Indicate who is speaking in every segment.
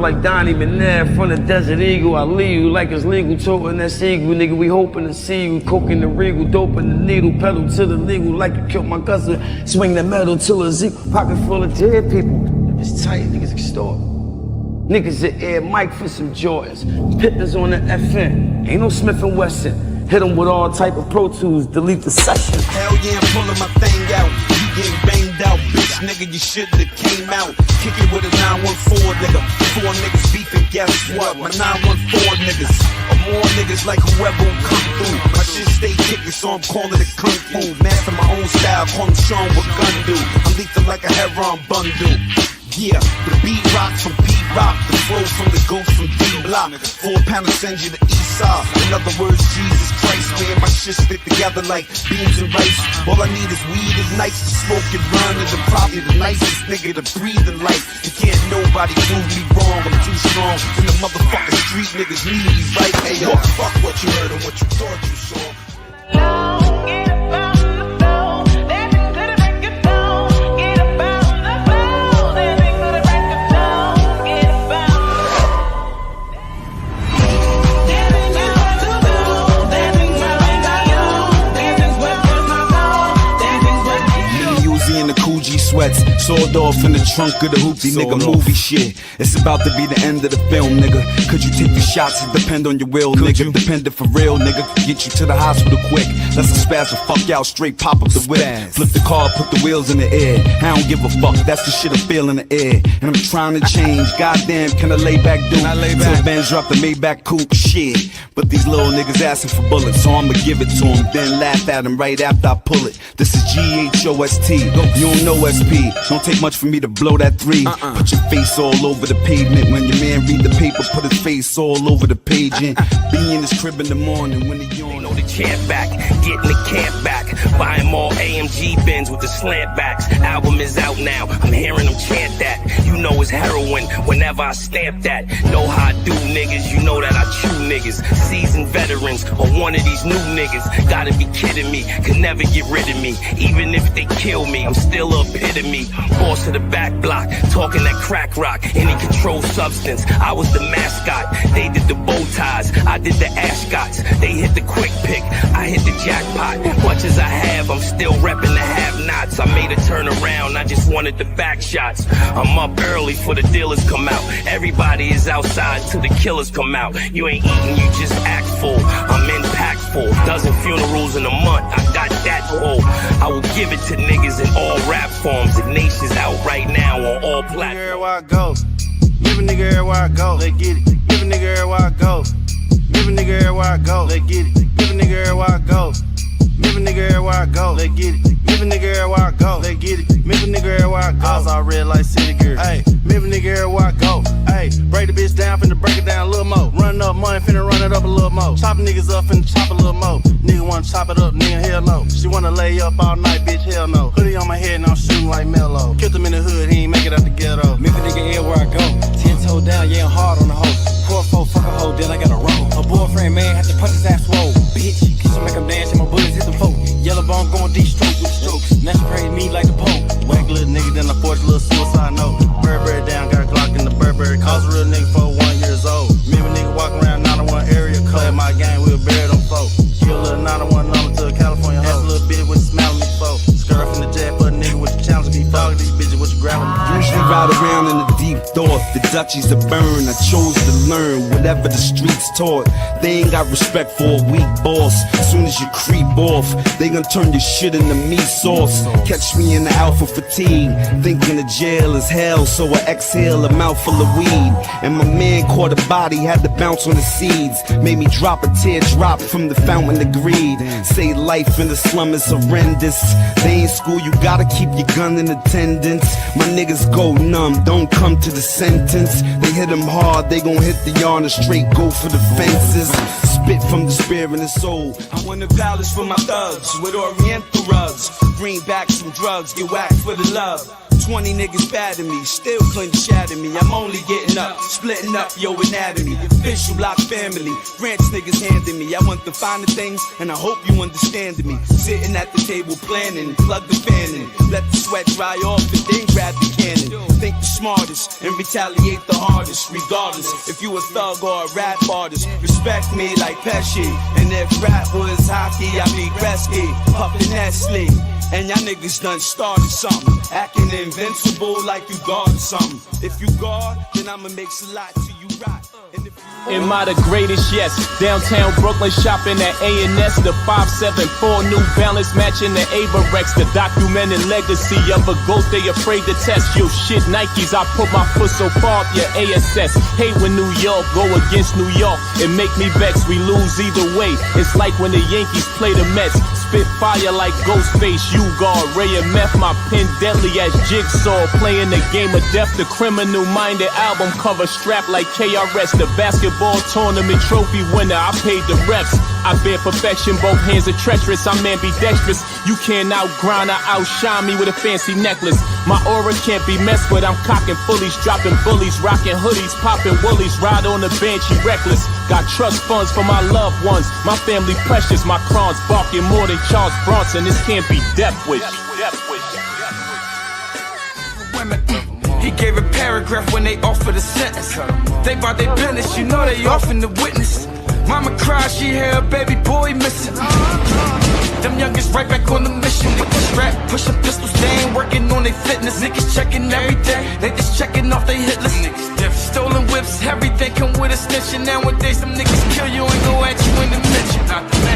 Speaker 1: like Donnie McNair from the Desert Eagle. I leave you like it's legal, toting that seagull. Nigga, we hoping to see you. Coking the regal, doping the needle. Pedal to the legal like you killed my cousin. Swing that metal till it's equal. Pocket full of dead people. If it's tight, niggas extort. Niggas at Air Mike for some Jordans. Pitters on the FN. Ain't no Smith & Wesson. Hit them with all type of Pro Tools. Delete the session.
Speaker 2: Hell yeah, I'm pulling my thing out. You getting banged out, bitch, nigga, you shouldn't have came out. Kick it with a 914, nigga. 4 niggas beefing, guess what? My 914 niggas are more niggas like whoever will come through. My shit stay kicking, so I'm calling it kung fu. Master my own style, call him Sean what gun do. I'm lethal like a heron bundle. Yeah, the beat rock from P-Rock, the flow from the ghost from D-Block. 4 pound send you to East Side. In other words, Jesus Christ, man, my shit stick together like beans and rice. All I need is weed and nice to smoke and run, and I'm probably the nicest nigga to breathe in life. You can't nobody prove me wrong, I'm too strong. And the motherfucking street niggas need me right. Hey yo, fuck what you heard and what you thought you saw. Sweats, sold off in the trunk of the hoopty, nigga, movie shit. It's about to be the end of the film, nigga. Could you take the shots? It depend on your will, nigga. Dependent for real, nigga. Could get you to the hospital quick. That's a spaz to fuck out, straight pop up the whip. Flip the car, put the wheels in the air. I don't give a fuck, that's the shit I feel in the air. And I'm trying to change, goddamn, can I lay back, dude? Till the Benz drop the Maybach coupe, shit. But these little niggas asking for bullets, so I'ma give it to them, then laugh at them right after I pull it. This is GHOST, you don't know SP. Don't take much for me to blow that 3. Put your face all over the pavement. When your man read the paper, put his face all over the page. And be in his crib in the morning when he yawn.
Speaker 3: Know the champ back, getting the camp back. Buying more AMG Benz with the slant backs. Album is out now, I'm hearing them chant that. You know it's heroin whenever I stamp that. Know how I do niggas, you know that I chew niggas. Seasoned veterans or one of these new niggas. Gotta be kidding me, could never get rid of me. Even if they kill me, I'm still a epitome. Boss of the back block, talking that crack rock. Any controlled substance, I was the mascot. They did the bow ties, I did the ascots. They hit the quick pick, I hit the jackpot. Much as I have, I'm still repping the have-nots. I made a turn around, I just wanted the back shots. I'm up early for the dealers come out. Everybody is outside till the killers come out. You ain't eating, you just act full. I'm impactful, dozen funerals in a month. I got that whole. I will give it to niggas in all rap forms. The nation's out right now on all platforms.
Speaker 4: Everywhere I go, live a nigga everywhere I go. Let's get it. Live a nigga everywhere I go. Live a nigga everywhere I go. Let's get it. Live a nigga everywhere I go. Live a nigga everywhere I go. Let's get it. Live a nigga everywhere I go. Let's get it. Live a nigga everywhere I go. I was all red like city girl. Hey, live a nigga everywhere I go. Hey, break the bitch down, finna break it down a little more. Run up money, finna run it up a little more. Chop niggas up, finna chop a little more. Nigga wanna chop it up, nigga, hell no. She wanna lay up all night, bitch, hell no. Hoodie on my head and I'm shooting like Mellow. Killed him in the hood, he ain't make it out the ghetto.
Speaker 5: Live a nigga everywhere I go. 10 toe down, yeah, I'm hard on the hoe. 4-4, fuck a hoe, then I got a roll. Her boyfriend, man, had to punch his ass swole. Bitch, kiss him, make him dance, and my bullets hit the folk. Yellow bone going D-stroke with the strokes. Now she praise me like the Pope.
Speaker 4: Whack little nigga, then I forged a little suicide note. Burberry down, got a Glock in the Burberry. Cost a real nigga for 1 years old. Remember nigga walking around 901 area code. My gang, we'll bury them folk. Kill a little 901 number to a California hoe. Ass a little bitch with a smile on me folk. Skirt from the jet for a nigga with the challenge me. Dog these bitches with your gravel.
Speaker 2: Usually ride around in the deep thought. The Dutchies to burn. I chose to learn whatever the streets taught. They ain't got respect for a weak boss. As soon as you creep off, they gon' turn your shit into meat sauce. Catch me in the alpha fatigue, thinking the jail is hell, so I exhale a mouthful of weed. And my man caught a body, had to bounce on the seeds. Made me drop a teardrop from the fountain of greed. Say life in the slum is horrendous. They ain't school, you gotta keep your gun in attendance. My niggas go numb, don't come to the sentence. They hit them hard, they gon' hit the yard and straight go for the fences. Spit from the spirit and the soul. I want a palace for my thugs with oriental rugs. Greenback some drugs, get whacked for the love. 20 niggas bad at me, still couldn't shatter me. I'm only getting up, splitting up your anatomy. Official block family, ranch niggas handing me. I want the finer things, and I hope you understand me. Sitting at the table planning, plug the fan in. Let the sweat dry off and then grab the cannon. Think the smartest and retaliate the hardest, regardless if you a thug or a rap artist. Respect me like Pesci, and if rap was hockey, I be Gretzky, puffin' Nestle. And y'all niggas done started something, acting invincible like you guard or something. If you guard, then I'ma make a lot till you rock.
Speaker 6: Am I the greatest? Yes. Downtown Brooklyn shopping at A&S. The 574 New Balance matching the Avarex. The documented legacy of a ghost they afraid to test. Yo shit Nikes, I put my foot so far up your ASS. Hate when New York go against New York. It make me vex, we lose either way. It's like when the Yankees play the Mets. Spit fire like Ghostface, U-Guard, Ray and Meth. My pen deadly as Jigsaw. Playing the game of death. The Criminal Minded album cover strapped like KRS. The basketball tournament trophy winner, I paid the reps. I bear perfection, both hands are treacherous. I'm ambidextrous. You can't outgrind or outshine me with a fancy necklace. My aura can't be messed with. I'm cocking fullies, dropping bullies, rocking hoodies, popping woolies. Ride on the bench, you reckless. Got trust funds for my loved ones. My family precious. My crowns barking more than Charles Bronson. This can't be Death Wish.
Speaker 1: He gave a paragraph when they offered a sentence. They bout their business, you know they offering the witness. Mama cried, she had her baby boy missing. Them youngest right back on the mission. Niggas strap, pushing pistols, they ain't working on their fitness. Niggas checking every day, they just checking off they hit list. Stolen whips, everything come with a snitching. Nowadays, some niggas kill you and go at you in the mention.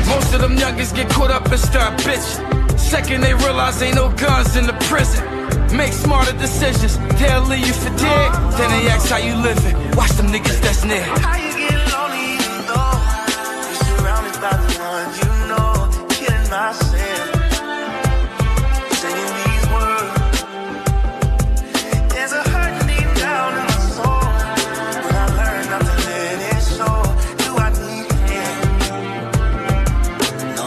Speaker 1: Most of them youngers get caught up and start bitching. Second they realize ain't no guns in the prison. Make smarter decisions, they'll leave you for dead. Then they ask how you living, watch them niggas that's near.
Speaker 7: How you get lonely even though you're surrounded by the ones you know. Killing myself, saying these words. There's a hurt deep down in my soul, but I learned not to let it show. Do I need help? No.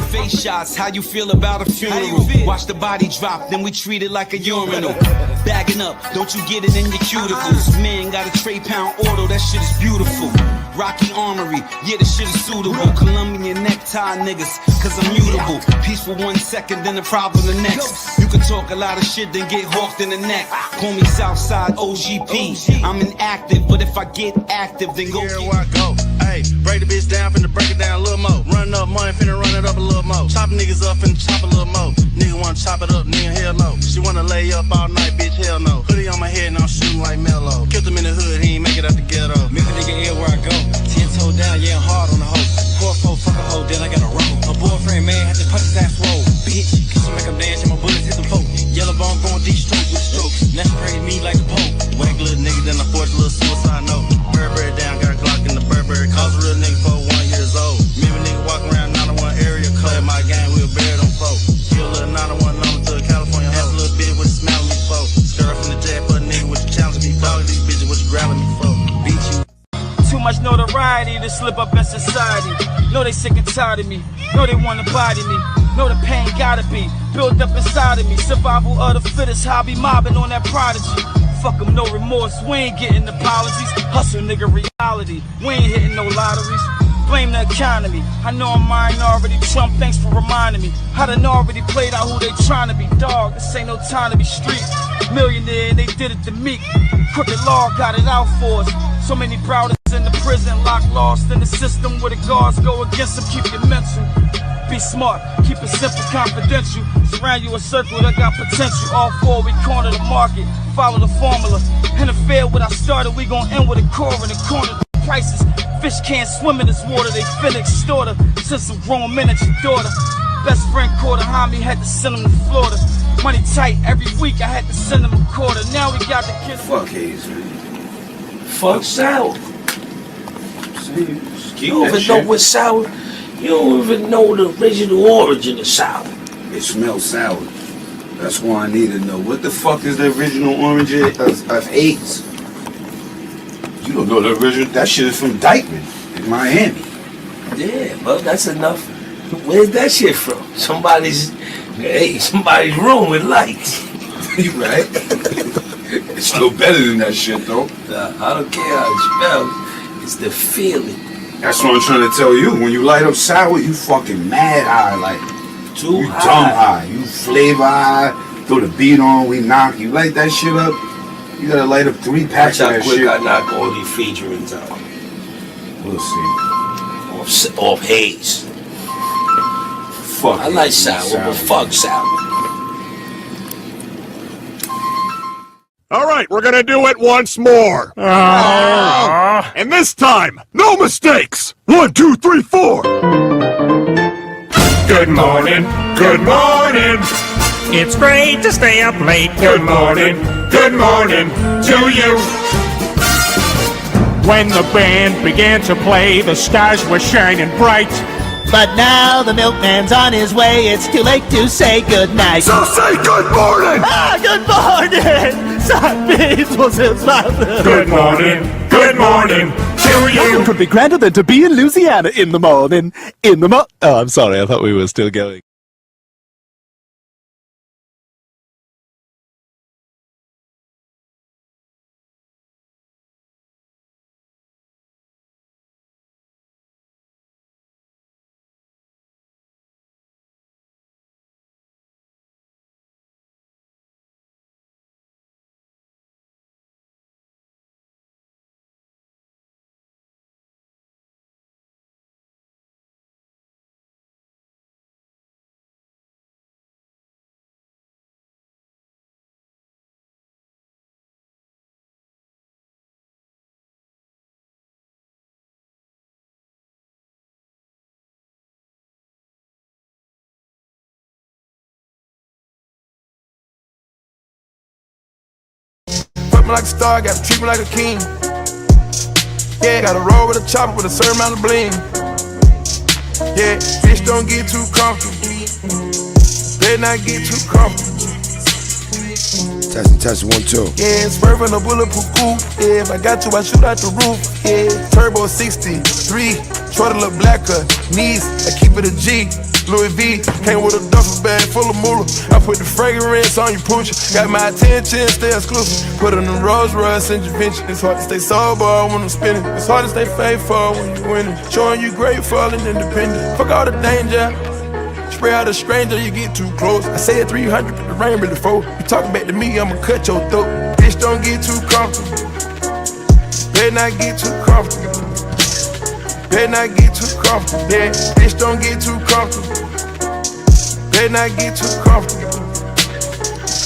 Speaker 2: Face shots, how you feel about a funeral? Watch the body drop, then we treat it like a urinal. Bagging up, don't you get it in your cuticles? Man got a Trey Pound auto, that shit is beautiful. Rocky Armory, yeah, this shit is suitable. Colombian necktie niggas, cause I'm mutable. Peaceful 1 second, then the problem the next. You can talk a lot of shit, then get hawked in the neck. Call me Southside OGP. I'm inactive, but if I get active, then go
Speaker 4: get where I go. Hey, break the bitch down, finna break it down a little more. Run up money, finna run it up a little more. Chop niggas up, finna chop a little more. Nigga wanna chop it up, nigga, hell no. She wanna lay up all night, bitch, hell no. Hoodie on my head and I'm shooting like Mellow. Killed him in the hood, he ain't make it out the ghetto.
Speaker 5: Make a nigga ill where I go. 10 toe down, yeah, I'm hard on the hoe. Pour 4, fuck a hoe, then I gotta roll. My boyfriend, man, had to punch his ass roll. Bitch, cause I make him dance and my bullets hit the floor. Yellow bone going deep stroke with strokes. Next spray me like the Pope.
Speaker 4: Whack little nigga, then I forged a little suicide note. Burberry down, got a Glock in the Burberry. Cost a real nigga for 1 years old. Remember nigga walking around 901 area code. My gang, we'll bury them folk. Kill a little 901 number to a California hoe. Ask a little bitch what you smelling me for. Skirt from the jet for a nigga what you challenge me for. Dog these bitches what you grabbing me for. Beat you.
Speaker 1: Too much notoriety to slip up in society. Know they sick and tired of me. Know they wanna body me. Know the pain gotta be built up inside of me. Survival of the fittest, hobby mobbing on that prodigy. Fuck 'em, no remorse, we ain't getting apologies. Hustle nigga reality, we ain't hitting no lotteries. Blame the economy, I know I'm minority. Trump, thanks for reminding me. I done already played out who they trying to be. Dog, this ain't no time to be street. Millionaire and they did it to me. Crooked law got it out for us. So many proudest in the prison, locked, lost in the system where the guards go against them. Keep your mental. Be smart, keep it simple, confidential. Surround you a circle that got potential. All four, we corner the market, follow the formula. Interfere with I started, we gon' end with a core in the corner. Prices, fish can't swim in this water, they feel extorter. Since some grown men at your daughter. Best friend caught a homie, had to send him to Florida. Money tight, every week I had to send him a quarter. Now we got the kid.
Speaker 8: Fuck Hayes, man. Fuck sour. You don't even know what's sour. You don't even know the original origin of sour.
Speaker 9: It smells sour. That's why I need to know. What the fuck is the original origin of Hayes? You don't know the original? That shit is from Dykeman in Miami.
Speaker 8: Yeah, well, that's enough. Where's that shit from? Somebody's room with lights.
Speaker 9: You right? It's still better than that shit, though.
Speaker 8: I don't care how it smells. It's the feeling.
Speaker 9: That's what I'm trying to tell you. When you light up sour, you fucking mad high. Like,
Speaker 8: Too
Speaker 9: you
Speaker 8: high.
Speaker 9: dumb high. You flavor high. throw the beat on, we knock. You light that shit up, you gotta light up 3 packs
Speaker 8: Watch
Speaker 9: of
Speaker 8: how
Speaker 9: that
Speaker 8: quick
Speaker 9: shit.
Speaker 8: I knock all these featurings out.
Speaker 9: We'll see.
Speaker 8: Off haze.
Speaker 9: Fuck.
Speaker 8: I like sour, but fuck sour.
Speaker 10: All right, we're gonna do it once more. And this time, no mistakes. 1, 2, 3, 4. Good morning. Good morning.
Speaker 11: It's great to stay up late.
Speaker 10: Good morning. Good morning to you.
Speaker 11: When the band began to play, the stars were shining bright.
Speaker 12: But now the milkman's on his way. It's too late to say goodnight.
Speaker 10: So say good morning.
Speaker 12: Ah, good morning.
Speaker 10: Good morning. Good morning to you.
Speaker 13: Nothing could be grander than to be in Louisiana in the morning. Oh, I'm sorry. I thought we were still going.
Speaker 14: Fuck me like a star, gotta treat me like a king. Yeah, gotta roll with a chopper with a certain amount of bling. Yeah, bitch don't get too comfortable. Better not get too comfortable.
Speaker 9: Testing 1, 2.
Speaker 14: Yeah, swerving a bulletproof coupe. Yeah, if I got to, I shoot out the roof. Yeah, turbo 63, short a little blacker. Knees, I keep it a G. Louis V, came with a duffel bag full of moolah. I put the fragrance on you, pooch. Got my attention, stay exclusive. Put on the Rolls Royce intervention. It's hard to stay sober when I'm spinning. It's hard to stay faithful when you winning. Showing you grateful and independent. Fuck all the danger. Spray out a stranger, you get too close. I said 300, but the rain really fold. You talking back to me, I'ma cut your throat. Bitch, don't get too comfortable. Better not get too comfortable. Better not get too comfortable. Yeah, bitch, don't get too comfortable. Better not get too comfortable.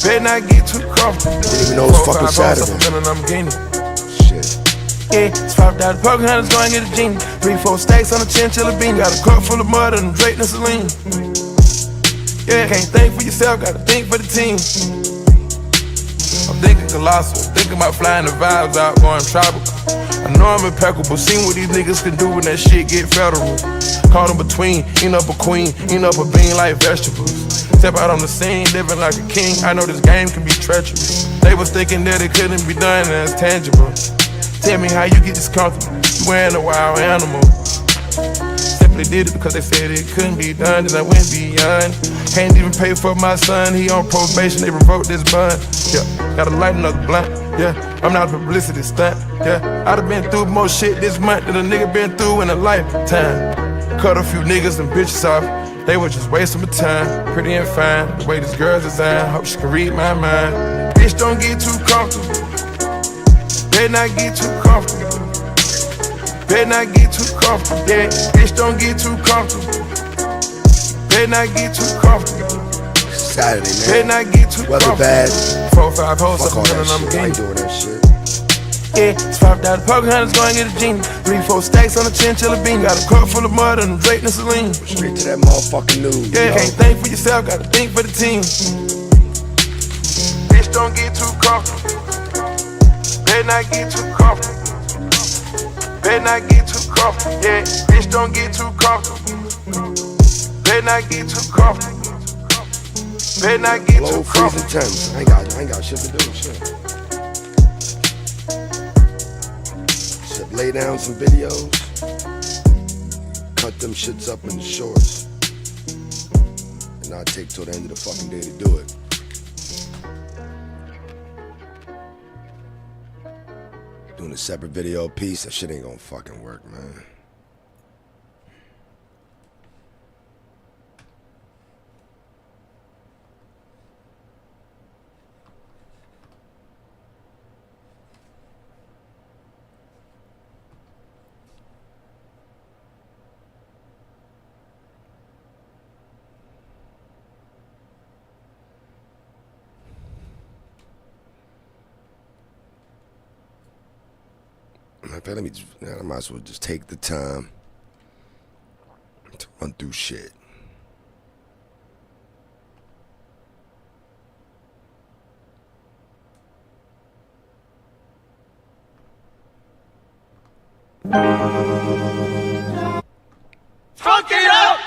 Speaker 14: Better not get too comfortable.
Speaker 9: Didn't even know it was fucking Saturday.
Speaker 14: I'm getting
Speaker 9: Shit.
Speaker 14: yeah, it's $5 poker hunters going get a genie. 3, 4 stacks on a chinchilla bean. Got a cup full of mud and Drake and Celine. Yeah, can't think for yourself, gotta think for the team. I'm thinking colossal, thinking about flying the vibes out, going tropical. I know I'm impeccable, seen what these niggas can do when that shit get federal. Caught in between, eating up a queen, eating up a bean like vegetables. Step out on the scene, living like a king. I know this game can be treacherous. They was thinking that it couldn't be done and it's tangible. Tell me how you get this comfortable, you wearing a wild animal. Simply did it because they said it couldn't be done, and I went beyond. Can't even pay for my son, he on probation, they revoked this bond. Yeah, gotta light another blunt. Yeah, I'm not a publicity stunt. Yeah, I done been through more shit this month than a nigga been through in a lifetime. Cut a few niggas and bitches off, they were just wasting my time. Pretty and fine, the way this girl's designed, hope she can read my mind. Bitch, don't get too comfortable. Better not get too comfortable. Better not get too comfortable. Yeah, bitch, don't get too comfortable. Better not get too comfortable.
Speaker 9: Saturday, man.
Speaker 14: Better not get too
Speaker 9: Weather
Speaker 14: comfortable.
Speaker 9: bad.
Speaker 14: 4, 5 hoes
Speaker 9: Fuck all
Speaker 14: up
Speaker 9: that
Speaker 14: and I'm
Speaker 9: shit. I ain't
Speaker 14: getting.
Speaker 9: doing that shit.
Speaker 14: Yeah, it's $5 poker hunters going get a genie. 3, 4 stacks on a chinchilla bean. Got a cup full of mud and Drake and Celine.
Speaker 9: Straight to that motherfucking news.
Speaker 14: Yeah, can't think for yourself, gotta think for the team. Bitch, don't get too comfortable. Better not get too comfortable. Better not get too comfortable. Yeah, bitch, don't get too comfortable. Better not get too comfortable. Better not get
Speaker 9: Low
Speaker 14: too
Speaker 9: freezing
Speaker 14: comfortable.
Speaker 9: temps. I ain't got shit to do. Shit. Should lay down some videos. Cut them shits up into shorts. And not take till the end of the fucking day to do it. Doing a separate video piece, that shit ain't gonna fucking work, man.
Speaker 15: In fact, I might as well just take the time to run through shit.
Speaker 7: Fuck it up!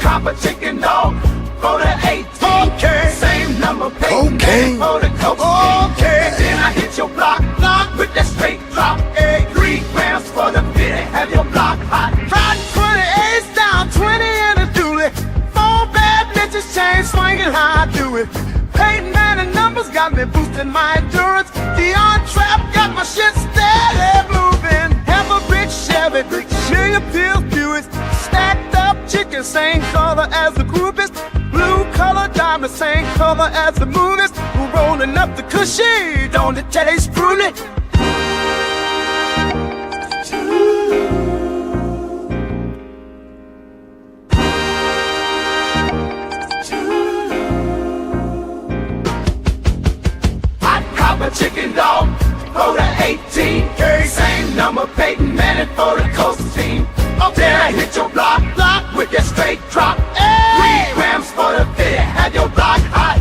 Speaker 16: Copper chicken dog, for the 18. Okay. Same number, pay
Speaker 15: Cocaine.
Speaker 16: for the cocaine. Okay. Then I hit your block with that straight drop. 3 grams for the 50, have your block hot.
Speaker 7: Riding 28s down, 20 in a dually. 4 bad bitches, chain swinging, how I do it. Peyton Manning numbers got me boosting my endurance. The on-trap got my shit steady moving. Have a big Chevy, million pills, Buicks. Stacked up chicken, same color as the groupies. Blue color diamond, same color as the moonies. We're rolling up the cushy, don't it taste fruity?
Speaker 16: Copper chicken dog, for the 18. Same number, Peyton Manning for the coastal team. Then I hit your block with that straight drop. 3 grams for the 50, have your block hot.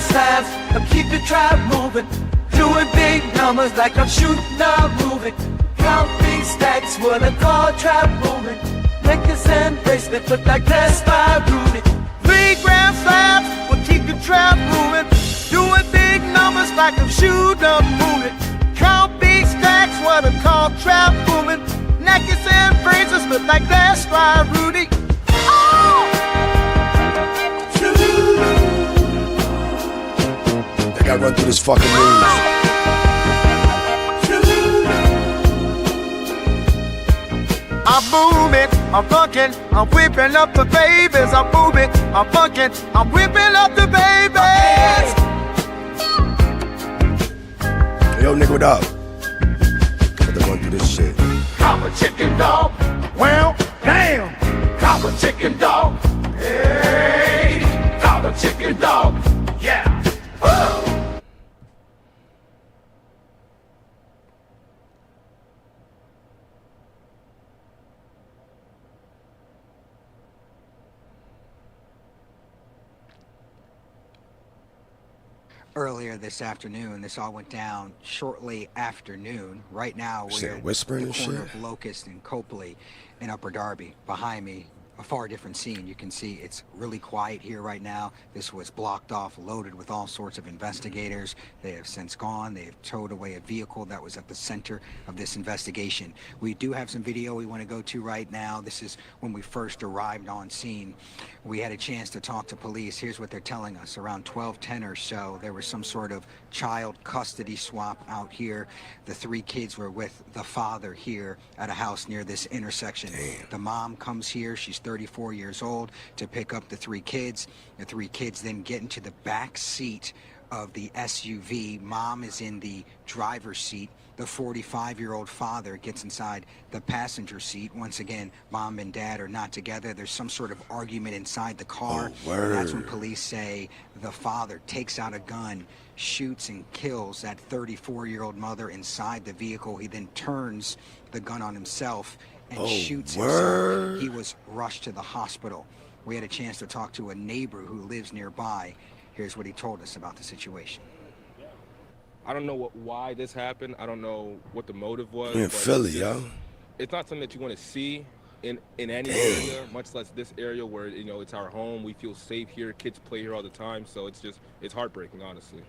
Speaker 7: Slabs, I'm keep the trap moving. Doing big numbers like I'm shooting a movie. Count big stacks what I call trap moving. Necklace and bracelet look like that's by Rudy. 3 gram slabs will keep the trap moving. Doing big numbers like I'm shooting a movie. Count big stacks what I call trap moving. Necklace and bracelets look like that's by Rudy.
Speaker 15: I gotta run through this fucking news.
Speaker 7: I'm moving, I'm funkin', I'm whipping up the babies. I'm moving, I'm funkin', I'm whipping up the babies.
Speaker 15: Yo, nigga, what up? Gotta run through this shit.
Speaker 16: Copper chicken dog,
Speaker 7: well, damn.
Speaker 16: Copper chicken dog, hey, copper chicken dog, yeah. Woo!
Speaker 17: Earlier this afternoon, this all went down shortly after noon. Right now, we're at
Speaker 15: whispering
Speaker 17: the
Speaker 15: and
Speaker 17: corner
Speaker 15: shit?
Speaker 17: of Locust and Copley in Upper Darby. Behind me, a far different scene. You can see it's really quiet here right now. This was blocked off, loaded with all sorts of investigators. They have since gone. They have towed away a vehicle that was at the center of this investigation. We do have some video we want to go to right now. This is when we first arrived on scene. We had a chance to talk to police. Here's what they're telling us. Around 12:10 or so, there was some sort of child custody swap out here. The 3 kids were with the father here at a house near this intersection. Damn. The mom comes here. She's 34 years old to pick up the 3 kids. The 3 kids then get into the back seat of the SUV. Mom is in the driver's seat. The 45-year-old father gets inside the passenger seat. Once again, mom and dad are not together. There's some sort of argument inside the car.
Speaker 15: word.
Speaker 17: That's when police say the father takes out a gun, shoots and kills that 34-year-old mother inside the vehicle. He then turns the gun on himself and shoots himself. He was rushed to the hospital. We had a chance to talk to a neighbor who lives nearby. Here's what he told us about the situation.
Speaker 18: I don't know why this happened. I don't know what the motive was.
Speaker 15: We in Philly, yo.
Speaker 18: It's not something that you want to see in any area, much less this area where, you know, it's our home. We feel safe here. Kids play here all the time. So it's heartbreaking, honestly.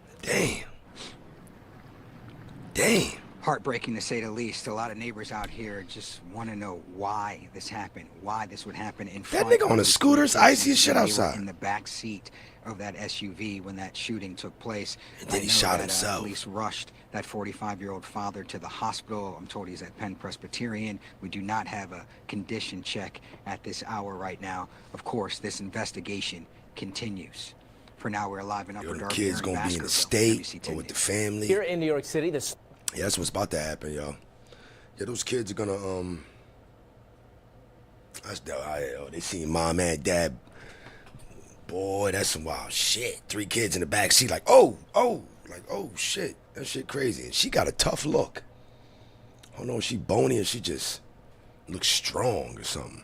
Speaker 15: Damn.
Speaker 17: heartbreaking to say the least. A lot of neighbors out here just want to know why this happened, why this would happen in front
Speaker 15: That nigga on a scooter, it's icy as shit
Speaker 17: They were
Speaker 15: outside.
Speaker 17: in the back seat of that SUV when that shooting took place.
Speaker 15: And then
Speaker 17: I
Speaker 15: he
Speaker 17: know
Speaker 15: shot
Speaker 17: that,
Speaker 15: himself.
Speaker 17: Police rushed that 45-year-old father to the hospital. I'm told he's at Penn Presbyterian. We do not have a condition check at this hour right now. Of course, this investigation continues. For now, we're live in Upper Darby.
Speaker 15: Kids gonna be in the state or with the family.
Speaker 19: Here in New York City, this.
Speaker 15: Yeah, that's what's about to happen, yo. Yeah, those kids are gonna they seen mom and dad. Boy, that's some wild shit. 3 kids in the back seat, like oh shit, that shit crazy. And she got a tough look. I don't know if she bony or she just looks strong or something.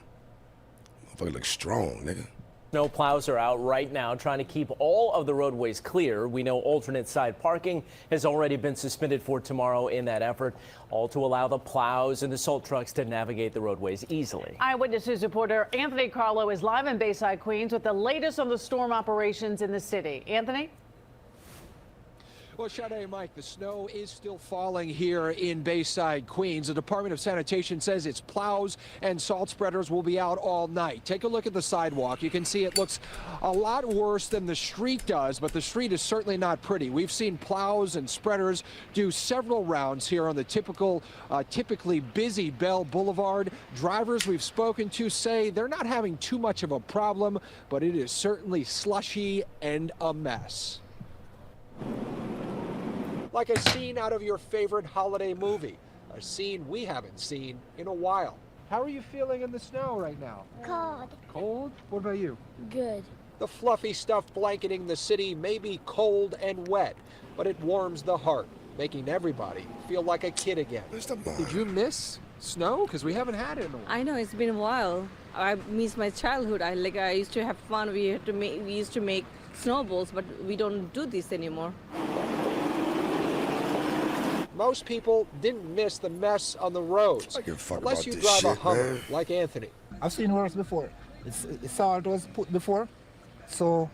Speaker 15: Motherfucker looks strong, nigga.
Speaker 19: Snow plows are out right now trying to keep all of the roadways clear. We know alternate side parking has already been suspended for tomorrow in that effort, all to allow the plows and the salt trucks to navigate the roadways easily.
Speaker 20: Eyewitness News reporter Anthony Carlo is live in Bayside, Queens with the latest on the storm operations in the city. Anthony?
Speaker 21: Well, Sade and Mike, the snow is still falling here in Bayside, Queens. The Department of Sanitation says its plows and salt spreaders will be out all night. Take a look at the sidewalk. You can see it looks a lot worse than the street does, but the street is certainly not pretty. We've seen plows and spreaders do several rounds here on the typically busy Bell Boulevard. Drivers we've spoken to say they're not having too much of a problem, but it is certainly slushy and a mess. Like a scene out of your favorite holiday movie, a scene we haven't seen in a while. How are you feeling in the snow right now?
Speaker 22: Cold.
Speaker 21: Cold? What about you?
Speaker 22: Good.
Speaker 21: The fluffy stuff blanketing the city may be cold and wet, but it warms the heart, making everybody feel like a kid again. Did you miss snow? Because we haven't had it in a while.
Speaker 23: I know, it's been a while. I miss my childhood. I used to have fun. We used to make snowballs, but we don't do this anymore.
Speaker 21: Most people didn't miss the mess on the roads, unless you drive a Hummer like Anthony.
Speaker 24: I've seen worse before. Salt was put before, so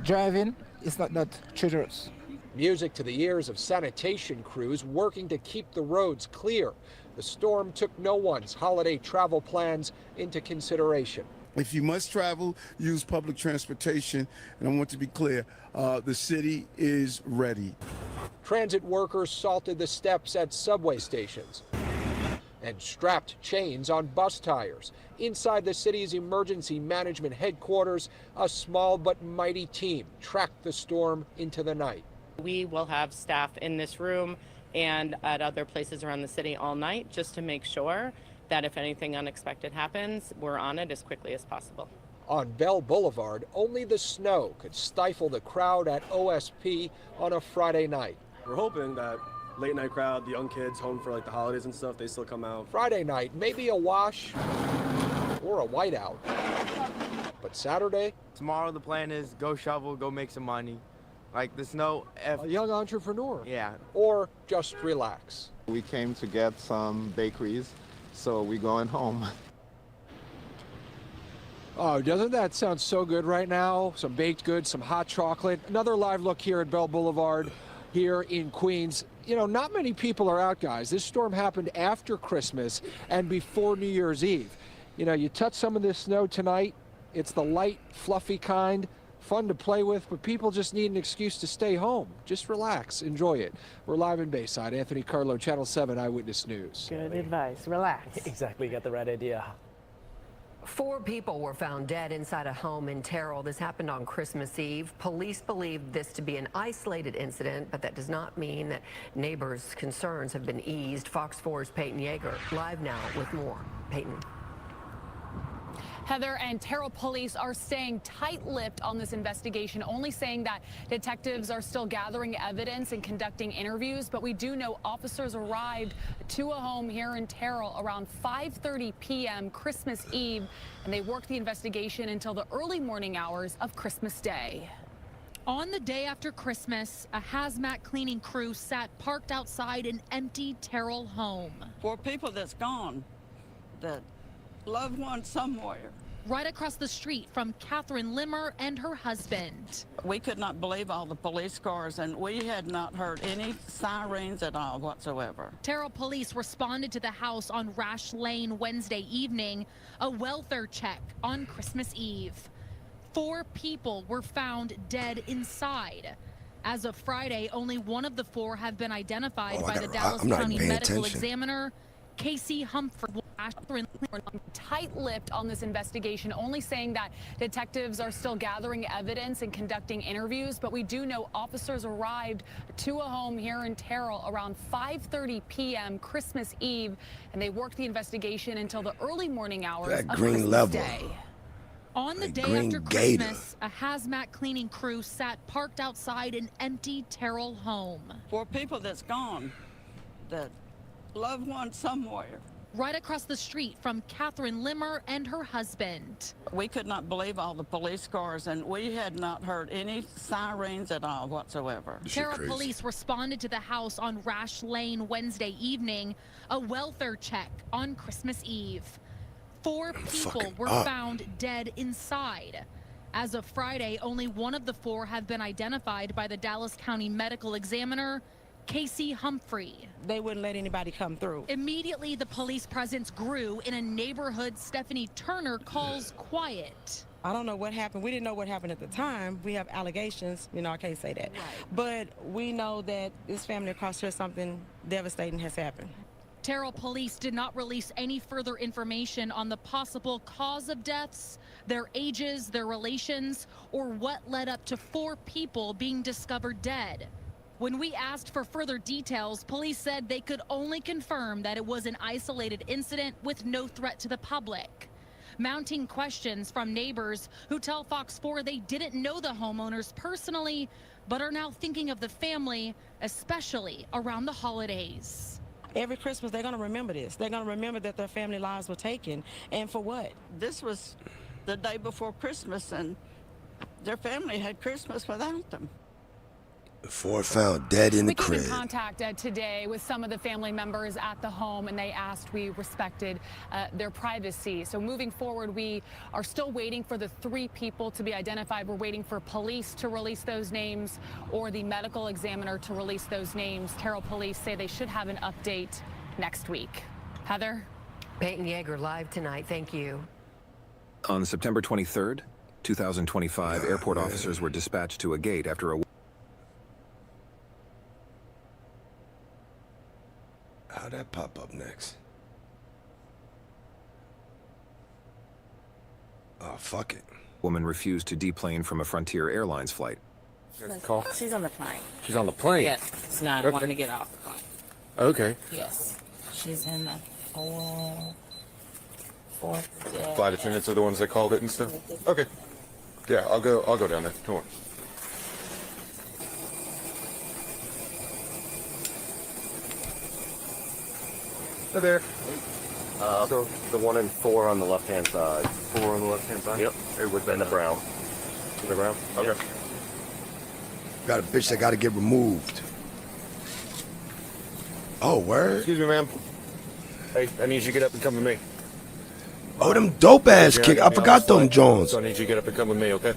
Speaker 24: driving is not that treacherous.
Speaker 21: Music to the ears of sanitation crews working to keep the roads clear. The storm took no one's holiday travel plans into consideration.
Speaker 25: If you must travel, use public transportation. And I want to be clear, the city is ready.
Speaker 21: Transit workers salted the steps at subway stations and strapped chains on bus tires. Inside the city's emergency management headquarters, a small but mighty team tracked the storm into the night.
Speaker 26: We will have staff in this room and at other places around the city all night just to make sure that if anything unexpected happens, we're on it as quickly as possible.
Speaker 21: On Bell Boulevard, only the snow could stifle the crowd at OSP on a Friday night.
Speaker 27: We're hoping that late night crowd, the young kids home for like the holidays and stuff, they still come out.
Speaker 21: Friday night, maybe a wash or a whiteout. But Saturday?
Speaker 28: Tomorrow the plan is go shovel, go make some money. Like the snow.
Speaker 21: A young entrepreneur.
Speaker 28: Yeah.
Speaker 21: Or just relax.
Speaker 29: We came to get some bakeries, so we're going home.
Speaker 21: Oh, doesn't that sound so good right now? Some baked goods, some hot chocolate. Another live look here at Bell Boulevard here in Queens. You know, not many people are out, guys. This storm happened after Christmas and before New Year's Eve. You know, you touch some of this snow tonight. It's the light, fluffy kind. Fun to play with, but people just need an excuse to stay home. Just relax, enjoy it. We're live in Bayside. Anthony Carlo, Channel 7 Eyewitness News.
Speaker 20: Good advice. Relax.
Speaker 19: Exactly, you got the right idea.
Speaker 30: 4 people were found dead inside a home in Terrell. This happened on Christmas Eve. Police believe this to be an isolated incident, but that does not mean that neighbors' concerns have been eased. Fox 4's Peyton Yeager live now with more. Peyton.
Speaker 31: Heather, and Terrell police are staying tight-lipped on this investigation, only saying that detectives are still gathering evidence and conducting interviews. But we do know officers arrived to a home here in Terrell around 5:30 p.m. Christmas Eve, and they worked the investigation until the early morning hours of Christmas Day.
Speaker 32: On the day after Christmas, a hazmat cleaning crew sat parked outside an empty Terrell home.
Speaker 33: For people that's gone, that loved one somewhere,
Speaker 32: right across the street from Catherine Limmer and her husband.
Speaker 1: We could not believe all the police cars, and we had not heard any sirens at all whatsoever.
Speaker 32: Terrell police responded to the house on Rash Lane Wednesday evening, a welfare check on Christmas Eve. 4 people were found dead inside. As of Friday, only one of the 4 have been identified by the Dallas County Medical Examiner, Casey Humphrey.
Speaker 31: Tight-lipped on this investigation, only saying that detectives are still gathering evidence and conducting interviews, but we do know officers arrived to a home here in Terrell around 5:30 p.m. Christmas Eve, and they worked the investigation until the early morning hours of Christmas Day. On the day after Christmas, a hazmat cleaning crew sat parked outside an empty Terrell home.
Speaker 1: For people that's gone, that loved one somewhere.
Speaker 32: Right across the street from Catherine Limmer and her husband.
Speaker 1: We could not believe all the police cars, and we had not heard any sirens at all whatsoever.
Speaker 32: Terrell police responded to the house on Rash Lane Wednesday evening, a welfare check on Christmas Eve. 4 people were found dead inside. As of Friday, only one of the 4 have been identified by the Dallas County Medical Examiner, Casey Humphrey.
Speaker 1: They wouldn't let anybody come through.
Speaker 32: Immediately, the police presence grew in a neighborhood Stephanie Turner calls quiet.
Speaker 2: I don't know what happened. We didn't know what happened at the time. We have allegations. You know, I can't say that. Right. But we know that this family across here, something devastating has happened.
Speaker 32: Terrell police did not release any further information on the possible cause of deaths, their ages, their relations, or what led up to 4 people being discovered dead. When we asked for further details, police said they could only confirm that it was an isolated incident with no threat to the public. Mounting questions from neighbors who tell Fox 4 they didn't know the homeowners personally, but are now thinking of the family, especially around the holidays.
Speaker 2: Every Christmas, they're going to remember this. They're going to remember that their family lives were taken. And for what?
Speaker 1: This was the day before Christmas, and their family had Christmas without them.
Speaker 15: 4 found dead in the crib.
Speaker 31: We came in contact today with some of the family members at the home, and they asked we respected their privacy. So moving forward, we are still waiting for the 3 people to be identified. We're waiting for police to release those names or the medical examiner to release those names. Terrell police say they should have an update next week. Heather?
Speaker 30: Peyton Yeager live tonight. Thank you.
Speaker 3: On September 23rd, 2025, airport officers were dispatched to a gate after a...
Speaker 15: How'd that pop up next? Oh, fuck it.
Speaker 3: Woman refused to deplane from a Frontier Airlines flight.
Speaker 4: Call. She's on the plane.
Speaker 3: She's on the plane?
Speaker 4: Yes. It's not wanting to get off the plane.
Speaker 3: Okay.
Speaker 4: Yes. She's in the fourth.
Speaker 5: Flight attendants are the ones that called it and stuff? Okay. Yeah, I'll go down there. Come on. Hi there.
Speaker 6: So the 1 and 4 on the left-hand side.
Speaker 5: 4 on the left-hand side?
Speaker 6: Yep.
Speaker 5: It was
Speaker 6: And the brown.
Speaker 5: The brown? Okay.
Speaker 15: Got a bitch that got to get removed. Oh, word?
Speaker 6: Excuse me, ma'am. Hey, I need you to get up and come with me.
Speaker 15: Oh, them dope-ass kicks. I forgot them Jones.
Speaker 6: So I need you to get up and come with me, okay?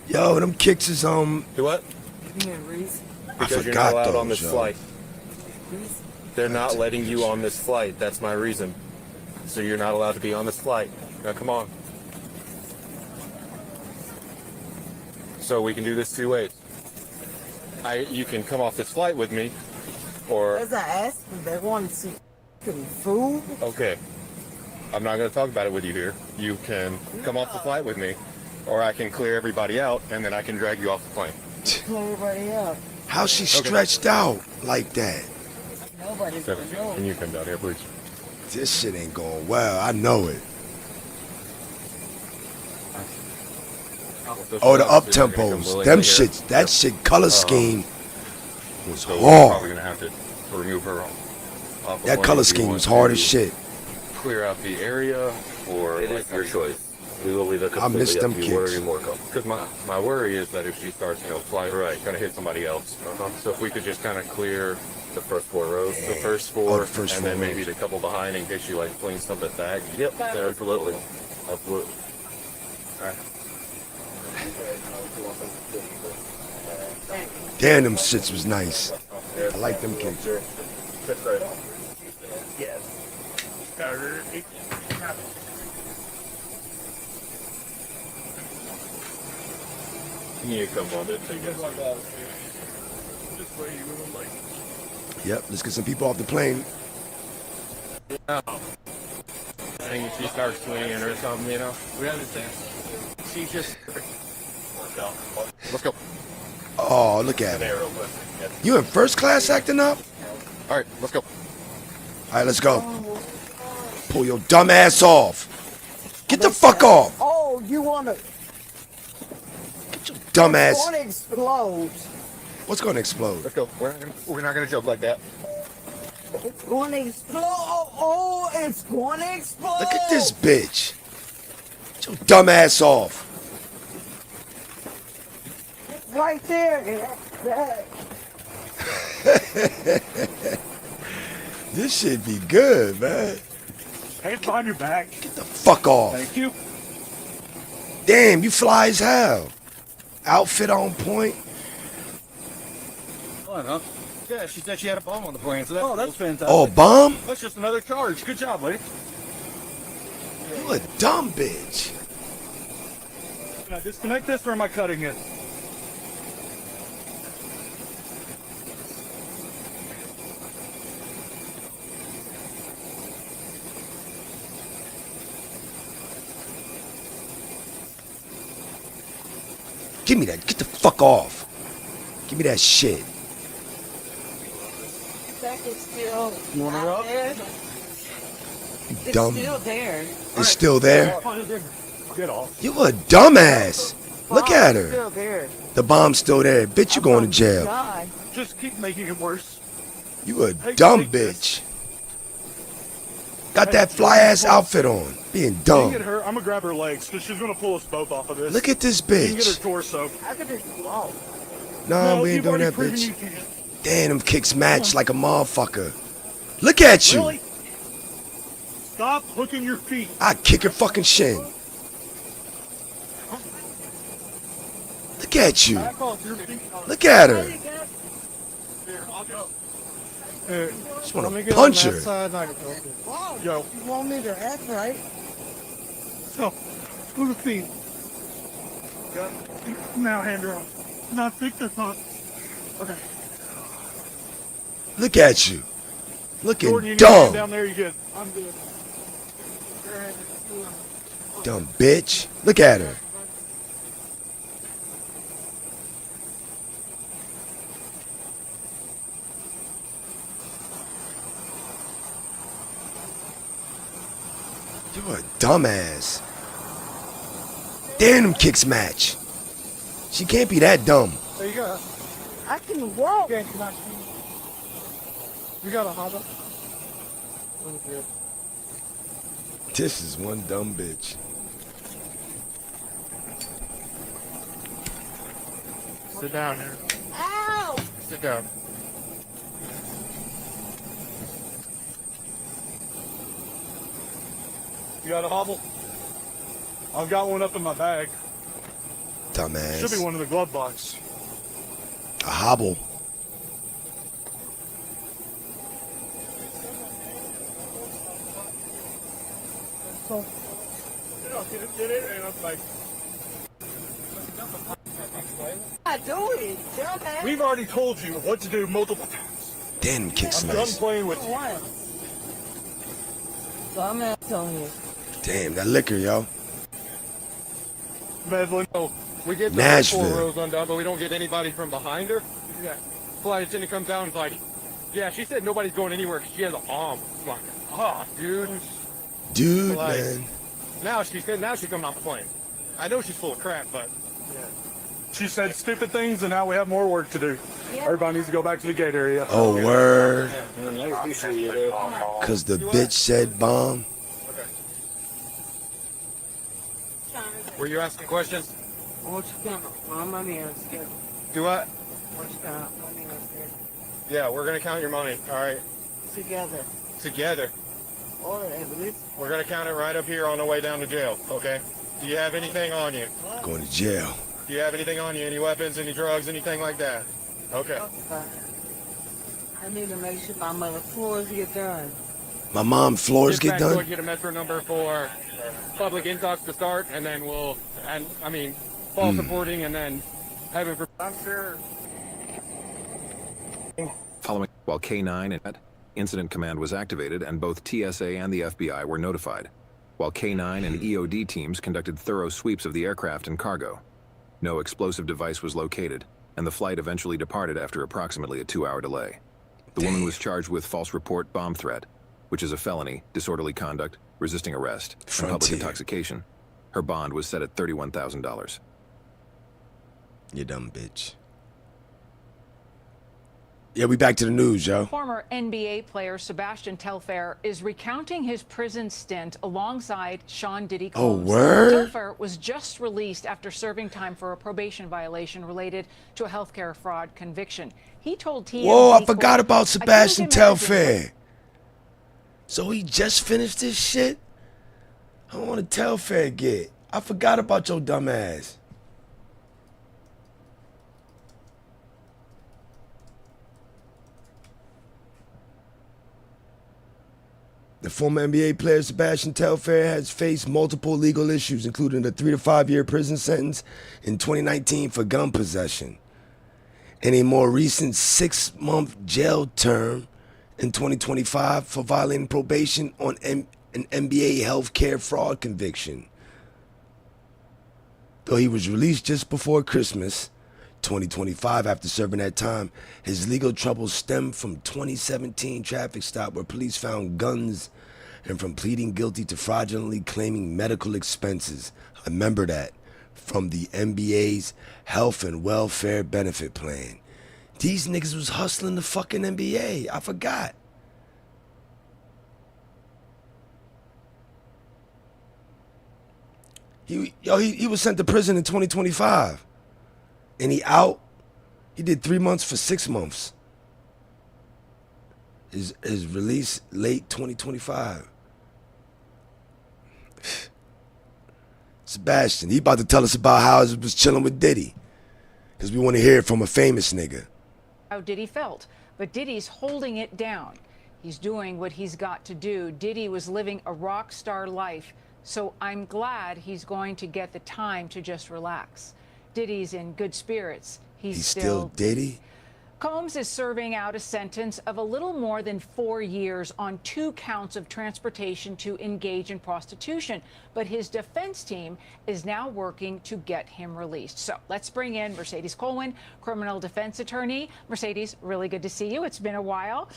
Speaker 15: Yo, them kicks is,
Speaker 6: Do what? Because you're not allowed on this flight. They're not letting you on this flight. That's my reason. So you're not allowed to be on this flight. Now, come on. So we can do this 2 ways. You can come off this flight with me, or...
Speaker 24: As I asked, they want to see food.
Speaker 5: Okay. I'm not going to talk about it with you here. You can come off the flight with me, or I can clear everybody out, and then I can drag you off the plane.
Speaker 24: Clear everybody up.
Speaker 15: How's she stretched out like that?
Speaker 24: Nobody's
Speaker 5: Stephanie, can you come down here, please?
Speaker 15: This shit ain't going well. I know it. Oh, the up tempos. Them shit. That shit color scheme was
Speaker 5: So we're probably
Speaker 15: hard.
Speaker 5: going to have to remove her off the
Speaker 15: That
Speaker 5: plane
Speaker 15: color
Speaker 5: if you
Speaker 15: scheme
Speaker 5: want
Speaker 15: was hard
Speaker 5: to
Speaker 15: as shit.
Speaker 5: Clear out the area, or
Speaker 6: It is your choice. We will leave it
Speaker 15: I missed
Speaker 6: completely up
Speaker 15: them
Speaker 6: to you. Where are
Speaker 15: kicks.
Speaker 6: you more comfortable?
Speaker 5: Because my worry is that if she starts, flying right, going to hit somebody else. So if we could just kind of clear
Speaker 6: The first 4 rows.
Speaker 5: the first 4,
Speaker 15: the first
Speaker 5: and
Speaker 15: 4
Speaker 5: then maybe
Speaker 15: rows.
Speaker 5: the couple behind in case she like flings something back.
Speaker 6: Yep, absolutely.
Speaker 5: Absolutely. All right.
Speaker 15: Damn, them shits was nice. I like them cakes.
Speaker 5: Yes. You come on,
Speaker 15: Yep, let's get some people off the plane.
Speaker 5: I think if she starts swinging or something, you know. We understand. She's just. Let's go.
Speaker 15: Oh, look at her. You in first class acting up?
Speaker 5: All right, let's go.
Speaker 15: All right, let's go. Pull your dumb ass off. Get the fuck off.
Speaker 24: Oh, you wanna?
Speaker 15: Dumb ass.
Speaker 24: It's gonna explode.
Speaker 15: What's gonna explode?
Speaker 5: Let's go. We're not gonna joke like that.
Speaker 24: It's gonna explode. Oh, it's gonna explode.
Speaker 15: Look at this bitch. Get your dumb ass off.
Speaker 24: Right there.
Speaker 15: This should be good, man.
Speaker 7: Hey, it's on your back.
Speaker 15: Get the fuck off.
Speaker 7: Thank you.
Speaker 15: Damn, you fly as hell. Outfit on point.
Speaker 5: Fun, huh? Yeah, she said she had a bomb on the plane, so that's
Speaker 7: that's fantastic.
Speaker 15: Oh, bomb?
Speaker 7: That's just another charge. Good job, lady.
Speaker 15: You a dumb bitch.
Speaker 7: Can I disconnect this or am I cutting it?
Speaker 15: Give me that. Get the fuck off. Give me that shit.
Speaker 24: That is still
Speaker 7: You want to rub?
Speaker 24: there.
Speaker 15: You dumb.
Speaker 24: It's still there.
Speaker 15: It's still there?
Speaker 7: Get off.
Speaker 15: You a dumbass. Look at
Speaker 24: It's
Speaker 15: her.
Speaker 24: still there.
Speaker 15: The bomb's still there. Bitch, you going to jail.
Speaker 24: God.
Speaker 7: Just keep making it worse.
Speaker 15: You a dumb bitch. Got that fly ass outfit on. Being
Speaker 7: You can
Speaker 15: dumb.
Speaker 7: get her. I'm gonna grab her legs because she's gonna pull us both off of this.
Speaker 15: Look at this
Speaker 7: You can get her
Speaker 15: bitch.
Speaker 7: torso.
Speaker 24: I could just walk.
Speaker 15: No, we ain't
Speaker 7: you've
Speaker 15: doing
Speaker 7: already
Speaker 15: that,
Speaker 7: proven
Speaker 15: bitch.
Speaker 7: you can.
Speaker 15: Damn, them kicks match like a motherfucker. Look at you.
Speaker 7: Really? Stop hooking your feet.
Speaker 15: I kick her fucking shin. Look at you.
Speaker 7: Back off your feet.
Speaker 15: Look at her.
Speaker 7: Here, I'll go.
Speaker 15: Just wanna
Speaker 7: Let me get
Speaker 15: punch
Speaker 7: on
Speaker 15: her.
Speaker 7: that side and I can go.
Speaker 24: Wow,
Speaker 7: Yo.
Speaker 24: you want me to act right?
Speaker 7: So, move the feet. Got it. Now hand her off. Not fix this on. Okay.
Speaker 15: Look at you. Looking
Speaker 7: Jordan, you need a hand down
Speaker 15: dumb.
Speaker 7: there, you good. I'm good.
Speaker 15: Dumb bitch. Look at her. You a dumbass. Damn, them kicks match. She can't be that dumb.
Speaker 7: There you go.
Speaker 24: I can walk.
Speaker 7: You got a hobble?
Speaker 15: This is one dumb bitch.
Speaker 5: Sit down here.
Speaker 24: Ow!
Speaker 5: Sit down.
Speaker 7: You got a hobble? I've got one up in my bag.
Speaker 15: Dumbass.
Speaker 7: Should be one in the glove box.
Speaker 15: A hobble.
Speaker 7: So, get it, and I'm like,
Speaker 24: I do it, dumbass.
Speaker 7: we've already told you what to do multiple times.
Speaker 15: Damn, them kicks
Speaker 7: I'm done
Speaker 15: nice.
Speaker 7: playing with you.
Speaker 24: Once. Dumbass on you.
Speaker 15: Damn, that liquor, yo.
Speaker 7: Medlin.
Speaker 5: Oh, we get the
Speaker 15: Nashville.
Speaker 5: 4 rows undone, but we don't get anybody from behind her. Yeah. Flight attendant comes down and is like, yeah, she said nobody's going anywhere. She has a bomb. I'm like, oh, dude.
Speaker 15: Dude,
Speaker 5: Like,
Speaker 15: man.
Speaker 5: Now she's coming off the plane. I know she's full of crap, but
Speaker 7: She said stupid things, and now we have more work to do. Everybody needs to go back to the gate area.
Speaker 15: Oh, word. Cause the bitch said bomb.
Speaker 5: were you asking questions?
Speaker 24: What you got? My money is good.
Speaker 5: Do what?
Speaker 24: What you got? Money is good.
Speaker 5: Yeah, we're gonna count your money. All right,
Speaker 24: Together.
Speaker 5: together. We're going to count it right up here on the way down to jail, okay? Do you have anything on you?
Speaker 15: Going to jail.
Speaker 5: Do you have anything on you? Any weapons, any drugs, anything like that? Okay.
Speaker 8: I need to make sure my mother floors get done.
Speaker 15: My mom floors get
Speaker 5: Dispatch,
Speaker 15: done?
Speaker 5: Get a metro number for public intox to start, and then false reporting, and then have it for... I'm sure.
Speaker 3: Following, while K9 and Incident Command was activated and both TSA and the FBI were notified, while K9 and EOD teams conducted thorough sweeps of the aircraft and cargo. No explosive device was located, and the flight eventually departed after approximately a 2-hour delay. The woman was charged with false report bomb threat, which is a felony, disorderly conduct, resisting arrest, and public intoxication. Her bond was set at $31,000.
Speaker 15: You dumb bitch. Yeah, we back to the news, yo.
Speaker 9: Former NBA player Sebastian Telfair is recounting his prison stint alongside Sean Diddy Combs.
Speaker 15: Oh, word?
Speaker 9: Telfair was just released after serving time for a probation violation related to a healthcare fraud conviction. He told TMZ,
Speaker 15: Whoa, I forgot about Sebastian Telfair. So he just finished this shit? I don't want to Telfair get. I forgot about your dumb ass. The former NBA player Sebastian Telfair has faced multiple legal issues, including a 3 to 5 year prison sentence in 2019 for gun possession, and a more recent 6-month jail term in 2025 for violating probation on an NBA healthcare fraud conviction. Though he was released just before Christmas 2025 after serving that time, his legal troubles stem from 2017 traffic stop where police found guns and from pleading guilty to fraudulently claiming medical expenses. I remember that from the NBA's health and welfare benefit plan. These niggas was hustling the fucking NBA. I forgot. He was sent to prison in 2025. And he out. He did 3 months for 6 months. His release late 2025. Sebastian, he about to tell us about how he was chilling with Diddy. Because we want to hear it from a famous nigga.
Speaker 9: how Diddy felt, but Diddy's holding it down. He's doing what he's got to do. Diddy was living a rock star life, so I'm glad he's going to get the time to just relax. Diddy's in good spirits. He's still
Speaker 15: Diddy?
Speaker 9: Combs is serving out a sentence of a little more than 4 years on 2 counts of transportation to engage in prostitution. But his defense team is now working to get him released. So let's bring in Mercedes Colwin, criminal defense attorney. Mercedes, really good to see you. It's been a while.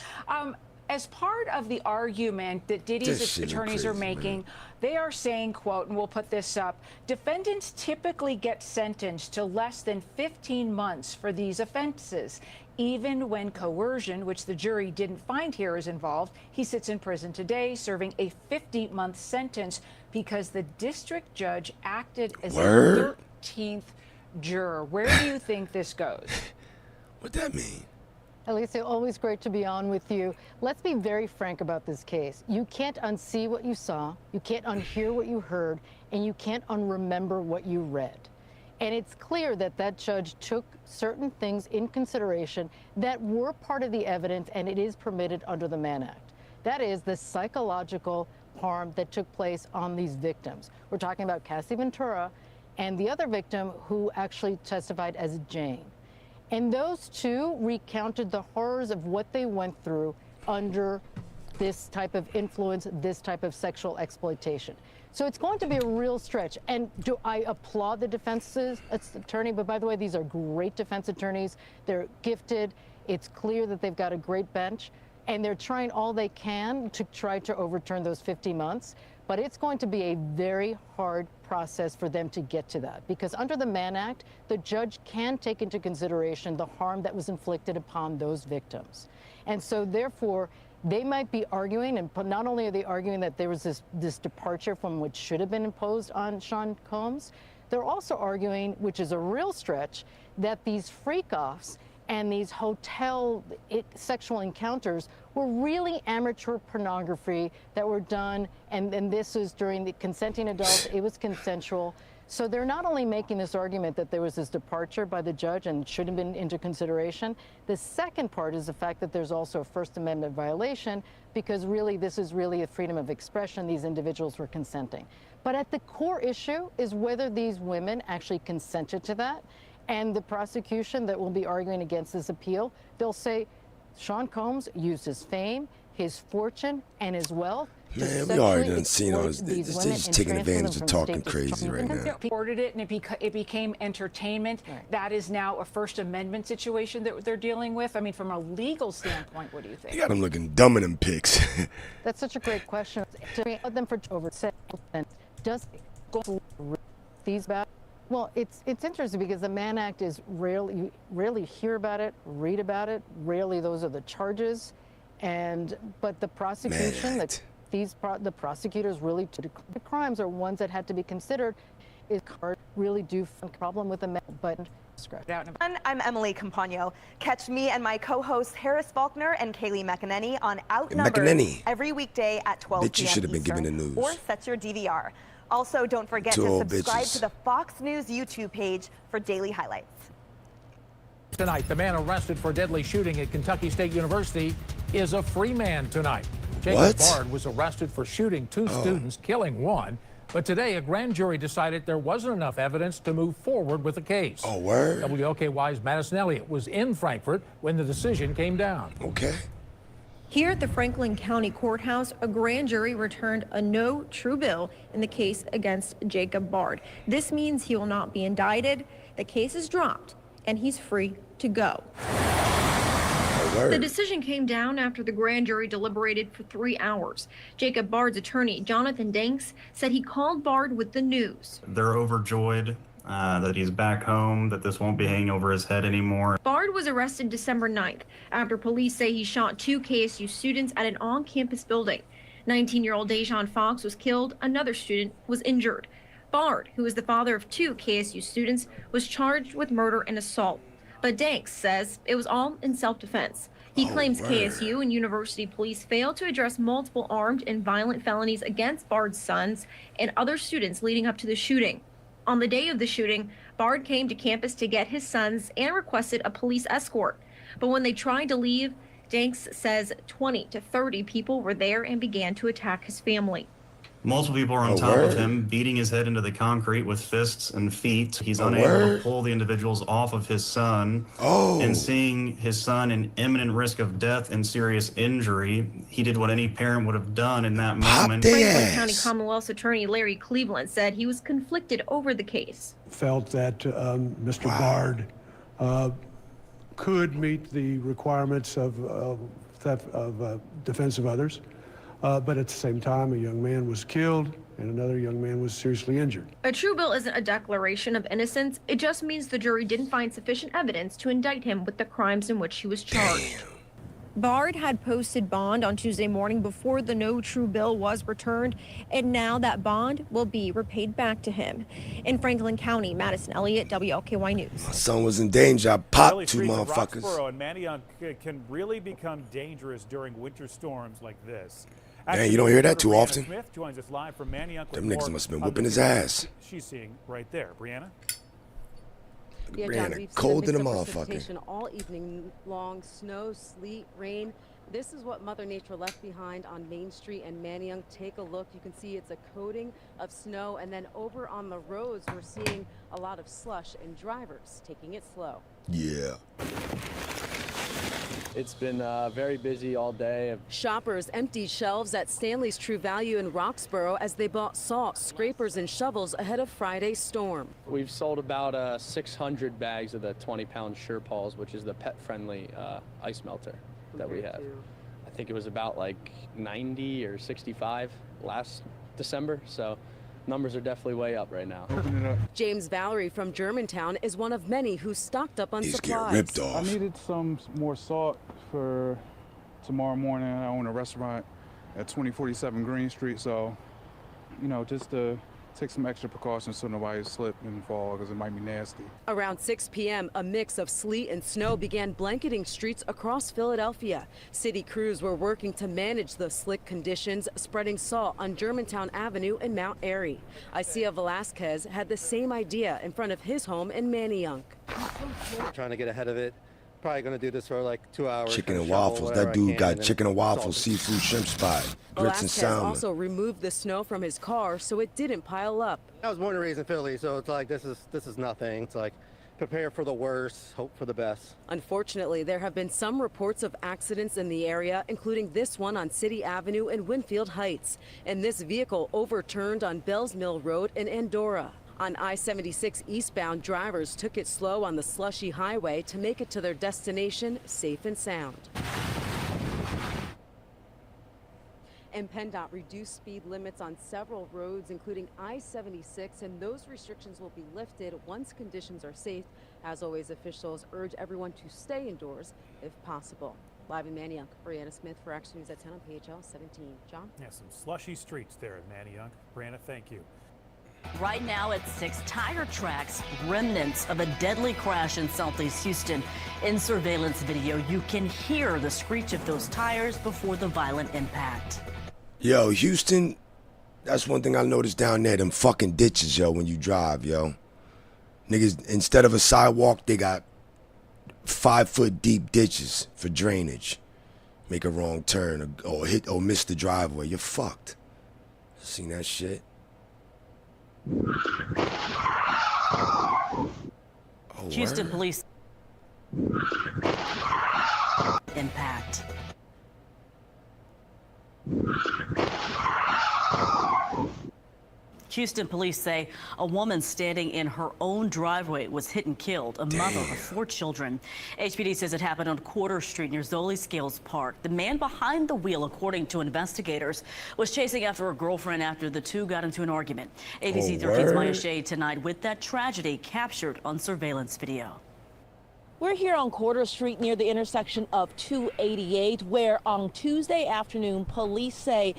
Speaker 9: As part of the argument that Diddy's attorneys are making, they are saying, quote, and we'll put this up, defendants typically get sentenced to less than 15 months for these offenses. Even when coercion, which the jury didn't find here, is involved, he sits in prison today serving a 50-month sentence because the district judge acted as a 13th juror. Where do you think this goes?
Speaker 15: What'd that mean?
Speaker 10: Alicia, always great to be on with you. Let's be very frank about this case. You can't unsee what you saw, you can't unhear what you heard, and you can't unremember what you read. And it's clear that that judge took certain things in consideration that were part of the evidence, and it is permitted under the Mann Act. That is the psychological harm that took place on these victims. We're talking about Cassie Ventura and the other victim who actually testified as Jane. And those two recounted the horrors of what they went through under this type of influence, this type of sexual exploitation. So it's going to be a real stretch. And do I applaud the defense's attorney? But by the way, these are great defense attorneys. They're gifted. It's clear that they've got a great bench. And they're trying all they can to try to overturn those 50 months. But it's going to be a very hard process for them to get to that. Because under the Mann Act, the judge can take into consideration the harm that was inflicted upon those victims. And so therefore, they might be arguing, and not only are they arguing that there was this departure from what should have been imposed on Sean Combs, they're also arguing, which is a real stretch, that these freak-offs and these hotel sexual encounters were really amateur pornography that were done, and this was during the consenting adults. It was consensual. So they're not only making this argument that there was this departure by the judge and should have been into consideration. The second part is the fact that there's also a First Amendment violation, because really this is really a freedom of expression. These individuals were consenting. But at the core issue is whether these women actually consented to that. And the prosecution that will be arguing against this appeal, they'll say Sean Combs used his fame, his fortune, and his wealth.
Speaker 15: Man, we already done seen all this. They're just taking advantage of talking crazy right now.
Speaker 9: Reported it, and it became entertainment.
Speaker 10: Right.
Speaker 9: That is now a First Amendment situation that they're dealing with. I mean, from a legal standpoint, what do you think?
Speaker 15: You got them looking dumb in them pics.
Speaker 10: That's such a great question. To them for over 7%, does these back? Well, it's interesting because the Mann Act is you rarely hear about it, read about it. Rarely those are the charges, but the prosecution, the prosecutors really the crimes are ones that had to be considered. Is really do find a problem with the but
Speaker 11: I'm Emily Campagno. Catch me and my co-hosts Harris Faulkner and Kaylee McEnany on Outnumbered every weekday at 12 p.m.
Speaker 15: You should have been
Speaker 11: Eastern,
Speaker 15: given the news.
Speaker 11: or set your DVR. Also, don't forget to subscribe to the Fox News YouTube page for daily highlights.
Speaker 12: Tonight, the man arrested for deadly shooting at Kentucky State University is a free man tonight. Jacob Bard was arrested for shooting two students, killing one. But today, a grand jury decided there wasn't enough evidence to move forward with the case.
Speaker 15: Oh, word?
Speaker 12: WLKY's Madison Elliott was in Frankfort when the decision came down.
Speaker 15: Okay.
Speaker 13: Here at the Franklin County Courthouse, a grand jury returned a no true bill in the case against Jacob Bard. This means he will not be indicted, the case is dropped, and he's free to go. The decision came down after the grand jury deliberated for 3 hours. Jacob Bard's attorney, Jonathan Danks, said he called Bard with the news.
Speaker 14: They're overjoyed that he's back home, that this won't be hanging over his head anymore.
Speaker 13: Bard was arrested December 9th after police say he shot 2 KSU students at an on-campus building. 19-year-old Dejan Fox was killed, another student was injured. Bard, who is the father of 2 KSU students, was charged with murder and assault. But Danks says it was all in self-defense. He claims KSU and university police failed to address multiple armed and violent felonies against Bard's sons and other students leading up to the shooting. On the day of the shooting, Bard came to campus to get his sons and requested a police escort. But when they tried to leave, Danks says 20 to 30 people were there and began to attack his family.
Speaker 14: Multiple people are on top of him, beating his head into the concrete with fists and feet. He's unable to pull the individuals off of his son. And seeing his son in imminent risk of death and serious injury, he did what any parent would have done in that moment.
Speaker 13: Franklin County Commonwealth's attorney Larry Cleveland said he was conflicted over the case.
Speaker 16: Felt that Mr. Bard could meet the requirements of defense of others. But at the same time, a young man was killed and another young man was seriously injured.
Speaker 13: A true bill isn't a declaration of innocence. It just means the jury didn't find sufficient evidence to indict him with the crimes in which he was charged. Bard had posted bond on Tuesday morning before the no true bill was returned, and now that bond will be repaid back to him. In Franklin County, Madison Elliott, WLKY News.
Speaker 15: My son was in danger. I popped 2 motherfuckers.
Speaker 17: Roxborough and Manayunk can really become dangerous during winter storms like this.
Speaker 15: Man, you don't hear that too
Speaker 17: Brianna
Speaker 15: often.
Speaker 17: Smith joins us live from Manayunk.
Speaker 15: Them niggas must have been whipping his ass.
Speaker 17: She's seeing right there. Brianna?
Speaker 18: Yeah, John, we've
Speaker 15: cold in
Speaker 18: seen
Speaker 15: a
Speaker 18: a mix of
Speaker 15: motherfucker.
Speaker 18: precipitation all evening long. Snow, sleet, rain. This is what Mother Nature left behind on Main Street and Manayunk. Take a look. You can see it's a coating of snow. And then over on the roads, we're seeing a lot of slush and drivers taking it slow.
Speaker 15: Yeah.
Speaker 22: It's been very busy all day.
Speaker 18: Shoppers emptied shelves at Stanley's True Value in Roxborough as they bought salt, scrapers, and shovels ahead of Friday's storm.
Speaker 22: We've sold about 600 bags of the 20-pound Sherpauls, which is the pet-friendly ice melter that we have. I think it was about like 90 or 65 last December, so numbers are definitely way up right now.
Speaker 18: James Valerie from Germantown is one of many who stocked up on supplies.
Speaker 15: Ripped off.
Speaker 23: I needed some more salt for tomorrow morning. I own a restaurant at 2047 Green Street, so, you know, just to take some extra precautions so nobody slip and fall because it might be nasty.
Speaker 18: Around 6 p.m., a mix of sleet and snow began blanketing streets across Philadelphia. City crews were working to manage the slick conditions, spreading salt on Germantown Avenue and Mount Airy. Isaiah Velasquez had the same idea in front of his home in Manayunk.
Speaker 1: Trying to get ahead of it. Probably going to do this for like 2 hours.
Speaker 15: Chicken and waffles. That dude got chicken and waffles, seafood shrimp spot, grits and
Speaker 18: Velasquez
Speaker 15: salmon.
Speaker 18: also removed the snow from his car so it didn't pile up.
Speaker 1: I was born and raised in Philly, so it's like this is nothing. It's like prepare for the worst, hope for the best.
Speaker 18: Unfortunately, there have been some reports of accidents in the area, including this one on City Avenue in Winfield Heights. And this vehicle overturned on Bells Mill Road in Andorra. On I-76 eastbound, drivers took it slow on the slushy highway to make it to their destination safe and sound. And PennDOT reduced speed limits on several roads, including I-76, and those restrictions will be lifted once conditions are safe. As always, officials urge everyone to stay indoors if possible. Live in Manayunk, Brianna Smith for Action News at 10 on PHL 17. John?
Speaker 17: Yeah, some slushy streets there in Manayunk. Brianna, thank you.
Speaker 2: Right now at 6 tire tracks, remnants of a deadly crash in Southeast Houston. In surveillance video, you can hear the screech of those tires before the violent impact.
Speaker 15: Yo, Houston, that's one thing I noticed down there, them fucking ditches, yo, when you drive, yo. Niggas, instead of a sidewalk, they got 5-foot deep ditches for drainage. Make a wrong turn or miss the driveway, you're fucked. Seen that shit?
Speaker 2: Houston police impact. Houston police say a woman standing in her own driveway was hit and killed, a mother of 4 children. HPD says it happened on Quarter Street near Zoli Scales Park. The man behind the wheel, according to investigators, was chasing after a girlfriend after the two got into an argument. ABC 13's Maya Shade tonight with that tragedy captured on surveillance video.
Speaker 19: We're here on Quarter Street near the intersection of 288, where on Tuesday afternoon, police say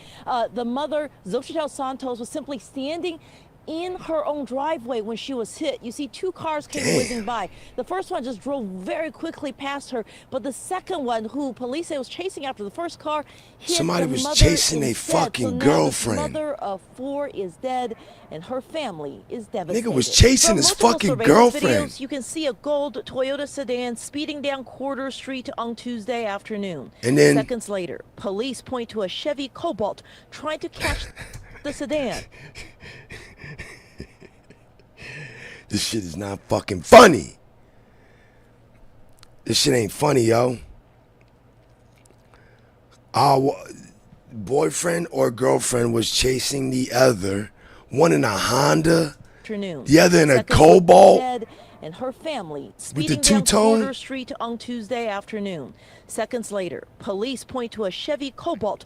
Speaker 19: the mother, Xochitl Santos, was simply standing in her own driveway when she was hit. You see 2 cars came whizzing by. The first one just drove very quickly past her, but the second one, who police say was chasing after the first car, hit
Speaker 15: somebody
Speaker 19: the
Speaker 15: was
Speaker 19: mother
Speaker 15: chasing a
Speaker 19: instead.
Speaker 15: fucking
Speaker 19: So now
Speaker 15: girlfriend.
Speaker 19: The mother of 4 is dead, and her family is devastated.
Speaker 15: Nigga was chasing
Speaker 19: From
Speaker 15: his
Speaker 19: multiple
Speaker 15: fucking
Speaker 19: surveillance
Speaker 15: girlfriend.
Speaker 19: videos, you can see a gold Toyota sedan speeding down Quarter Street on Tuesday afternoon.
Speaker 15: And then
Speaker 19: seconds later, police point to a Chevy Cobalt trying to catch the sedan.
Speaker 15: This shit is not fucking funny. This shit ain't funny, yo. Our boyfriend or girlfriend was chasing the other, one in a Honda, the other in a
Speaker 19: Seconds
Speaker 15: Cobalt.
Speaker 19: dead, and her family
Speaker 15: With the
Speaker 19: speeding down
Speaker 15: two-tone?
Speaker 19: Quarter Street on Tuesday afternoon. Seconds later, police point to a Chevy Cobalt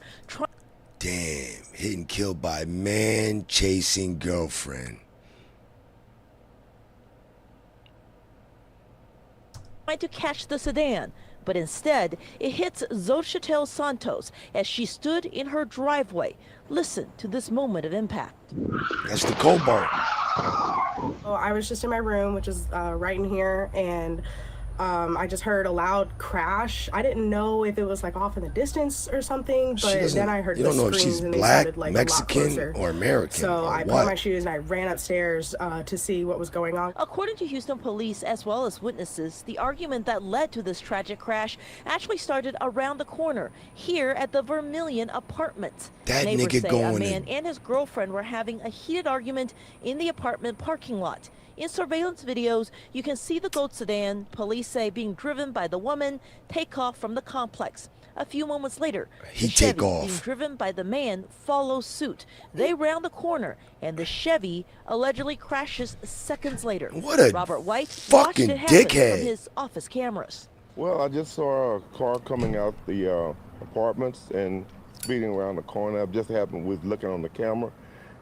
Speaker 15: Damn, hit and killed by man chasing girlfriend.
Speaker 19: trying to catch the sedan, but instead it hits Xochitl Santos as she stood in her driveway. Listen to this moment of impact.
Speaker 15: That's the Cobalt.
Speaker 20: Oh, I was just in my room, which is right in here, and I just heard a loud crash. I didn't know if it was like off in the distance or something, but then I heard
Speaker 15: you
Speaker 19: the
Speaker 15: don't know if
Speaker 19: screams
Speaker 15: she's
Speaker 19: and they
Speaker 15: black,
Speaker 19: sounded like
Speaker 15: Mexican,
Speaker 19: a lot closer.
Speaker 15: or American.
Speaker 19: So
Speaker 15: or
Speaker 19: I put
Speaker 15: what?
Speaker 19: on my
Speaker 20: shoes and I ran upstairs to see what was going on.
Speaker 19: According to Houston police as well as witnesses, the argument that led to this tragic crash actually started around the corner here at the Vermilion apartment.
Speaker 15: That
Speaker 19: Neighbors
Speaker 15: nigga
Speaker 19: say a
Speaker 15: going
Speaker 19: man
Speaker 15: in.
Speaker 19: and his girlfriend were having a heated argument in the apartment parking lot. In surveillance videos, you can see the gold sedan, police say, being driven by the woman, take off from the complex. A few moments later, the Chevy being driven by the man follows suit. They round the corner, and the Chevy allegedly crashes seconds later.
Speaker 15: What a
Speaker 19: Robert White
Speaker 15: fucking
Speaker 19: watched it happen
Speaker 15: dickhead.
Speaker 19: from his office cameras.
Speaker 21: Well, I just saw a car coming out the apartments and speeding around the corner. It just happened with looking on the camera.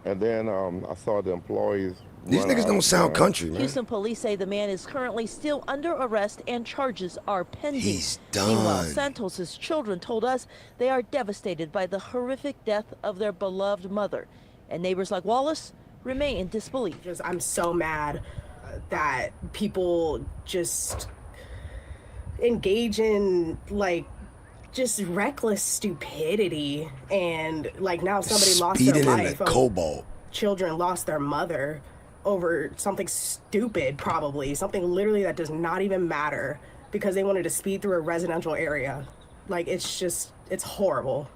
Speaker 21: And then I saw the employees.
Speaker 15: These niggas don't sound country, man.
Speaker 19: Houston police say the man is currently still under arrest and charges are pending.
Speaker 15: He's
Speaker 19: Meanwhile,
Speaker 15: done.
Speaker 19: Santos's children told us they are devastated by the horrific death of their beloved mother. And neighbors like Wallace remain in disbelief.
Speaker 20: I'm so mad that people just engage in just reckless stupidity, and now somebody lost their life.
Speaker 15: Cobalt.
Speaker 20: Children lost their mother over something stupid, probably something literally that does not even matter, because they wanted to speed through a residential area. It's horrible.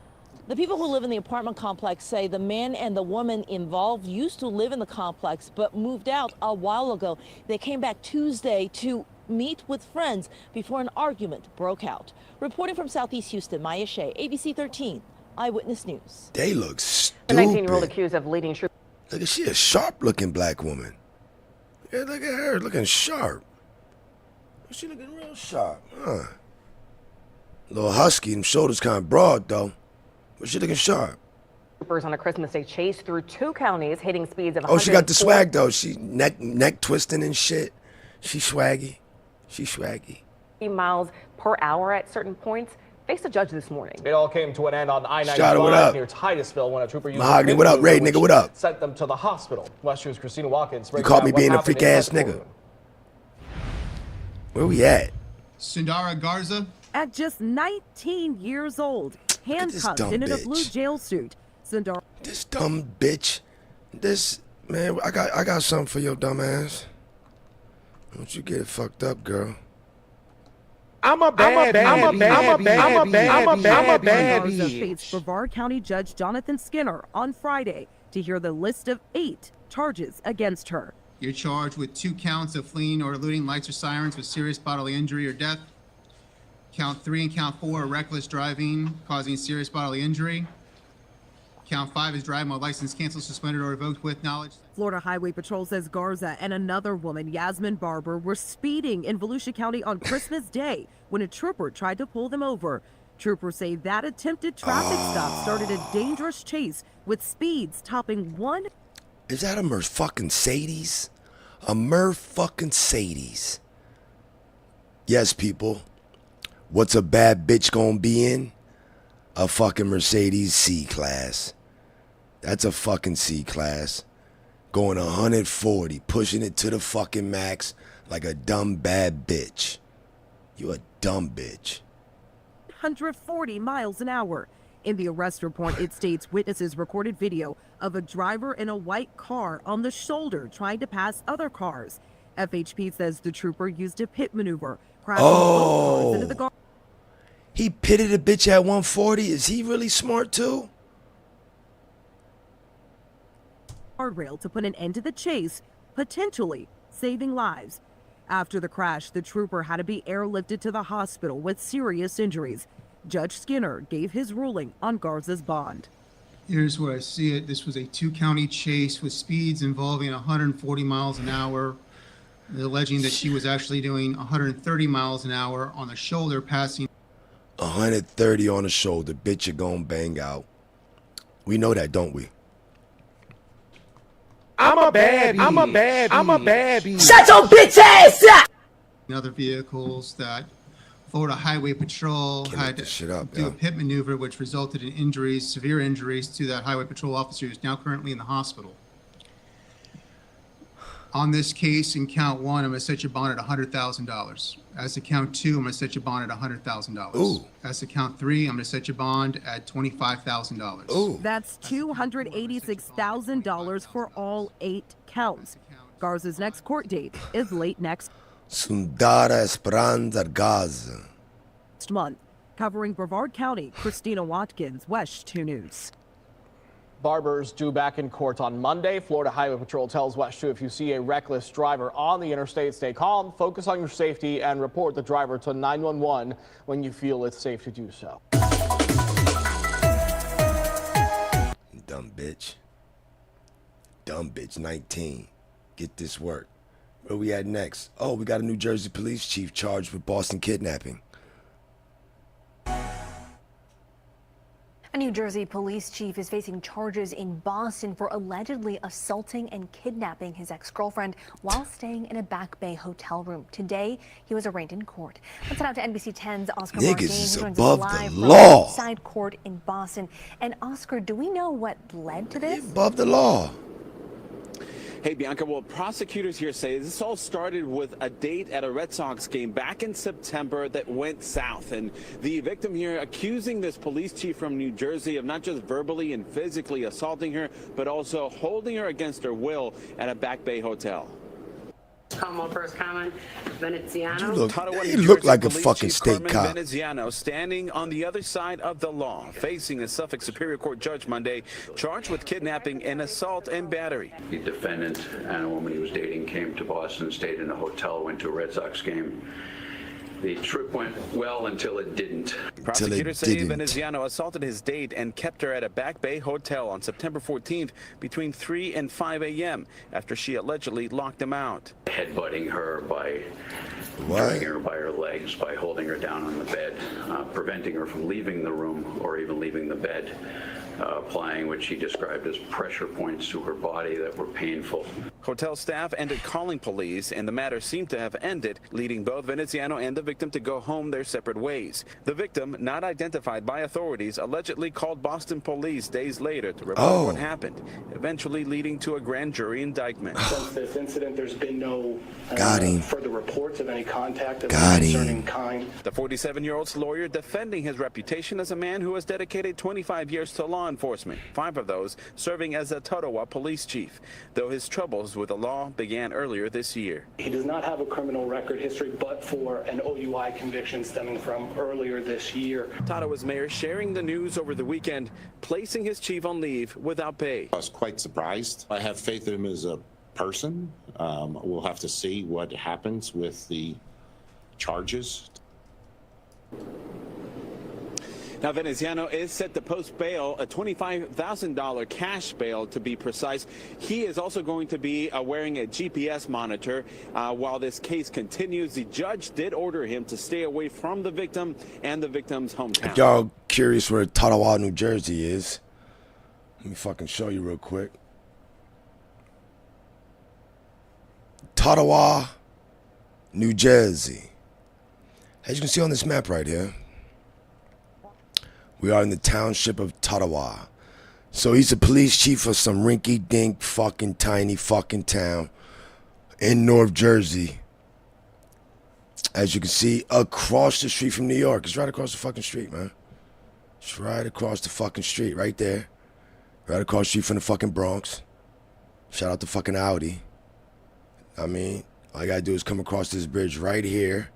Speaker 19: The people who live in the apartment complex say the man and the woman involved used to live in the complex but moved out a while ago. They came back Tuesday to meet with friends before an argument broke out. Reporting from Southeast Houston, Maya Shea, ABC 13 Eyewitness News.
Speaker 15: They look stupid.
Speaker 4: The 19-year-old accused of leading troop.
Speaker 15: Look at she a sharp-looking black woman. Yeah, look at her looking sharp. She looking real sharp, huh? A little husky, them shoulders kind of broad though. But she looking sharp.
Speaker 4: Troopers on a Christmas Day chase through 2 counties, hitting speeds of.
Speaker 15: Oh, she got the swag though. She neck twisting and shit. She swaggy. She swaggy.
Speaker 4: Miles per hour at certain points. Faced a judge this morning.
Speaker 6: It all came to an end on
Speaker 15: I-95
Speaker 6: near Titusville when a trooper used
Speaker 15: Mahogany, what up? Ray, nigga, what up?
Speaker 6: Sent them to the hospital. West News' Christina Watkins.
Speaker 15: You caught me being a freak ass nigga. Where we at?
Speaker 7: Sundara Garza. At just 19 years old, handcuffed and in a blue jail suit. Sundara.
Speaker 15: This dumb bitch. This man, I got something for your dumb ass. Don't you get it fucked up, girl.
Speaker 7: I'm a bad bitch. Faced Brevard County Judge Jonathan Skinner on Friday to hear the list of 8 charges against her.
Speaker 24: You're charged with 2 counts of fleeing or eluding lights or sirens with serious bodily injury or death. Count 3 and count 4 are reckless driving causing serious bodily injury. Count 5 is driving while license canceled, suspended, or revoked with knowledge.
Speaker 7: Florida Highway Patrol says Garza and another woman, Yasmin Barber, were speeding in Volusia County on Christmas Day when a trooper tried to pull them over. Troopers say that attempted traffic stop started a dangerous chase with speeds topping 1.
Speaker 15: Is that a Mercedes? A Mercedes. Yes, people. What's a bad bitch gonna be in? A fucking Mercedes C-Class. That's a fucking C-Class. Going 140, pushing it to the fucking max like a dumb bad bitch. You a dumb bitch.
Speaker 7: 140 miles an hour. In the arrest report, it states witnesses recorded video of a driver in a white car on the shoulder trying to pass other cars. FHP says the trooper used a pit maneuver, crashing both cars into the guard.
Speaker 15: He pitted a bitch at 140. Is he really smart too?
Speaker 7: Guardrail to put an end to the chase, potentially saving lives. After the crash, the trooper had to be airlifted to the hospital with serious injuries. Judge Skinner gave his ruling on Garza's bond.
Speaker 24: Here's where I see it. This was a 2-county chase with speeds involving 140 miles an hour. They're alleging that she was actually doing 130 miles an hour on the shoulder, passing
Speaker 15: 130 on the shoulder. Bitch, you're gonna bang out. We know that, don't we?
Speaker 7: I'm a baby.
Speaker 24: Shut your bitch ass up! Other vehicles that Florida Highway Patrol had to do a pit maneuver, which resulted in injuries, severe injuries to that Highway Patrol officer who's now currently in the hospital. On this case, in count 1, I'm going to set your bond at $100,000. As to count 2, I'm going to set your bond at $100,000. As to count 3, I'm going to set your bond at $25,000.
Speaker 7: That's $286,000 for all 8 counts. Garza's next court date is late next
Speaker 15: Sundara Esperanza Garza.
Speaker 7: month. Covering Brevard County, Christina Watkins, West 2 News.
Speaker 6: Barbers due back in court on Monday. Florida Highway Patrol tells West 2 if you see a reckless driver on the interstate, stay calm, focus on your safety, and report the driver to 911 when you feel it's safe to do so.
Speaker 15: Dumb bitch. Dumb bitch, 19. Get this work. Where we at next? Oh, we got a New Jersey police chief charged with Boston kidnapping.
Speaker 25: A New Jersey police chief is facing charges in Boston for allegedly assaulting and kidnapping his ex-girlfriend while staying in a Back Bay hotel room. Today, he was arraigned in court. Let's head out to NBC 10's Oscar
Speaker 15: Niggas
Speaker 25: Margain.
Speaker 15: is
Speaker 25: He joins
Speaker 15: above
Speaker 25: us
Speaker 15: the
Speaker 25: live
Speaker 15: law.
Speaker 25: from side court in Boston. And Oscar, do we know what led to this?
Speaker 15: Above the law.
Speaker 3: Hey, Bianca, well, prosecutors here say this all started with a date at a Red Sox game back in September that went south. And the victim here accusing this police chief from New Jersey of not just verbally and physically assaulting her, but also holding her against her will at a Back Bay hotel.
Speaker 5: First comment, Veneziano.
Speaker 15: You look like a fucking state cop.
Speaker 3: Veneziano standing on the other side of the law, facing a Suffolk Superior Court judge Monday, charged with kidnapping and assault and battery.
Speaker 8: The defendant and a woman he was dating came to Boston, stayed in a hotel, went to a Red Sox game. The trip went well until it didn't.
Speaker 3: Prosecutors say Veneziano assaulted his date and kept her at a Back Bay hotel on September 14th between 3 and 5 a.m. after she allegedly locked him out.
Speaker 8: Headbutting her by dragging her by her legs, by holding her down on the bed, preventing her from leaving the room or even leaving the bed, applying what she described as pressure points to her body that were painful.
Speaker 3: Hotel staff ended calling police, and the matter seemed to have ended, leading both Veneziano and the victim to go home their separate ways. The victim, not identified by authorities, allegedly called Boston police days later to report what happened, eventually leading to a grand jury indictment.
Speaker 9: Since this incident, there's been no further reports of any contact of any concerning kind.
Speaker 3: The 47-year-old's lawyer defending his reputation as a man who has dedicated 25 years to law enforcement, 5 of those serving as a Totowa police chief, though his troubles with the law began earlier this year.
Speaker 9: He does not have a criminal record history, but for an OUI conviction stemming from earlier this year.
Speaker 3: Totowa's mayor sharing the news over the weekend, placing his chief on leave without pay.
Speaker 10: I was quite surprised. I have faith in him as a person. We'll have to see what happens with the charges.
Speaker 3: Now, Veneziano is set to post bail, a $25,000 cash bail to be precise. He is also going to be wearing a GPS monitor while this case continues. The judge did order him to stay away from the victim and the victim's hometown.
Speaker 15: If y'all curious where Totowa, New Jersey is, let me fucking show you real quick. Totowa, New Jersey. As you can see on this map right here, we are in the township of Totowa. So he's a police chief of some rinky-dink fucking tiny fucking town in North Jersey. As you can see, across the street from New York. It's right across the fucking street, man. It's right across the fucking street, right there. Right across the street from the fucking Bronx. Shout out to fucking Audi. I mean, all you gotta do is come across this bridge right here.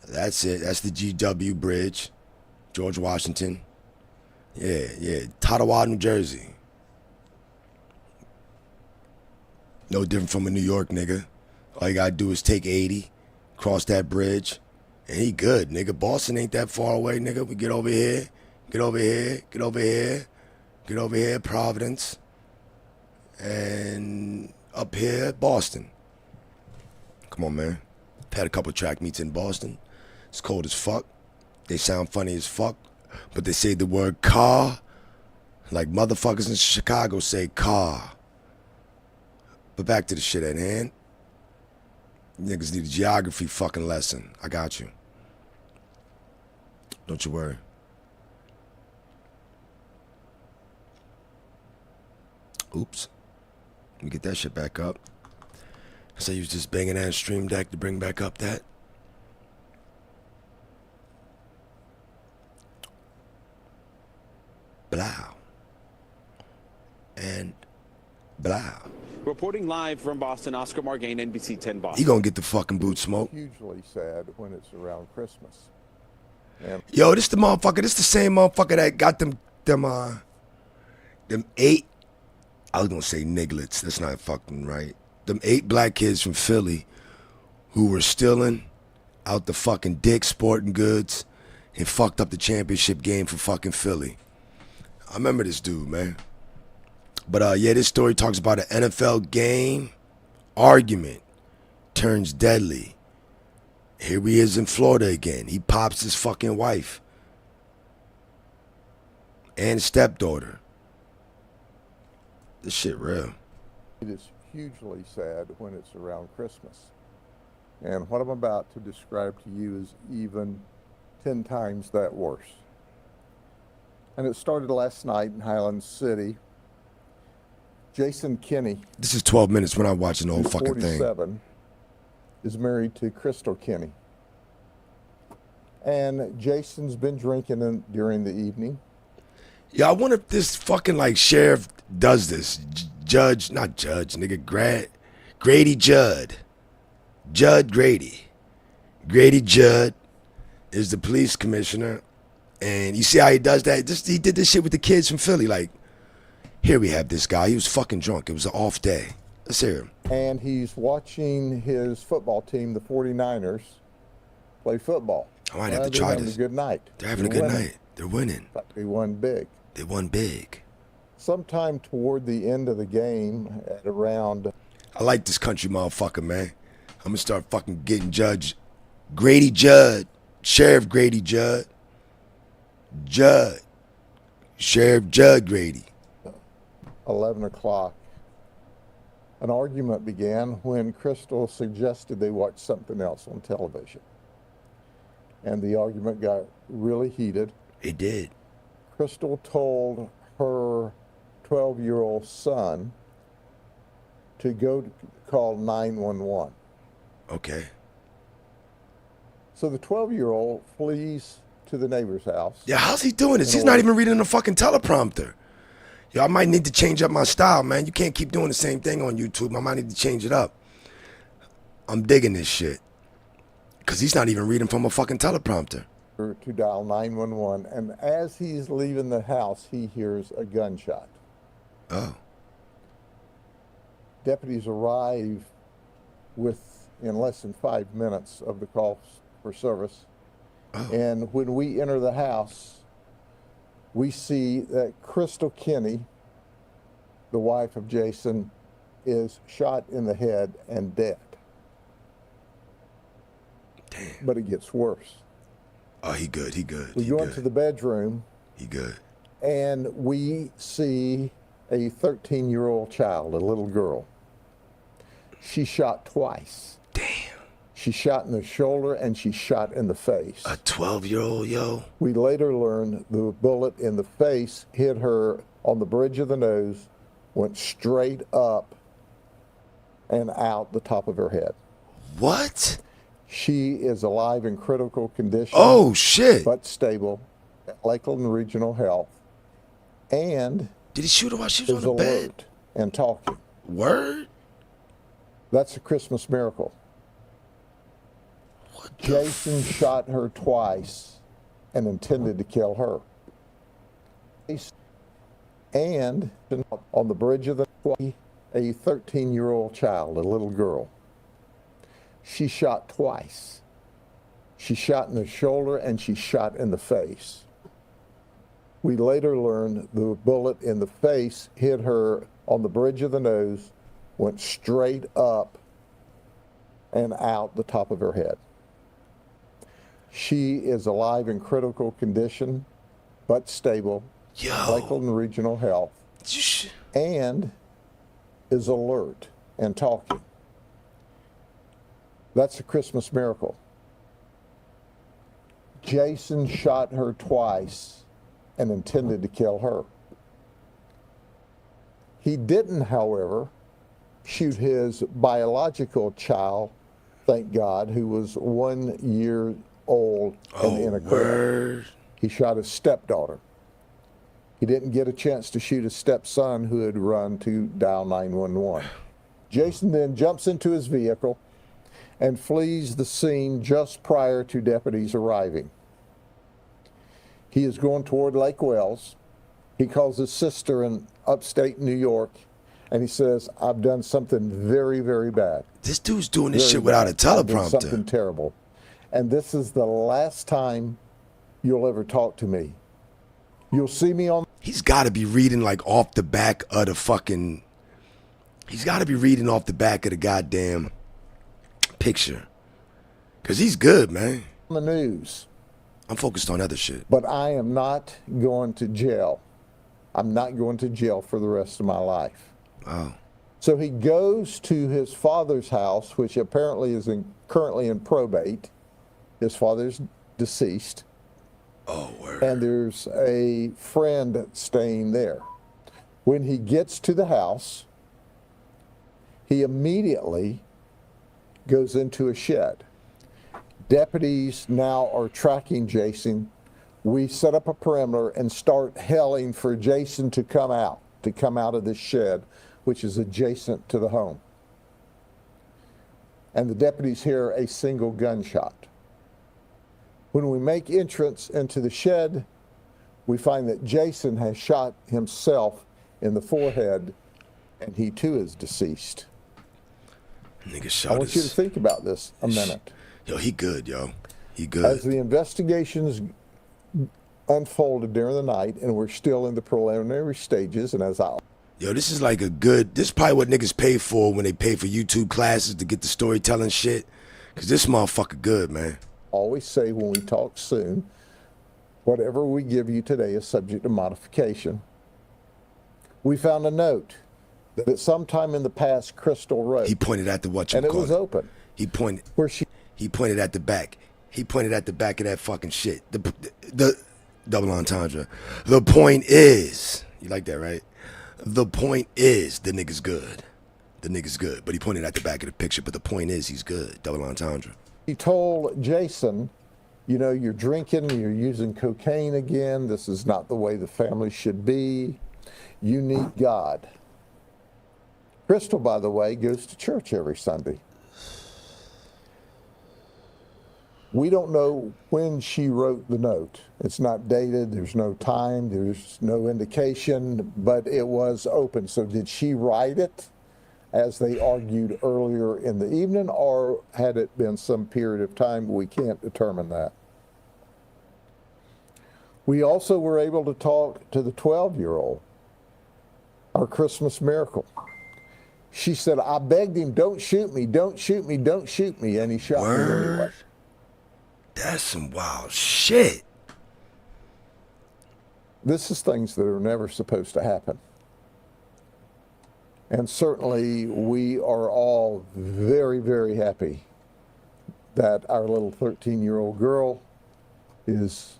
Speaker 15: That's it. That's the GW Bridge. George Washington. Yeah. Totowa, New Jersey. No different from a New York nigga. All you gotta do is take 80, cross that bridge, and he good, nigga. Boston ain't that far away, nigga. We get over here, get over here, get over here, get over here, Providence, and up here, Boston. Come on, man. I've had a couple track meets in Boston. It's cold as fuck. They sound funny as fuck, but they say the word car like motherfuckers in Chicago say car. But back to the shit at hand. Niggas need a geography fucking lesson. I got you. Don't you worry. Oops. Let me get that shit back up. So you was just banging that stream deck to bring back up that. Blah. And blah.
Speaker 3: Reporting live from Boston, Oscar Margain, NBC 10 Boston.
Speaker 15: He gonna get the fucking boot smoke.
Speaker 26: Hugely sad when it's around Christmas. And
Speaker 15: Yo, this the motherfucker. This the same motherfucker that got them 8. I was gonna say nigglets. That's not fucking right. Them 8 black kids from Philly who were stealing out the fucking Dick's Sporting Goods and fucked up the championship game for fucking Philly. I remember this dude, man. But yeah, this story talks about an NFL game argument turns deadly. Here he is in Florida again. He pops his fucking wife and his stepdaughter. This shit real.
Speaker 26: it is hugely sad when it's around Christmas. And what I'm about to describe to you is even 10 times that worse. And it started last night in Highland City. Jason Kinney.
Speaker 15: This is 12 minutes. We're not watching the whole fucking thing.
Speaker 26: 47, is married to Crystal Kinney. And Jason's been drinking during the evening.
Speaker 15: Yeah, I wonder if this fucking like sheriff does this. Not judge, nigga, Grady Judd. Judd Grady. Grady Judd is the police commissioner. And you see how he does that? He did this shit with the kids from Philly. Like, here we have this guy. He was fucking drunk. It was an off day. Let's hear him.
Speaker 26: And he's watching his football team, the 49ers, play football.
Speaker 15: I might have to try this.
Speaker 26: They're having a good night.
Speaker 15: They're having a good night. They're winning.
Speaker 26: They won big.
Speaker 15: They won big.
Speaker 26: Sometime toward the end of the game, at around...
Speaker 15: I like this country motherfucker, man. I'm going to start fucking getting Judge Grady Judd. Sheriff Grady Judd. Sheriff Judd Grady.
Speaker 26: 11 o'clock. An argument began when Crystal suggested they watch something else on television. And the argument got really heated.
Speaker 15: It did.
Speaker 26: Crystal told her 12-year-old son to go call 911.
Speaker 15: Okay.
Speaker 26: So the 12-year-old flees to the neighbor's house.
Speaker 15: Yeah, how's he doing this? He's not even reading the fucking teleprompter. Yo, I might need to change up my style, man. You can't keep doing the same thing on YouTube. I might need to change it up. I'm digging this shit. Because he's not even reading from a fucking teleprompter.
Speaker 26: To dial 911, and as he's leaving the house, he hears a gunshot.
Speaker 15: Oh.
Speaker 26: Deputies arrive in less than 5 minutes of the call for service.
Speaker 15: Oh.
Speaker 26: And when we enter the house, we see that Crystal Kinney, the wife of Jason, is shot in the head and dead.
Speaker 15: Damn.
Speaker 26: But it gets worse.
Speaker 15: Oh, he good.
Speaker 26: We go into the bedroom.
Speaker 15: He good.
Speaker 26: And we see a 13-year-old child, a little girl. She shot twice.
Speaker 15: Damn.
Speaker 26: She shot in the shoulder and she shot in the face.
Speaker 15: A 12-year-old, yo.
Speaker 26: We later learned the bullet in the face hit her on the bridge of the nose, went straight up and out the top of her head.
Speaker 15: What?
Speaker 26: She is alive in critical condition.
Speaker 15: Oh, shit.
Speaker 26: But stable at Lakeland Regional Health. And
Speaker 15: did he shoot her while she was on the bed?
Speaker 26: And talking.
Speaker 15: Word?
Speaker 26: That's a Christmas miracle. Jason shot her twice and intended to kill her. And on the bridge of the a 13-year-old child, a little girl. She shot twice. She shot in the shoulder and she shot in the face. We later learned the bullet in the face hit her on the bridge of the nose, went straight up and out the top of her head. She is alive in critical condition, but stable. Lakeland Regional Health. And is alert and talking. That's a Christmas miracle. Jason shot her twice and intended to kill her. He didn't, however, shoot his biological child, thank God, who was 1 year old and in a crib. He shot his stepdaughter. He didn't get a chance to shoot his stepson, who had run to dial 911. Jason then jumps into his vehicle and flees the scene just prior to deputies arriving. He is going toward Lake Wells. He calls his sister in upstate New York, and he says, I've done something very, very bad.
Speaker 15: This dude's doing this shit without a teleprompter.
Speaker 26: Something terrible. And this is the last time you'll ever talk to me. You'll see me on...
Speaker 15: He's got to be reading like off the back of the fucking... He's got to be reading off the back of the goddamn picture. Because he's good, man.
Speaker 26: On the news.
Speaker 15: I'm focused on other shit.
Speaker 26: But I am not going to jail. I'm not going to jail for the rest of my life.
Speaker 15: Wow.
Speaker 26: So he goes to his father's house, which apparently is currently in probate. His father's deceased.
Speaker 15: Oh, word.
Speaker 26: And there's a friend staying there. When he gets to the house, he immediately goes into a shed. Deputies now are tracking Jason. We set up a perimeter and start yelling for Jason to come out of this shed, which is adjacent to the home. And the deputies hear a single gunshot. When we make entrance into the shed, we find that Jason has shot himself in the forehead, and he too is deceased.
Speaker 15: Nigga shot
Speaker 26: I want you to think about this a minute.
Speaker 15: Yo, he good, yo. He good.
Speaker 26: As the investigations unfolded during the night, and we're still in the preliminary stages, and as I...
Speaker 15: Yo, this is like this is probably what niggas pay for when they pay for YouTube classes to get the storytelling shit. Because this motherfucker good, man.
Speaker 26: always say when we talk soon, whatever we give you today is subject to modification. We found a note that at some time in the past Crystal wrote.
Speaker 15: He pointed at the whatchamacallit.
Speaker 26: And it was open.
Speaker 15: He pointed.
Speaker 26: Where she?
Speaker 15: He pointed at the back. He pointed at the back of that fucking shit. The double entendre. The point is, you like that, right? The point is the nigga's good. The nigga's good. But he pointed at the back of the picture. But the point is he's good. Double entendre.
Speaker 26: He told Jason, you know, you're drinking, you're using cocaine again. This is not the way the family should be. You need God. Crystal, by the way, goes to church every Sunday. We don't know when she wrote the note. It's not dated, there's no time, there's no indication, but it was open. So did she write it as they argued earlier in the evening, or had it been some period of time? We can't determine that. We also were able to talk to the 12-year-old, our Christmas miracle. She said, I begged him, don't shoot me, don't shoot me, don't shoot me, and he shot me anyway.
Speaker 15: That's some wild shit.
Speaker 26: This is things that are never supposed to happen. And certainly we are all very, very happy that our little 13-year-old girl is,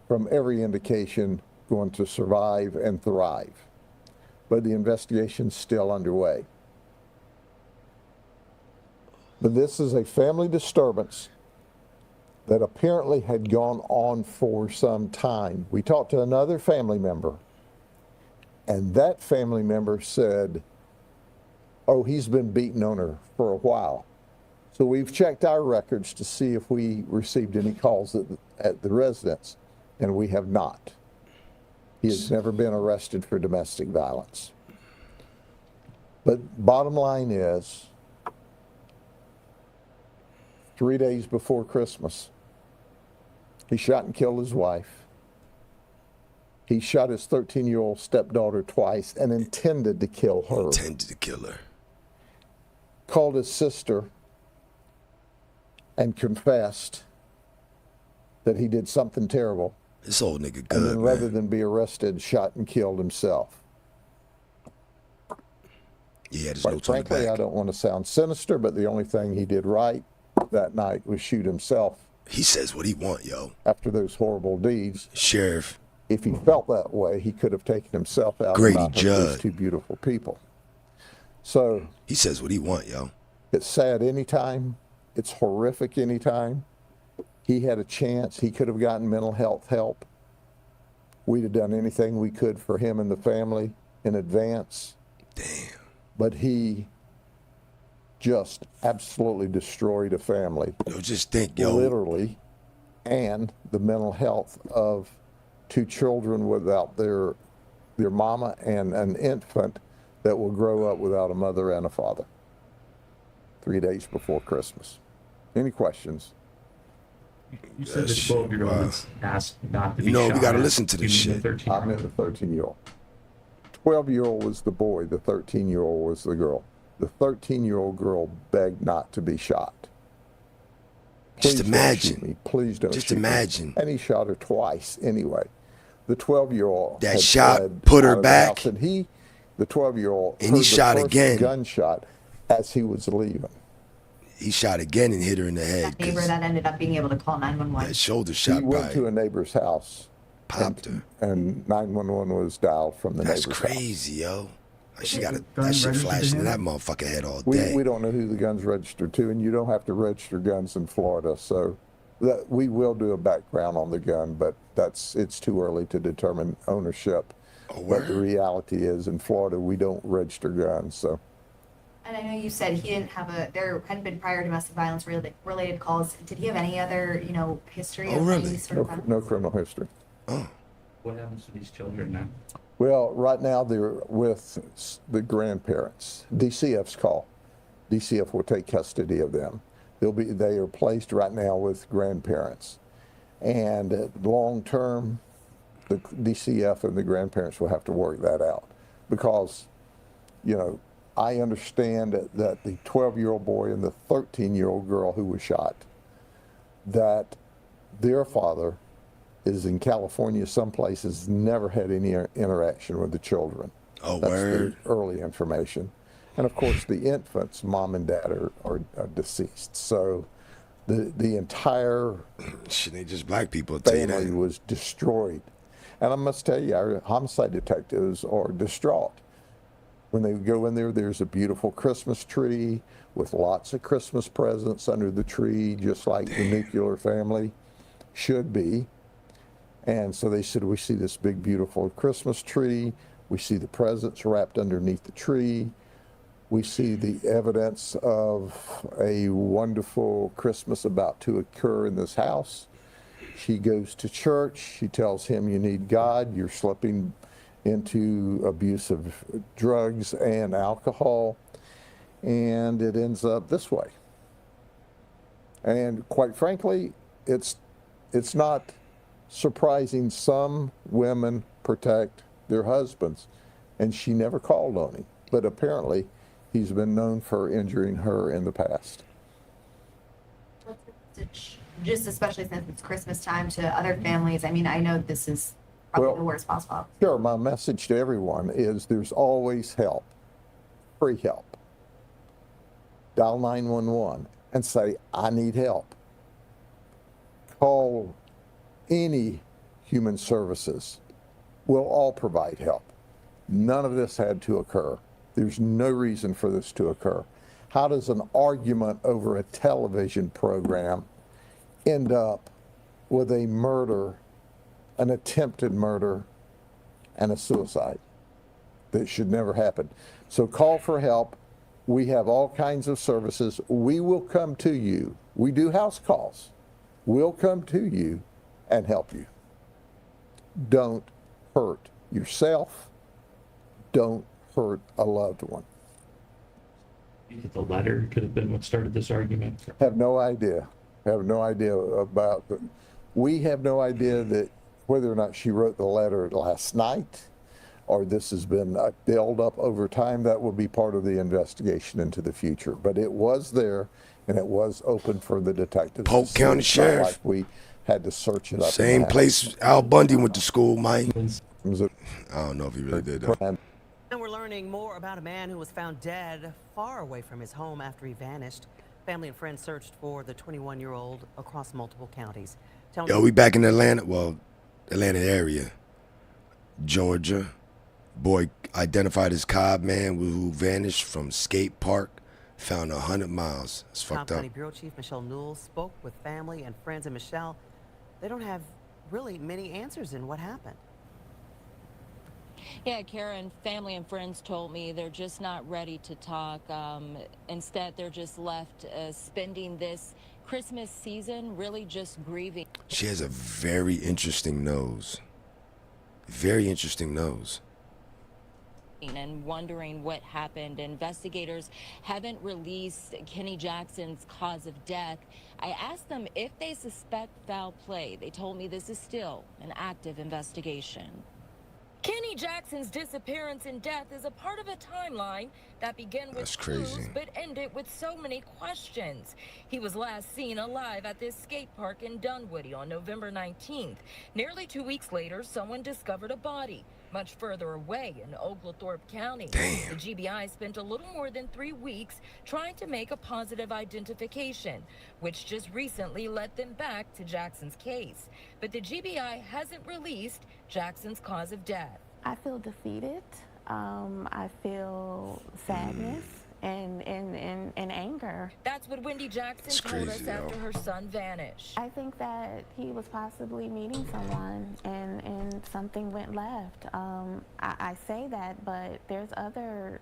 Speaker 26: from every indication, going to survive and thrive. But the investigation's still underway. But this is a family disturbance that apparently had gone on for some time. We talked to another family member, and that family member said, oh, he's been beating on her for a while. So we've checked our records to see if we received any calls at the residence, and we have not. He has never been arrested for domestic violence. But bottom line is, 3 days before Christmas, he shot and killed his wife. He shot his 13-year-old stepdaughter twice and intended to kill her.
Speaker 15: Intended to kill her.
Speaker 26: Called his sister and confessed that he did something terrible.
Speaker 15: This old nigga good,
Speaker 26: and then,
Speaker 15: man.
Speaker 26: rather than be arrested, shot and killed himself.
Speaker 15: Yeah, there's
Speaker 26: Quite
Speaker 15: no turning
Speaker 26: frankly,
Speaker 15: back.
Speaker 26: I don't want to sound sinister, but the only thing he did right that night was shoot himself.
Speaker 15: He says what he want, yo.
Speaker 26: After those horrible deeds.
Speaker 15: Sheriff.
Speaker 26: If he felt that way, he could have taken himself out.
Speaker 15: Grady
Speaker 26: and not hurt
Speaker 15: Judd.
Speaker 26: these two beautiful people. So
Speaker 15: he says what he want, yo.
Speaker 26: It's sad anytime. It's horrific anytime. He had a chance. He could have gotten mental health help. We'd have done anything we could for him and the family in advance.
Speaker 15: Damn.
Speaker 26: But he just absolutely destroyed a family.
Speaker 15: Yo, just think, yo.
Speaker 26: Literally, and the mental health of two children without their mama and an infant that will grow up without a mother and a father. 3 days before Christmas. Any questions?
Speaker 11: You said the 12-year-old was asked not to be
Speaker 15: No,
Speaker 11: shot.
Speaker 15: we got to listen to this shit.
Speaker 26: I meant the 13-year-old. 12-year-old was the boy. The 13-year-old was the girl. The 13-year-old girl begged not to be shot. Please
Speaker 15: Just imagine.
Speaker 26: Don't shoot me. Please don't
Speaker 15: Just
Speaker 26: shoot
Speaker 15: imagine.
Speaker 26: Me. And he shot her twice anyway. The 12-year-old
Speaker 15: That
Speaker 26: had
Speaker 15: shot
Speaker 26: fled
Speaker 15: put her
Speaker 26: out of the
Speaker 15: back.
Speaker 26: house, and the 12-year-old,
Speaker 15: And he
Speaker 26: heard
Speaker 15: shot
Speaker 26: the first
Speaker 15: again.
Speaker 26: gunshot as he was leaving.
Speaker 15: He shot again and hit her in the head.
Speaker 12: That neighbor that ended up being able to call 911.
Speaker 15: That shoulder shot
Speaker 26: He went
Speaker 15: by
Speaker 26: to a neighbor's house
Speaker 15: popped her.
Speaker 26: And 911 was dialed from the
Speaker 15: That's
Speaker 26: neighbor's house.
Speaker 15: crazy, yo. Like, she got
Speaker 26: Gun
Speaker 15: that shit
Speaker 26: registered to
Speaker 15: flashing in
Speaker 26: him?
Speaker 15: that motherfucker head all day.
Speaker 26: We don't know who the gun's registered to, and you don't have to register guns in Florida. So that we will do a background on the gun, but it's too early to determine ownership. But the reality is, in Florida, we don't register guns. So.
Speaker 12: And I know you said he didn't have there hadn't been prior domestic violence related calls. Did he have any other, history of any sort of crime?
Speaker 26: No criminal history.
Speaker 15: Oh.
Speaker 11: What happens to these children now?
Speaker 26: Well, right now they're with the grandparents. DCF's call. DCF will take custody of them. They are placed right now with grandparents. And long term, the DCF and the grandparents will have to work that out. Because, I understand that the 12-year-old boy and the 13-year-old girl who was shot, that their father is in California, some places, never had any interaction with the children.
Speaker 15: Oh,
Speaker 26: That's
Speaker 15: word.
Speaker 26: the early information. And of course, the infants, mom and dad, are deceased. So the entire
Speaker 15: shit ain't just black people, I'll tell you
Speaker 26: family
Speaker 15: that.
Speaker 26: was destroyed. And I must tell you, our homicide detectives are distraught. When they go in there, there's a beautiful Christmas tree with lots of Christmas presents under the tree, just like the nuclear family should be. And so they said, we see this big, beautiful Christmas tree. We see the presents wrapped underneath the tree. We see the evidence of a wonderful Christmas about to occur in this house. She goes to church. She tells him, you need God. You're slipping into abuse of drugs and alcohol. And it ends up this way. And quite frankly, it's not surprising. Some women protect their husbands, and she never called on him. But apparently, he's been known for injuring her in the past.
Speaker 12: Just especially since it's Christmas time, to other families. I mean, I know this is probably the worst possible.
Speaker 26: Sure, my message to everyone is there's always help, free help. Dial 911 and say, I need help. Call any human services. We'll all provide help. None of this had to occur. There's no reason for this to occur. How does an argument over a television program end up with a murder, an attempted murder, and a suicide? That should never happen. So call for help. We have all kinds of services. We will come to you. We do house calls. We'll come to you and help you. Don't hurt yourself. Don't hurt a loved one.
Speaker 11: The letter could have been what started this argument.
Speaker 26: Have no idea. Have no idea about. We have no idea that whether or not she wrote the letter last night, or this has been built up over time. That will be part of the investigation into the future. But it was there, and it was open for the detectives.
Speaker 15: Polk County
Speaker 26: It's not
Speaker 15: Sheriff.
Speaker 26: like we had to search it up. in
Speaker 15: Same
Speaker 26: the house.
Speaker 15: place Al Bundy went to school, Mike. I don't know if he really did that.
Speaker 13: And we're learning more about a man who was found dead far away from his home after he vanished. Family and friends searched for the 21-year-old across multiple counties.
Speaker 15: Yo, we back in Atlanta. Well, Atlanta area. Georgia. Boy identified as Cobb man who vanished from skate park. Found 100 miles. It's
Speaker 13: Cobb
Speaker 15: fucked up.
Speaker 13: County Bureau Chief Michelle Newell spoke with family and friends. And Michelle, they don't have really many answers in what happened.
Speaker 19: Yeah, Karen, family and friends told me they're just not ready to talk. Instead, they're just left spending this Christmas season really just grieving.
Speaker 15: She has a very interesting nose. Very interesting nose.
Speaker 19: And wondering what happened. Investigators haven't released Kenny Jackson's cause of death. I asked them if they suspect foul play. They told me this is still an active investigation.
Speaker 14: Kenny Jackson's disappearance and death is a part of a timeline that began with
Speaker 15: That's crazy.
Speaker 14: clues but ended with so many questions. He was last seen alive at this skate park in Dunwoody on November 19th. Nearly 2 weeks later, someone discovered a body. Much further away in Oglethorpe County, the GBI spent a little more than 3 weeks trying to make a positive identification, which just recently led them back to Jackson's case. But the GBI hasn't released Jackson's cause of death.
Speaker 1: I feel defeated. I feel sadness and anger.
Speaker 14: That's what Wendy Jackson told us after her son vanished.
Speaker 1: I think that he was possibly meeting someone and something went left. I say that, but there's other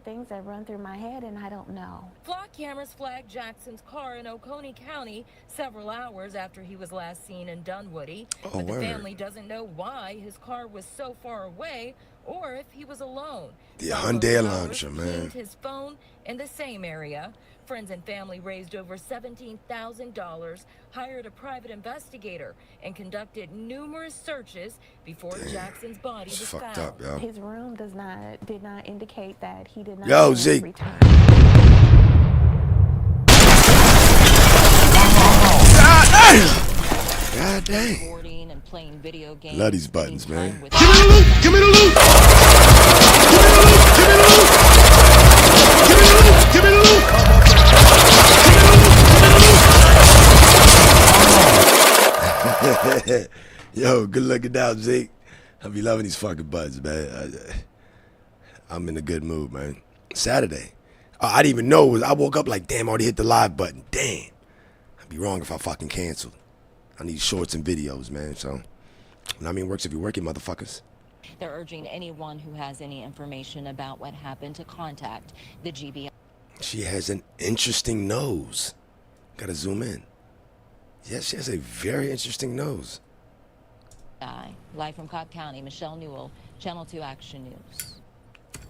Speaker 1: things that run through my head and I don't know.
Speaker 14: Flock cameras flagged Jackson's car in Oconee County several hours after he was last seen in Dunwoody. But the family doesn't know why his car was so far away or if he was alone.
Speaker 15: The Hyundai launcher, man.
Speaker 14: His phone in the same area. Friends and family raised over $17,000, hired a private investigator, and conducted numerous searches before Jackson's body was found.
Speaker 15: Fucked up, yo.
Speaker 1: His room did not indicate that he did not
Speaker 15: Zeke.
Speaker 1: return.
Speaker 15: God dang.
Speaker 14: And playing video games.
Speaker 15: Love these buttons, man.
Speaker 14: Give me the loot!
Speaker 15: Give me the loot! Give me the loot! Yo, good looking out, Zeke. I be loving these fucking buttons, man. I'm in a good mood, man. Saturday. I didn't even know. I woke up like, damn, I already hit the live button. Damn. I'd be wrong if I fucking canceled. I need shorts and videos, man. So, I mean, works if you're working, motherfuckers.
Speaker 14: They're urging anyone who has any information about what happened to contact the GBI.
Speaker 15: She has an interesting nose. Gotta zoom in. Yes, she has a very interesting nose.
Speaker 14: Live from Cobb County, Michelle Newell, Channel 2 Action News.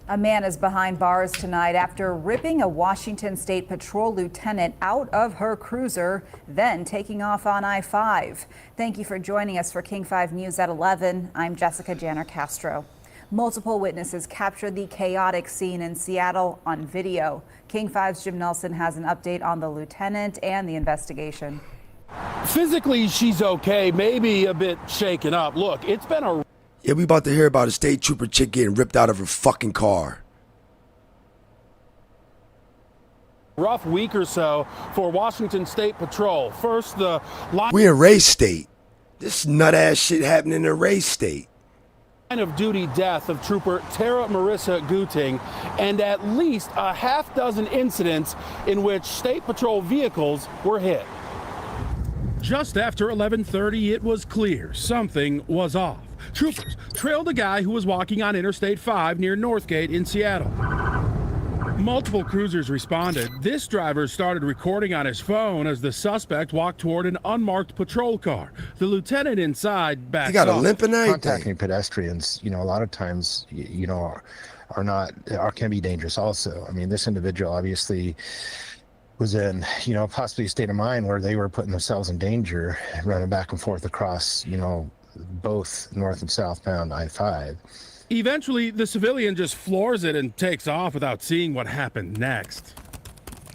Speaker 16: A man is behind bars tonight after ripping a Washington State Patrol lieutenant out of her cruiser, then taking off on I-5. Thank you for joining us for King 5 News at 11. I'm Jessica Janner Castro. Multiple witnesses captured the chaotic scene in Seattle on video. King 5's Jim Nelson has an update on the lieutenant and the investigation.
Speaker 17: Physically, she's okay, maybe a bit shaken up. Look, it's been a...
Speaker 15: Yeah, we about to hear about a state trooper chick getting ripped out of her fucking car.
Speaker 17: rough week or so for Washington State Patrol. First, the...
Speaker 15: We're in Ray State. This nut-ass shit happening in Ray State.
Speaker 17: Line of duty death of Trooper Tara Marissa Guting, and at least a half dozen incidents in which State Patrol vehicles were hit. Just after 11:30, it was clear something was off. Troopers trailed a guy who was walking on Interstate 5 near Northgate in Seattle. Multiple cruisers responded. This driver started recording on his phone as the suspect walked toward an unmarked patrol car. The lieutenant inside backed off.
Speaker 15: He got a limp in there.
Speaker 18: Contacting pedestrians, a lot of times, can be dangerous also. I mean, this individual obviously was in, possibly a state of mind where they were putting themselves in danger, running back and forth across, both north and southbound I-5.
Speaker 17: Eventually, the civilian just floors it and takes off without seeing what happened next.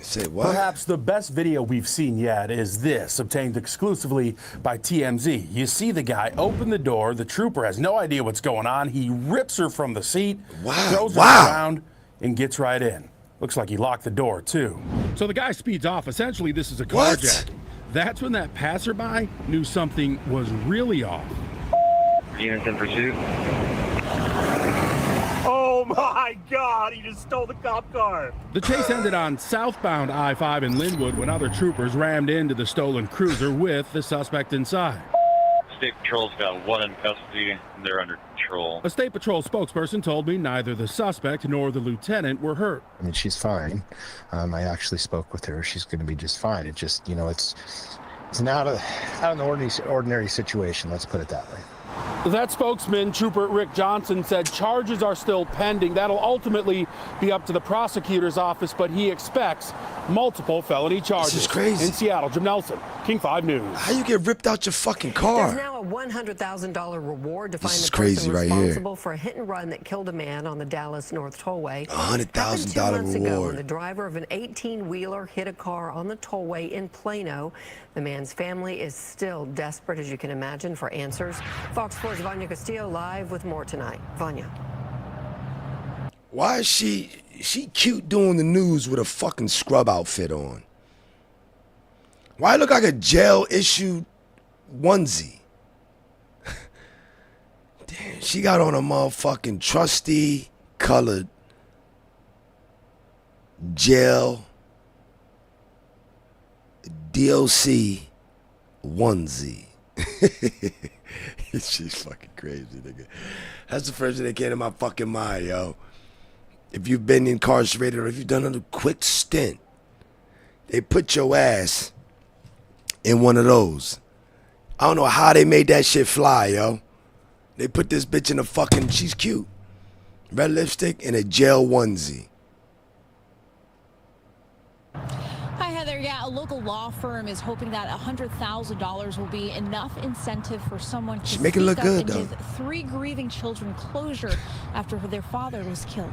Speaker 15: Say what?
Speaker 17: Perhaps the best video we've seen yet is this, obtained exclusively by TMZ. You see the guy open the door. The trooper has no idea what's going on. He rips her from the seat, throws her around, and gets right in. Looks like he locked the door, too. So the guy speeds off. Essentially, this is a carjacking. That's when that passerby knew something was really off.
Speaker 22: Units in pursuit.
Speaker 17: Oh my God, he just stole the cop car. The chase ended on southbound I-5 in Linwood when other troopers rammed into the stolen cruiser with the suspect inside.
Speaker 22: State Patrol's got one in custody and they're under control.
Speaker 17: A State Patrol spokesperson told me neither the suspect nor the lieutenant were hurt.
Speaker 18: I mean, she's fine. I actually spoke with her. She's going to be just fine. It just, it's an out of the ordinary situation. Let's put it that way.
Speaker 17: That spokesman, Trooper Rick Johnson, said charges are still pending. That'll ultimately be up to the prosecutor's office, but he expects multiple felony charges.
Speaker 15: This is crazy.
Speaker 17: In Seattle, Jim Nelson, King 5 News.
Speaker 15: How you get ripped out your fucking car?
Speaker 23: There's now a $100,000 reward to find the
Speaker 15: crazy
Speaker 23: person
Speaker 15: right
Speaker 23: responsible for a hit and run that killed a man on the Dallas North Tollway.
Speaker 15: $100,000
Speaker 23: 2 months ago
Speaker 15: reward.
Speaker 23: when the driver of an 18-wheeler hit a car on the tollway in Plano. The man's family is still desperate, as you can imagine, for answers. Fox 4 4's Vanya Castillo live with more tonight. Vanya.
Speaker 15: Why is she cute doing the news with a fucking scrub outfit on? Why look like a jail-issued onesie? Damn, she got on a motherfucking trusty colored gel DOC onesie. She's fucking crazy, nigga. That's the first thing that came to my fucking mind, yo. If you've been incarcerated or if you've done a quick stint, they put your ass in one of those. I don't know how they made that shit fly, yo. They put this bitch in a fucking, she's cute. Red lipstick and a gel onesie.
Speaker 2: Hi, Heather. Yeah, a local law firm is hoping that $100,000 will be enough incentive for someone to
Speaker 15: Make it look
Speaker 2: speak up
Speaker 15: good,
Speaker 2: and
Speaker 15: though.
Speaker 2: give 3 grieving children closure after their father was killed.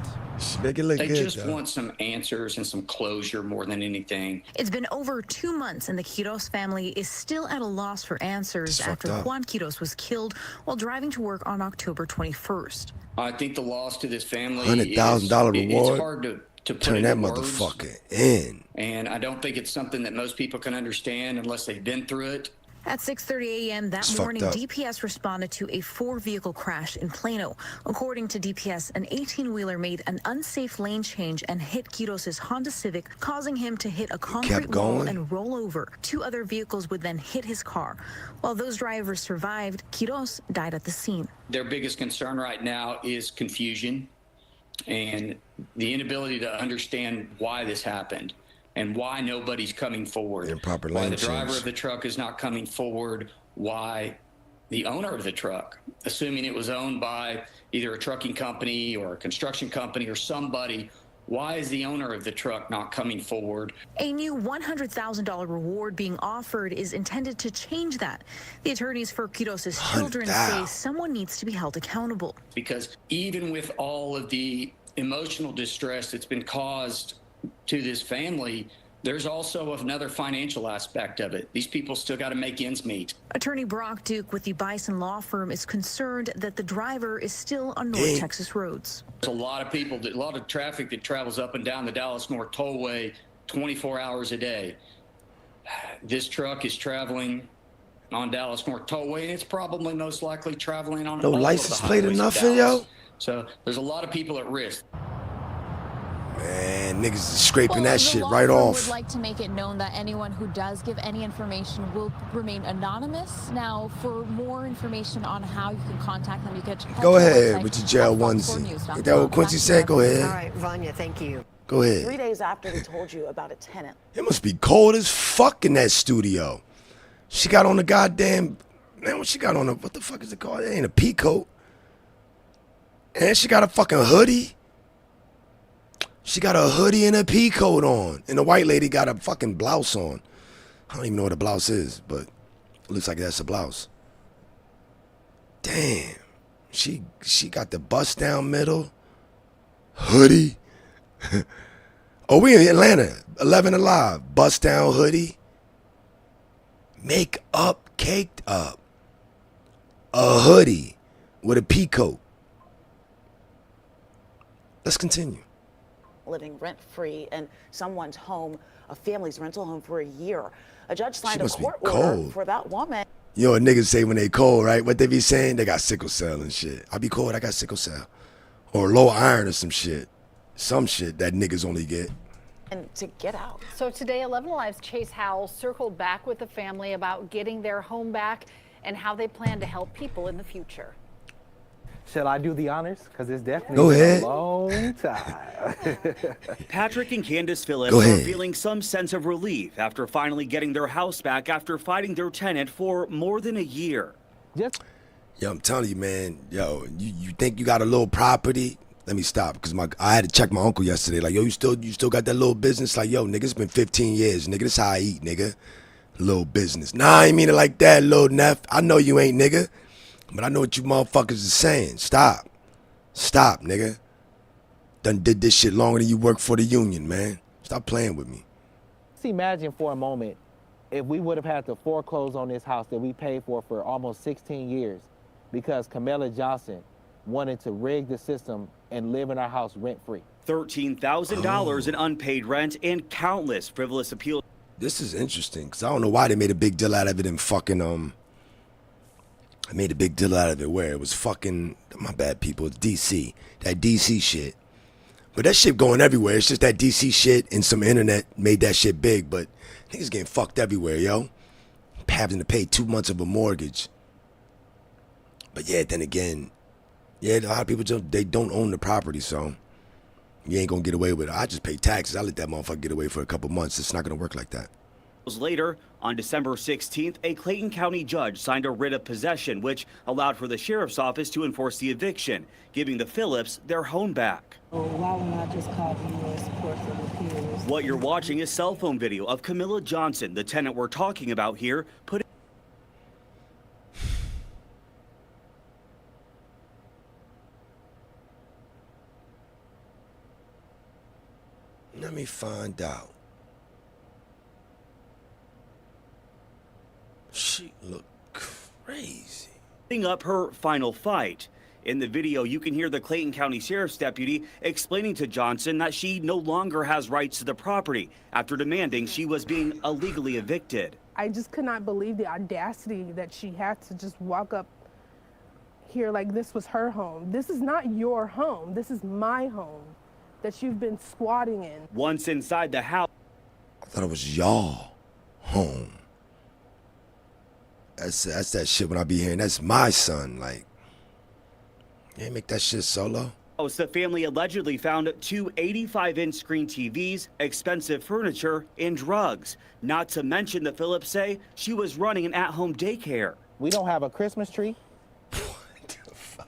Speaker 15: Make it look
Speaker 4: They
Speaker 15: good,
Speaker 4: just
Speaker 15: though.
Speaker 4: want some answers and some closure more than anything.
Speaker 7: It's been over 2 months and the Quiros family is still at a loss for answers after Juan Quiros was killed while driving to work on October 21st.
Speaker 4: I think the loss to this family
Speaker 15: $100,000 reward.
Speaker 4: It's hard to put
Speaker 15: Turn that
Speaker 4: into words.
Speaker 15: motherfucker in.
Speaker 4: And I don't think it's something that most people can understand unless they've been through it.
Speaker 7: At 6:30 a.m. that
Speaker 15: It's
Speaker 7: morning,
Speaker 15: fucked up.
Speaker 7: DPS responded to a 4-vehicle crash in Plano. According to DPS, an 18-wheeler made an unsafe lane change and hit Quiros' Honda Civic, causing him to hit a concrete wall
Speaker 15: going.
Speaker 7: and roll over. 2 other vehicles would then hit his car. While those drivers survived, Quiros died at the scene.
Speaker 4: Their biggest concern right now is confusion and the inability to understand why this happened and why nobody's coming forward.
Speaker 15: Improper
Speaker 4: Why
Speaker 15: lane
Speaker 4: the driver
Speaker 15: change.
Speaker 4: of the truck is not coming forward. Why the owner of the truck, assuming it was owned by either a trucking company or a construction company or somebody, why is the owner of the truck not coming forward?
Speaker 7: A new $100,000 reward being offered is intended to change that. The attorneys for Quiros' children say someone needs to be held accountable.
Speaker 4: Because even with all of the emotional distress that's been caused to this family, there's also another financial aspect of it. These people still got to make ends meet.
Speaker 7: Attorney Brock Duke with the Bison Law Firm is concerned that the driver is still on North Texas roads.
Speaker 4: There's a lot of people, a lot of traffic that travels up and down the Dallas North Tollway 24 hours a day. This truck is traveling on Dallas North Tollway, and it's probably most likely traveling on
Speaker 15: No
Speaker 4: all of the
Speaker 15: license plate or
Speaker 4: highways of
Speaker 15: nothing,
Speaker 4: Dallas.
Speaker 15: yo?
Speaker 4: So there's a lot of people at risk.
Speaker 15: Man, niggas is scraping
Speaker 2: Well,
Speaker 15: that
Speaker 2: the
Speaker 15: shit
Speaker 2: law
Speaker 15: right
Speaker 2: firm
Speaker 15: off.
Speaker 2: would like to make it known that anyone who does give any information will remain anonymous. Now, for more information on how you can contact them, you could head
Speaker 15: Go
Speaker 2: to their
Speaker 15: ahead
Speaker 2: website
Speaker 15: with your jail
Speaker 2: at
Speaker 15: onesie.
Speaker 2: fox4news.com.
Speaker 15: Ain't that what Quincy said? Go
Speaker 23: All
Speaker 15: ahead.
Speaker 23: right, Vanya, thank you.
Speaker 15: Go ahead.
Speaker 20: 3 days after they told you about a tenant.
Speaker 15: It must be cold as fuck in that studio. She got on the goddamn, man, what she got on? What the fuck is it called? It ain't a pea coat. And she got a fucking hoodie. She got a hoodie and a pea coat on. And the white lady got a fucking blouse on. I don't even know what a blouse is, but it looks like that's a blouse. Damn. She got the bust down middle. Hoodie. Oh, we in Atlanta. 11 Alive. Bust down hoodie. Make up, caked up. A hoodie with a pea coat. Let's continue.
Speaker 20: Living rent-free in someone's home, a family's rental home for a year. A judge signed a
Speaker 15: must be
Speaker 20: court order
Speaker 15: cold.
Speaker 20: for that woman.
Speaker 15: You know what niggas say when they cold, right? What they be saying? They got sickle cell and shit. I be cold, I got sickle cell. Or low iron or some shit. Some shit that niggas only get.
Speaker 20: And to get out.
Speaker 21: So today, 11 Alive's Chase Howell circled back with the family about getting their home back and how they plan to help people in the future.
Speaker 24: Shall I do the honors? Because it's definitely
Speaker 15: Go
Speaker 24: been
Speaker 15: ahead.
Speaker 24: a long time.
Speaker 27: Patrick and Candace Phillips
Speaker 15: Go
Speaker 27: are
Speaker 15: ahead.
Speaker 27: feeling some sense of relief after finally getting their house back after fighting their tenant for more than a year.
Speaker 15: Yo, I'm telling you, man. Yo, you think you got a little property? Let me stop, because I had to check my uncle yesterday. Like, yo, you still got that little business? Like, yo, nigga, it's been 15 years, nigga. This how I eat, nigga. Little business. Nah, I ain't mean it like that, little neff. I know you ain't, nigga. But I know what you motherfuckers is saying. Stop. Stop, nigga. Done did this shit longer than you worked for the union, man. Stop playing with me.
Speaker 24: Let's imagine for a moment if we would have had to foreclose on this house that we paid for almost 16 years. because Camilla Johnson wanted to rig the system and live in our house rent-free.
Speaker 27: $13,000 in unpaid rent and countless frivolous appeals.
Speaker 15: This is interesting because I don't know why they made a big deal out of it in fucking I made a big deal out of it where it was fucking, my bad people, it's DC, that DC shit. But that shit going everywhere. It's just that DC shit and some internet made that shit big, but niggas getting fucked everywhere, yo. Having to pay 2 months of a mortgage. But yeah, then again, yeah, a lot of people just, they don't own the property, so you ain't gonna get away with it. I just pay taxes. I let that motherfucker get away for a couple months. It's not gonna work like that.
Speaker 27: Later, on December 16th, a Clayton County judge signed a writ of possession, which allowed for the sheriff's office to enforce the eviction, giving the Phillips their home back.
Speaker 3: Oh, why wouldn't I just call the U.S. Courts of Appeals?
Speaker 27: What you're watching is cell phone video of Camilla Johnson, the tenant we're talking about here, put.
Speaker 15: Let me find out. She looked crazy.
Speaker 27: Up her final fight. In the video, you can hear the Clayton County Sheriff's deputy explaining to Johnson that she no longer has rights to the property after demanding she was being illegally evicted.
Speaker 5: I just could not believe the audacity that she had to just walk up here like this was her home. This is not your home. This is my home that you've been squatting in.
Speaker 27: Once inside the house.
Speaker 15: I thought it was y'all home. That's that shit when I be hearing, that's my son. Like, you ain't make that shit solo.
Speaker 27: The family allegedly found 2 85-inch screen TVs, expensive furniture, and drugs. Not to mention the Phillips say she was running an at-home daycare.
Speaker 24: We don't have a Christmas tree.
Speaker 15: What the fuck?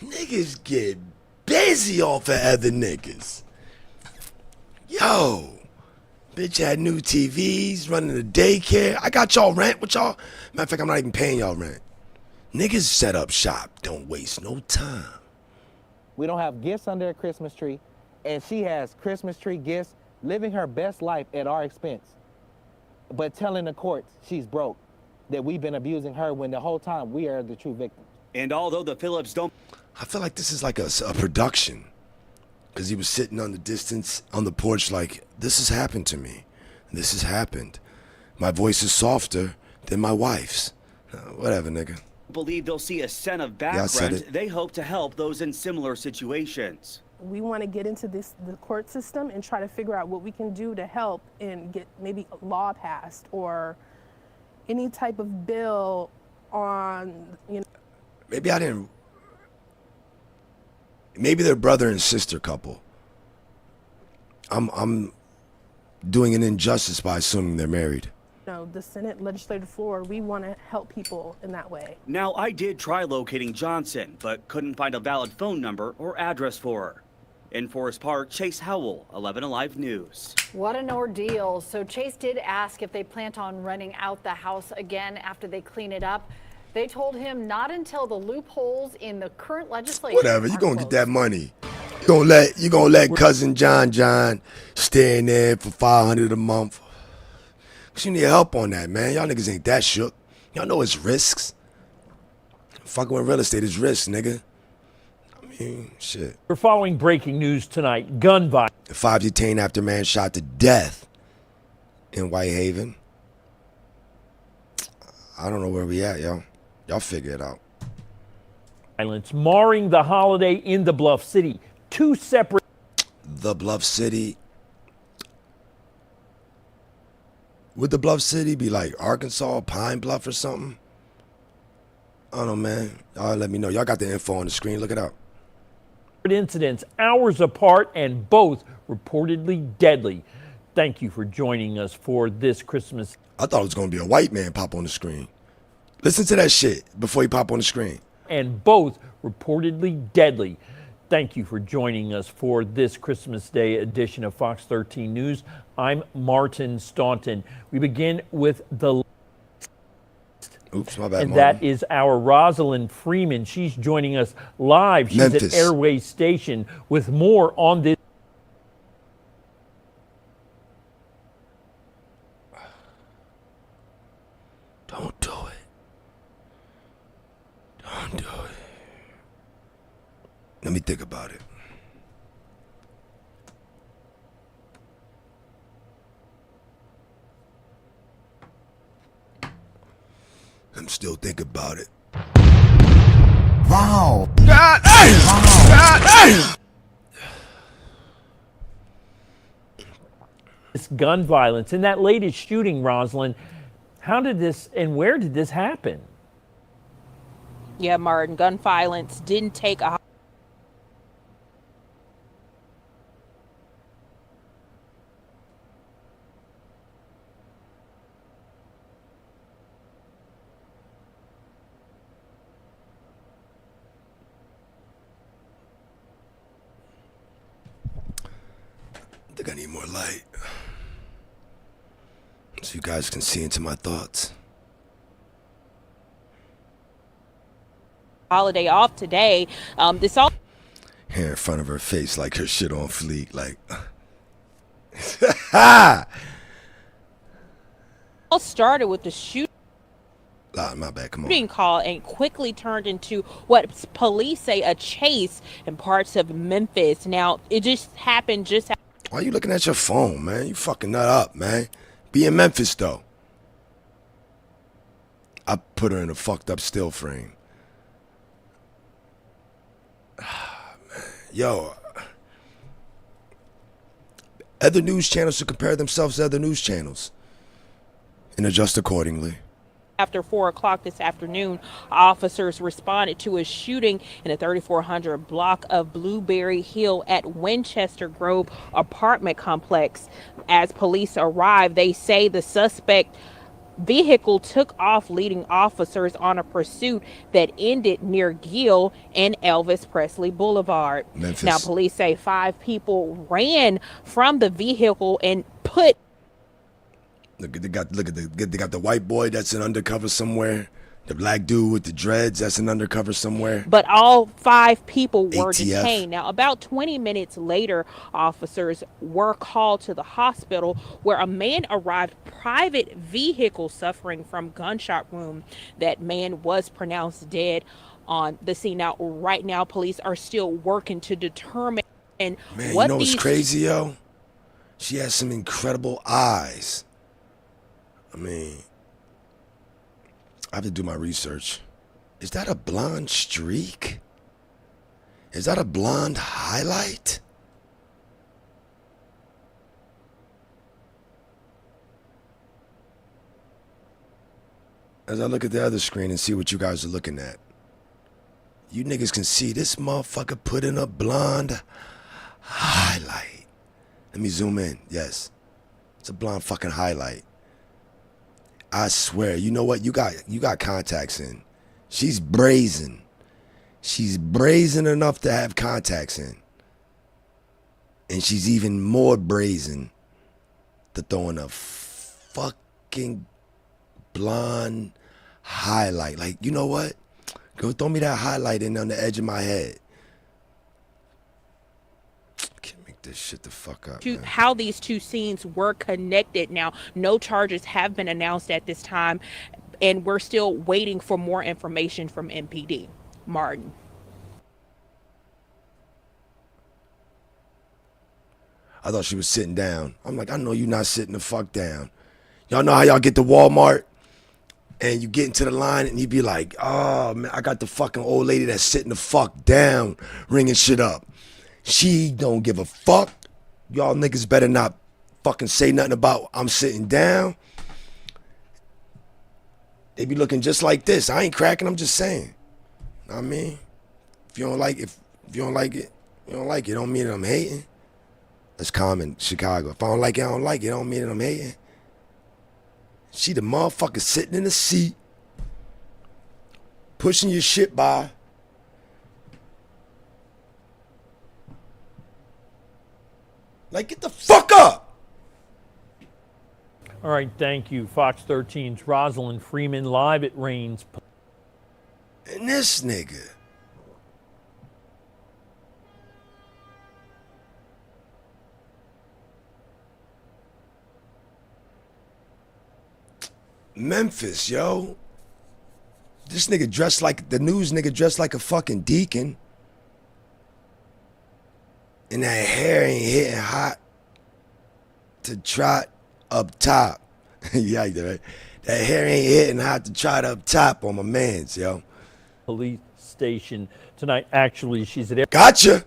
Speaker 15: Niggas get busy off of other niggas. Yo. Bitch had new TVs, running a daycare. I got y'all rent with y'all. Matter of fact, I'm not even paying y'all rent. Niggas set up shop. Don't waste no time.
Speaker 24: We don't have gifts under a Christmas tree, and she has Christmas tree gifts, living her best life at our expense, but telling the courts she's broke, that we've been abusing her when the whole time we are the true victims.
Speaker 27: And although the Phillips don't...
Speaker 15: I feel like this is like a production. Because he was sitting on the distance on the porch like, this has happened to me. This has happened. My voice is softer than my wife's. Whatever, nigga.
Speaker 27: Believe they'll see a cent of back rent. They hope to help those in similar situations.
Speaker 5: We want to get into the court system and try to figure out what we can do to help and get maybe a law passed or any type of bill on, you know.
Speaker 15: Maybe I didn't. Maybe they're brother and sister couple. I'm doing an injustice by assuming they're married.
Speaker 5: No, the Senate legislative floor, we want to help people in that way.
Speaker 27: Now, I did try locating Johnson, but couldn't find a valid phone number or address for her. In Forest Park, Chase Howell, 11 Alive News.
Speaker 21: What an ordeal. So Chase did ask if they plan on renting out the house again after they clean it up. They told him not until the loopholes in the current legislation.
Speaker 15: Whatever, you're gonna get that money. You gonna let cousin John stay in there for $500 a month. Cause you need help on that, man. Y'all niggas ain't that shook. Y'all know it's risks. Fucking with real estate is risks, nigga. I mean, shit.
Speaker 6: We're following breaking news tonight. Gun violence.
Speaker 15: 5 detained after man shot to death in Whitehaven. I don't know where we at, yo. Y'all figure it out.
Speaker 6: Violence marring the holiday in the Bluff City. 2 separate.
Speaker 15: The Bluff City. Would the Bluff City be like Arkansas, Pine Bluff or something? I don't know, man. Y'all let me know. Y'all got the info on the screen. Look it up.
Speaker 6: Incidents hours apart and both reportedly deadly. Thank you for joining us for this Christmas.
Speaker 15: I thought it was going to be a white man pop on the screen. Listen to that shit before he pop on the screen.
Speaker 6: And both reportedly deadly. Thank you for joining us for this Christmas Day edition of Fox 13 News. I'm Martin Staunton. We begin with the...
Speaker 15: Oops, my bad.
Speaker 6: And that is our Rosalind Freeman. She's joining us live. She's
Speaker 15: Memphis.
Speaker 6: At Airways Station with more on this.
Speaker 15: Don't do it. Let me think about it. I'm still thinking about it. Wow. God damn! God damn!
Speaker 6: This gun violence and that latest shooting, Rosalind, how did this and where did this happen?
Speaker 8: Yeah, Martin, gun violence didn't take a
Speaker 15: I think I need more light, so you guys can see into my thoughts.
Speaker 8: holiday off today. This all
Speaker 15: Hair in front of her face like her shit on fleek, like.
Speaker 8: all started with the shooting
Speaker 15: My bad, come on.
Speaker 8: call and quickly turned into what police say a chase in parts of Memphis. Now, it just happened just after.
Speaker 15: Why you looking at your phone, man? You fucking nut up, man. Be in Memphis, though. I put her in a fucked up still frame. Yo. Other news channels should compare themselves to other news channels and adjust accordingly.
Speaker 8: After 4 o'clock this afternoon, officers responded to a shooting in the 3400 block of Blueberry Hill at Winchester Grove apartment complex. As police arrived, they say the suspect vehicle took off, leading officers on a pursuit that ended near Gill and Elvis Presley Boulevard.
Speaker 15: Memphis.
Speaker 8: Now, police say 5 people ran from the vehicle and put.
Speaker 15: Look, they got the white boy that's an undercover somewhere. The black dude with the dreads that's an undercover somewhere.
Speaker 8: But all 5 people were
Speaker 15: ATF.
Speaker 8: detained. Now, about 20 minutes later, officers were called to the hospital where a man arrived, private vehicle suffering from gunshot wound. That man was pronounced dead on the scene. Now, right now, police are still working to determine
Speaker 15: Man,
Speaker 8: what
Speaker 15: you know what's
Speaker 8: these
Speaker 15: crazy, yo? She has some incredible eyes. I mean, I have to do my research. Is that a blonde streak? Is that a blonde highlight? As I look at the other screen and see what you guys are looking at, you niggas can see this motherfucker put in a blonde highlight. Let me zoom in. Yes, it's a blonde fucking highlight. I swear, you know what? You got contacts in. She's brazen. She's brazen enough to have contacts in. And she's even more brazen to throw in a fucking blonde highlight. Like, you know what? Go throw me that highlight in on the edge of my head. This shit the fuck up.
Speaker 8: to how these two scenes were connected. Now, no charges have been announced at this time, and we're still waiting for more information from MPD. Martin.
Speaker 15: I thought she was sitting down. I'm like, I know you're not sitting the fuck down. Y'all know how y'all get to Walmart and you get into the line and you be like, oh man, I got the fucking old lady that's sitting the fuck down ringing shit up. She don't give a fuck. Y'all niggas better not fucking say nothing about I'm sitting down. They be looking just like this. I ain't cracking, I'm just saying. Know what I mean? If you don't like it, you don't like it. Don't mean that I'm hating. That's common Chicago. If I don't like it, I don't like it. Don't mean that I'm hating. She the motherfucker sitting in the seat, pushing your shit by. Like, get the fuck up!
Speaker 6: All right, thank you. Fox 13's Rosalind Freeman live at Rains.
Speaker 15: And this nigga. Memphis, yo. This nigga dressed like, the news nigga dressed like a fucking deacon. And that hair ain't hitting hot to trot up top. Yeah, right? That hair ain't hitting hot to trot up top on my mans, yo.
Speaker 6: Police station tonight. Actually, she's at
Speaker 15: Gotcha.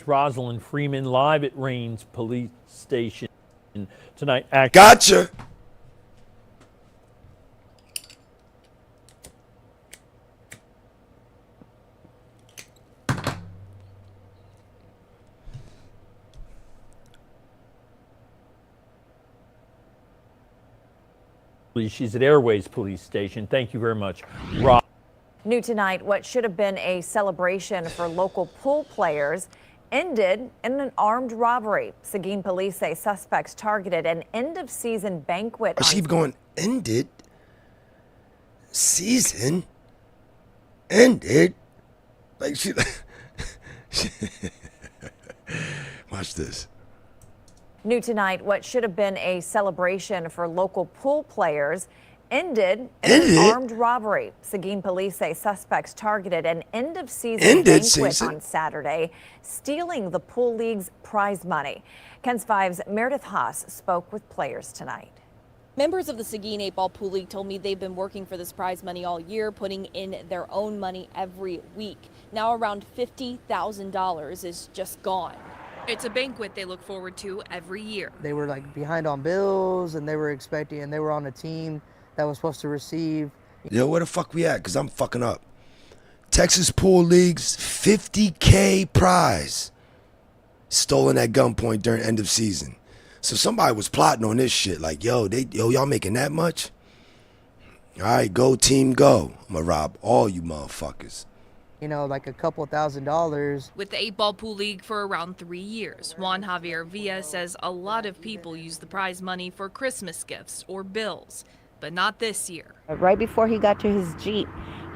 Speaker 6: Rosalind Freeman live at Rains Police Station tonight.
Speaker 15: Gotcha.
Speaker 6: She's at Airways Police Station. Thank you very much, Rob.
Speaker 9: New tonight, what should have been a celebration for local pool players ended in an armed robbery. Seguin police say suspects targeted an end-of-season banquet.
Speaker 15: I keep going, ended? Season? Ended? Like she watch this.
Speaker 9: New tonight, what should have been a celebration for local pool players ended in an armed robbery. Seguin police say suspects targeted an end-of-season banquet on Saturday, stealing the pool league's prize money. KENS 5's Meredith Haas spoke with players tonight.
Speaker 10: Members of the Seguin 8-Ball Pool League told me they've been working for this prize money all year, putting in their own money every week. Now around $50,000 is just gone. It's a banquet they look forward to every year.
Speaker 11: They were like behind on bills, and they were expecting, and they were on a team that was supposed to receive.
Speaker 15: Yo, where the fuck we at? Because I'm fucking up. Texas Pool League's $50K prize. Stolen at gunpoint during end of season. So somebody was plotting on this shit. Like, yo, y'all making that much? All right, go team, go. I'm gonna rob all you motherfuckers.
Speaker 11: You know, like a couple $1,000s.
Speaker 10: With the 8-Ball Pool League for around 3 years, Juan Javier Villa says a lot of people use the prize money for Christmas gifts or bills, but not this year.
Speaker 12: Right before he got to his Jeep,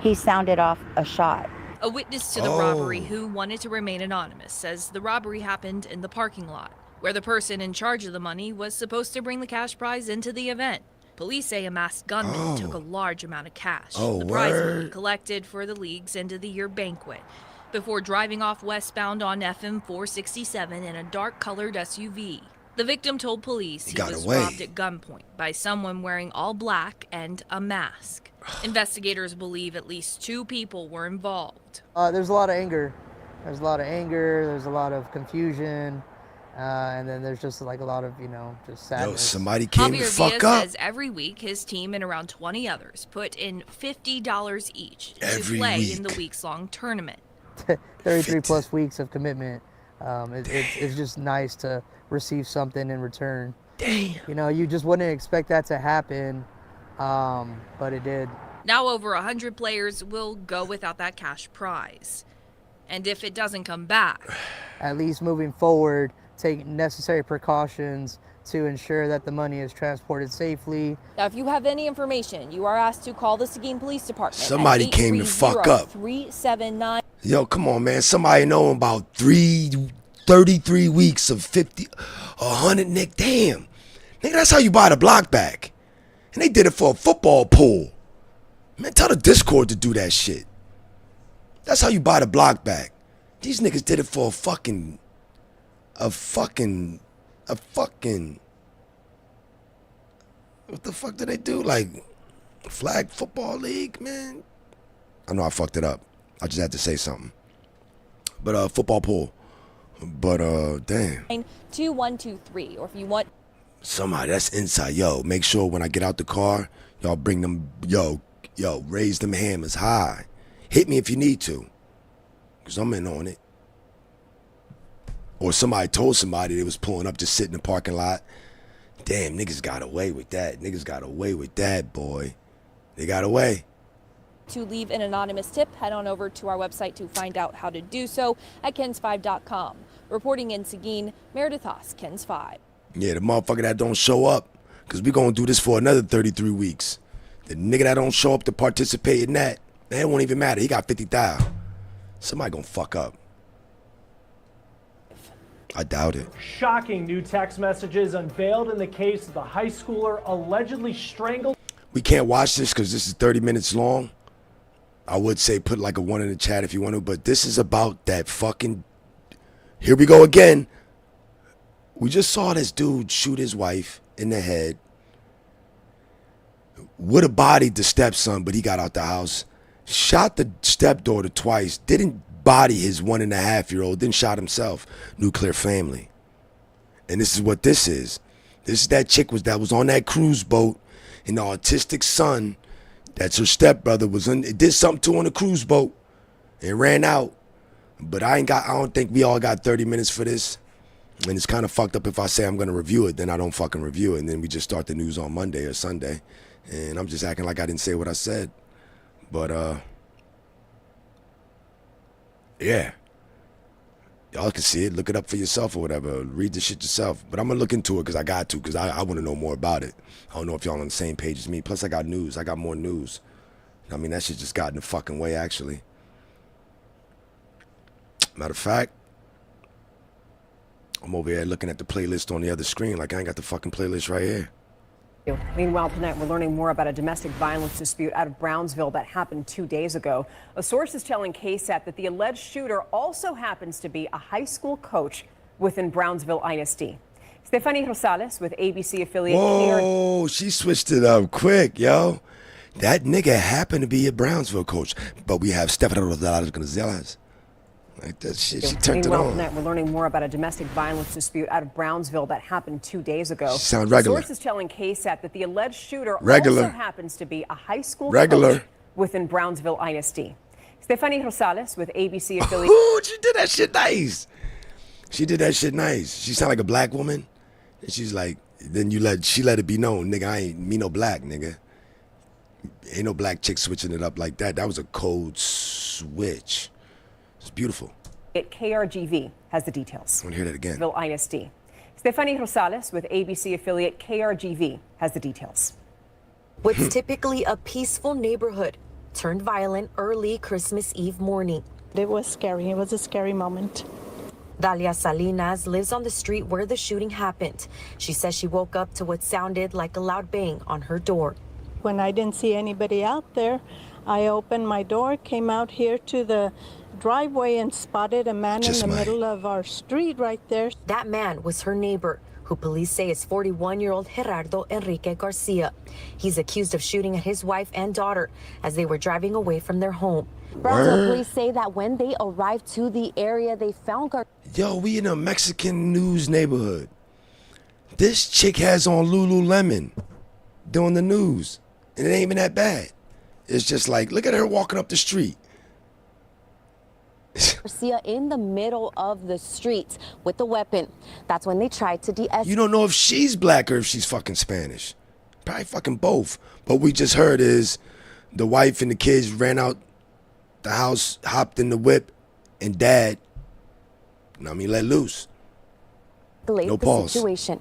Speaker 12: he sounded off a shot.
Speaker 10: A witness to the robbery who wanted to remain anonymous says the robbery happened in the parking lot, where the person in charge of the money was supposed to bring the cash prize into the event. Police say a masked gunman took a large amount of cash, the prize money collected for the league's end-of-the-year banquet, before driving off westbound on FM 467 in a dark-colored SUV. The victim told police he was robbed at gunpoint by someone wearing all black and a mask. Investigators believe at least 2 people were involved.
Speaker 11: There's a lot of anger. There's a lot of anger. There's a lot of confusion. And then there's just like a lot of, just sadness.
Speaker 15: Yo, somebody came to fuck up.
Speaker 10: Says every week his team and around 20 others put in $50 each to play in the weeks-long tournament.
Speaker 11: 33 plus weeks of commitment. It's just nice to receive something in return.
Speaker 15: Damn.
Speaker 11: You just wouldn't expect that to happen, but it did.
Speaker 10: Now over 100 players will go without that cash prize. And if it doesn't come back,
Speaker 11: at least moving forward, take necessary precautions to ensure that the money is transported safely.
Speaker 10: Now, if you have any information, you are asked to call the Seguin Police Department.
Speaker 15: Somebody came to fuck up.
Speaker 10: 379.
Speaker 15: Yo, come on, man. Somebody know about 33 weeks of 50, 100, Nick. Damn. Nigga, that's how you buy the block back. And they did it for a football pool. Man, tell the Discord to do that shit. That's how you buy the block back. These niggas did it for a fucking what the fuck did they do? Like flag football league, man? I know I fucked it up. I just had to say something. But football pool. But damn.
Speaker 10: 2123, or if you want
Speaker 15: somebody that's inside, yo, make sure when I get out the car, y'all bring them, yo, raise them hammers high. Hit me if you need to, because I'm in on it. Or somebody told somebody they was pulling up, just sitting in the parking lot. Damn, niggas got away with that. Niggas got away with that, boy. They got away.
Speaker 10: to leave an anonymous tip, head on over to our website to find out how to do so at KENS5.com. Reporting in Seguin, Meredith Haas, KENS 5.
Speaker 15: Yeah, the motherfucker that don't show up, because we going to do this for another 33 weeks. The nigga that don't show up to participate in that, it won't even matter. He got 50,000. Somebody going to fuck up. I doubt it.
Speaker 13: Shocking new text messages unveiled in the case of the high schooler allegedly strangled.
Speaker 15: We can't watch this because this is 30 minutes long. I would say put like a 1 in the chat if you want to, but this is about that fucking, here we go again. We just saw this dude shoot his wife in the head. Would have bodied the stepson, but he got out the house. Shot the stepdaughter twice. Didn't body his 1.5-year-old. Then shot himself. Nuclear family. And this is what this is. This is that chick that was on that cruise boat, and the autistic son, that's her stepbrother, it did something to her on the cruise boat and ran out. But I don't think we all got 30 minutes for this. And it's kind of fucked up if I say I'm going to review it, then I don't fucking review it. And then we just start the news on Monday or Sunday. And I'm just acting like I didn't say what I said. But, yeah. Y'all can see it. Look it up for yourself or whatever. Read the shit yourself. But I'm going to look into it because I got to, because I want to know more about it. I don't know if y'all on the same page as me. Plus, I got news. I got more news. I mean, that shit just got in the fucking way, actually. Matter of fact, I'm over here looking at the playlist on the other screen like I ain't got the fucking playlist right here.
Speaker 1: Meanwhile, tonight we're learning more about a domestic violence dispute out of Brownsville that happened 2 days ago. A source is telling KSAT that the alleged shooter also happens to be a high school coach within Brownsville ISD. Stephanie Rosales with ABC affiliate
Speaker 15: Whoa, she switched it up quick, yo. That nigga happened to be a Brownsville coach, but we have Stephanie Rosales. Like that shit, she turned it on.
Speaker 1: Tonight we're learning more about a domestic violence dispute out of Brownsville that happened 2 days ago.
Speaker 15: She sounds regular.
Speaker 1: Sources telling KSAT that the alleged shooter
Speaker 15: regular.
Speaker 1: also happens to be a high school
Speaker 15: regular.
Speaker 1: coach within Brownsville ISD. Stephanie Rosales with ABC affiliate.
Speaker 15: Ooh, she did that shit nice. She did that shit nice. She sounded like a black woman, and she's like, then she let it be known, nigga, I ain't me no black, nigga. Ain't no black chick switching it up like that. That was a code switch. It's beautiful.
Speaker 1: KRGV has the details.
Speaker 15: I want to hear that again.
Speaker 1: Brownsville ISD. Stephanie Rosales with ABC affiliate KRGV has the details.
Speaker 14: What's typically a peaceful neighborhood turned violent early Christmas Eve morning.
Speaker 16: It was scary. It was a scary moment.
Speaker 14: Dalia Salinas lives on the street where the shooting happened. She says she woke up to what sounded like a loud bang on her door.
Speaker 16: When I didn't see anybody out there, I opened my door, came out here to the driveway and spotted a man in the middle of our street right there.
Speaker 14: That man was her neighbor, who police say is 41-year-old Gerardo Enrique Garcia. He's accused of shooting at his wife and daughter as they were driving away from their home.
Speaker 19: Brownsville police say that when they arrived to the area, they found
Speaker 15: Yo, we in a Mexican news neighborhood. This chick has on Lululemon doing the news, and it ain't even that bad. It's just like, look at her walking up the street.
Speaker 19: Garcia in the middle of the street with the weapon. That's when they tried to de-escalate.
Speaker 15: You don't know if she's black or if she's fucking Spanish. Probably fucking both. But we just heard is the wife and the kids ran out the house, hopped in the whip, and dad, let loose. No pause.
Speaker 19: Situation.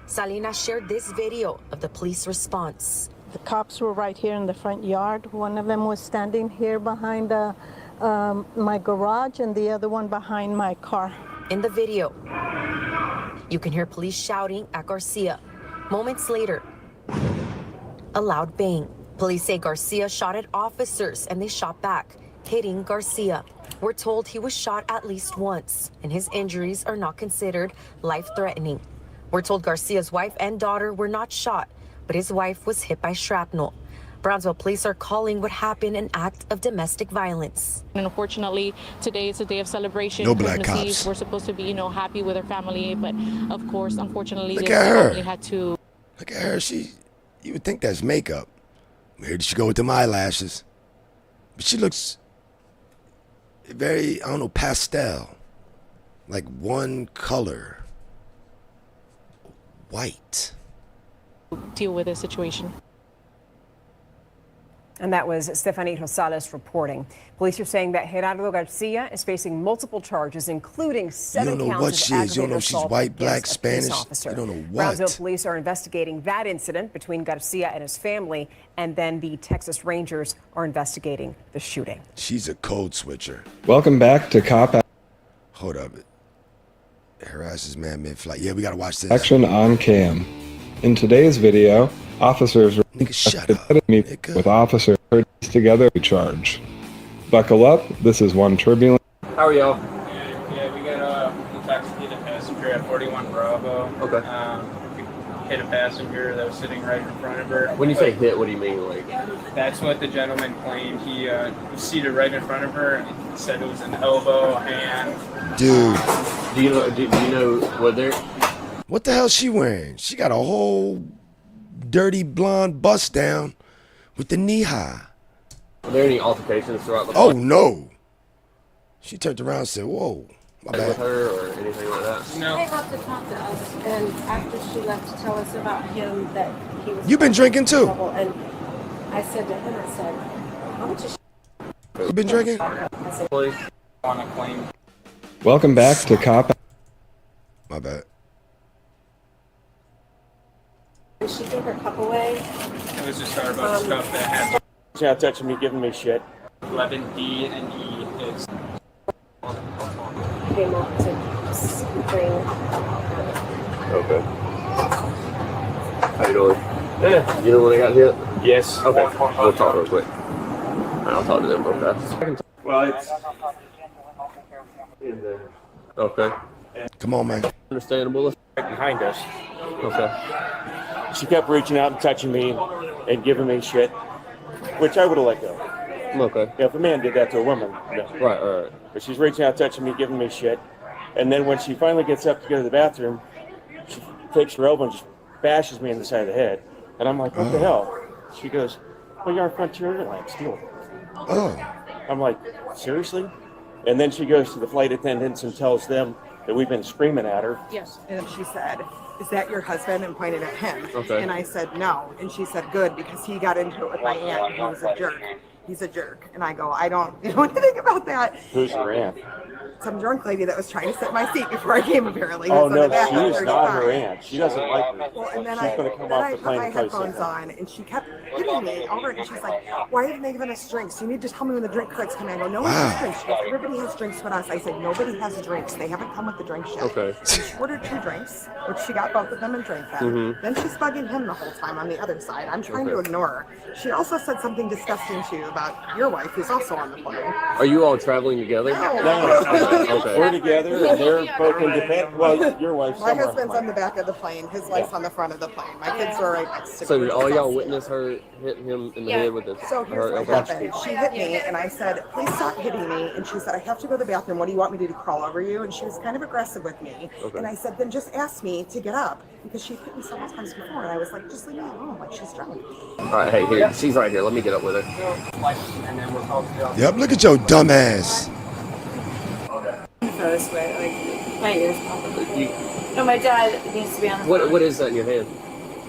Speaker 14: Salinas shared this video of the police response.
Speaker 16: The cops were right here in the front yard. One of them was standing here behind my garage and the other one behind my car.
Speaker 14: In the video, you can hear police shouting at Garcia. Moments later, a loud bang. Police say Garcia shot at officers and they shot back, hitting Garcia. We're told he was shot at least once and his injuries are not considered life-threatening. We're told Garcia's wife and daughter were not shot, but his wife was hit by shrapnel. Brownsville police are calling what happened an act of domestic violence.
Speaker 22: And unfortunately, today is a day of celebration.
Speaker 15: No black cops.
Speaker 22: We're supposed to be, happy with her family, but of course, unfortunately,
Speaker 15: Look
Speaker 22: this
Speaker 15: at her.
Speaker 22: family had to.
Speaker 15: Look at her. You would think that's makeup. Where did she go with them eyelashes? But she looks very, pastel. Like one color. White.
Speaker 22: Deal with this situation.
Speaker 1: And that was Stephanie Rosales reporting. Police are saying that Gerardo Garcia is facing multiple charges, including 7
Speaker 15: You don't know
Speaker 1: counts
Speaker 15: what
Speaker 1: of
Speaker 15: she is. You don't
Speaker 1: aggravated
Speaker 15: know if she's
Speaker 1: assault
Speaker 15: white, black,
Speaker 1: against a police
Speaker 15: Spanish.
Speaker 1: officer.
Speaker 15: You don't know what.
Speaker 1: Brownsville police are investigating that incident between Garcia and his family, and then the Texas Rangers are investigating the shooting.
Speaker 15: She's a code switcher.
Speaker 25: Welcome back to Cop
Speaker 15: Hold up. Harasses man mid-flight. Yeah, we got to watch this.
Speaker 25: Action on Cam. In today's video,
Speaker 2: Officers requested me with officer together to charge. Buckle up. This is one turbulent.
Speaker 4: How are y'all?
Speaker 7: Yeah, we got a intoxicated passenger at 41 Bravo.
Speaker 4: Okay.
Speaker 7: Hit a passenger that was sitting right in front of her.
Speaker 4: When you say hit, what do you mean? Like?
Speaker 7: That's what the gentleman claimed. He was seated right in front of her and said it was an elbow, hand.
Speaker 15: Dude.
Speaker 4: Do you know what they're?
Speaker 15: What the hell is she wearing? She got a whole dirty blonde bust down with the knee high.
Speaker 4: Are there any altercations throughout the
Speaker 15: Oh
Speaker 4: flight?
Speaker 15: no. She turned around and said, whoa, my bad.
Speaker 4: With her or anything like that?
Speaker 7: No.
Speaker 17: They have to talk to us, and after she left to tell us about him that he was.
Speaker 15: You've been drinking too?
Speaker 17: And I said to him, I said, how much is
Speaker 15: You been drinking?
Speaker 7: On a claim.
Speaker 2: Welcome back to Cop.
Speaker 15: My bad.
Speaker 17: Did she threw her cup away?
Speaker 7: It was just Starbucks stuff that had.
Speaker 4: She's not touching me, giving me shit.
Speaker 7: 11D and E is.
Speaker 17: Came up to bring.
Speaker 4: Okay. How you doing? Yeah. You know when I got hit?
Speaker 7: Yes.
Speaker 4: Okay. We'll talk real quick. I'll talk to them real fast.
Speaker 7: Well, it's.
Speaker 4: Okay.
Speaker 15: Come on, man.
Speaker 4: Understandable.
Speaker 7: Right behind us.
Speaker 4: Okay. She kept reaching out and touching me and giving me shit, which I would have let go. Okay. Yeah, if a man did that to a woman, no. Right. But she's reaching out, touching me, giving me shit. And then when she finally gets up to go to the bathroom, she takes her elbow and just bashes me in the side of the head. And I'm like, what the hell? She goes, well, you're on Frontier Airlines, steal it.
Speaker 15: Oh.
Speaker 4: I'm like, seriously? And then she goes to the flight attendants and tells them that we've been screaming at her.
Speaker 18: Yes. And she said, is that your husband? And pointed at him.
Speaker 4: Okay.
Speaker 18: And I said, no. And she said, good, because he got into it with my aunt. He was a jerk. He's a jerk. And I go, I don't know what to think about that.
Speaker 4: Who's your aunt?
Speaker 18: Some drunk lady that was trying to sit in my seat before I came, apparently.
Speaker 4: Oh,
Speaker 18: Was on
Speaker 4: no,
Speaker 18: the back
Speaker 4: she
Speaker 18: of
Speaker 4: is
Speaker 18: 35.
Speaker 4: not her aunt. She doesn't like her.
Speaker 18: Well, and then
Speaker 4: She's going to come off
Speaker 18: I
Speaker 4: the
Speaker 18: put
Speaker 4: plane
Speaker 18: my
Speaker 4: and play
Speaker 18: headphones
Speaker 4: something.
Speaker 18: on, and she kept hitting me over it. And she's like, why haven't they given us drinks? You need to tell me when the drink clerk's coming. I go, no one has drinks. She goes, everybody has drinks but us. I said, nobody has drinks. They haven't come with the drinks yet.
Speaker 4: Okay.
Speaker 18: So she ordered 2 drinks, which she got both of them and drank them.
Speaker 4: Mhm.
Speaker 18: Then she's bugging him the whole time on the other side. I'm trying to
Speaker 4: Okay.
Speaker 18: ignore her. She also said something disgusting to you about your wife, who's also on the plane.
Speaker 4: Are you all traveling together? No. Okay. We're together, and they're both independent. Well, your wife's
Speaker 18: My
Speaker 4: somewhere.
Speaker 18: husband's on the back of the plane. His wife's on the front of the plane. My kids are right next to me.
Speaker 4: So all y'all witnessed her hitting him in the head with this?
Speaker 18: So here's what happened. She hit me, and I said, please stop hitting me. And she said, I have to go to the bathroom. What do you want me to do, crawl over you? And she was kind of aggressive with me.
Speaker 4: Okay.
Speaker 18: And I said, then just ask me to get up, because she hit me several times before. And I was like, just leave me alone, like she's drunk.
Speaker 4: All right, hey, here, she's right here. Let me get up with her.
Speaker 7: And then we'll call the
Speaker 15: Yep, look at your dumb ass.
Speaker 17: This way, like my ears probably.
Speaker 4: You,
Speaker 17: No, my dad needs to be on the phone.
Speaker 4: what is that in your hand?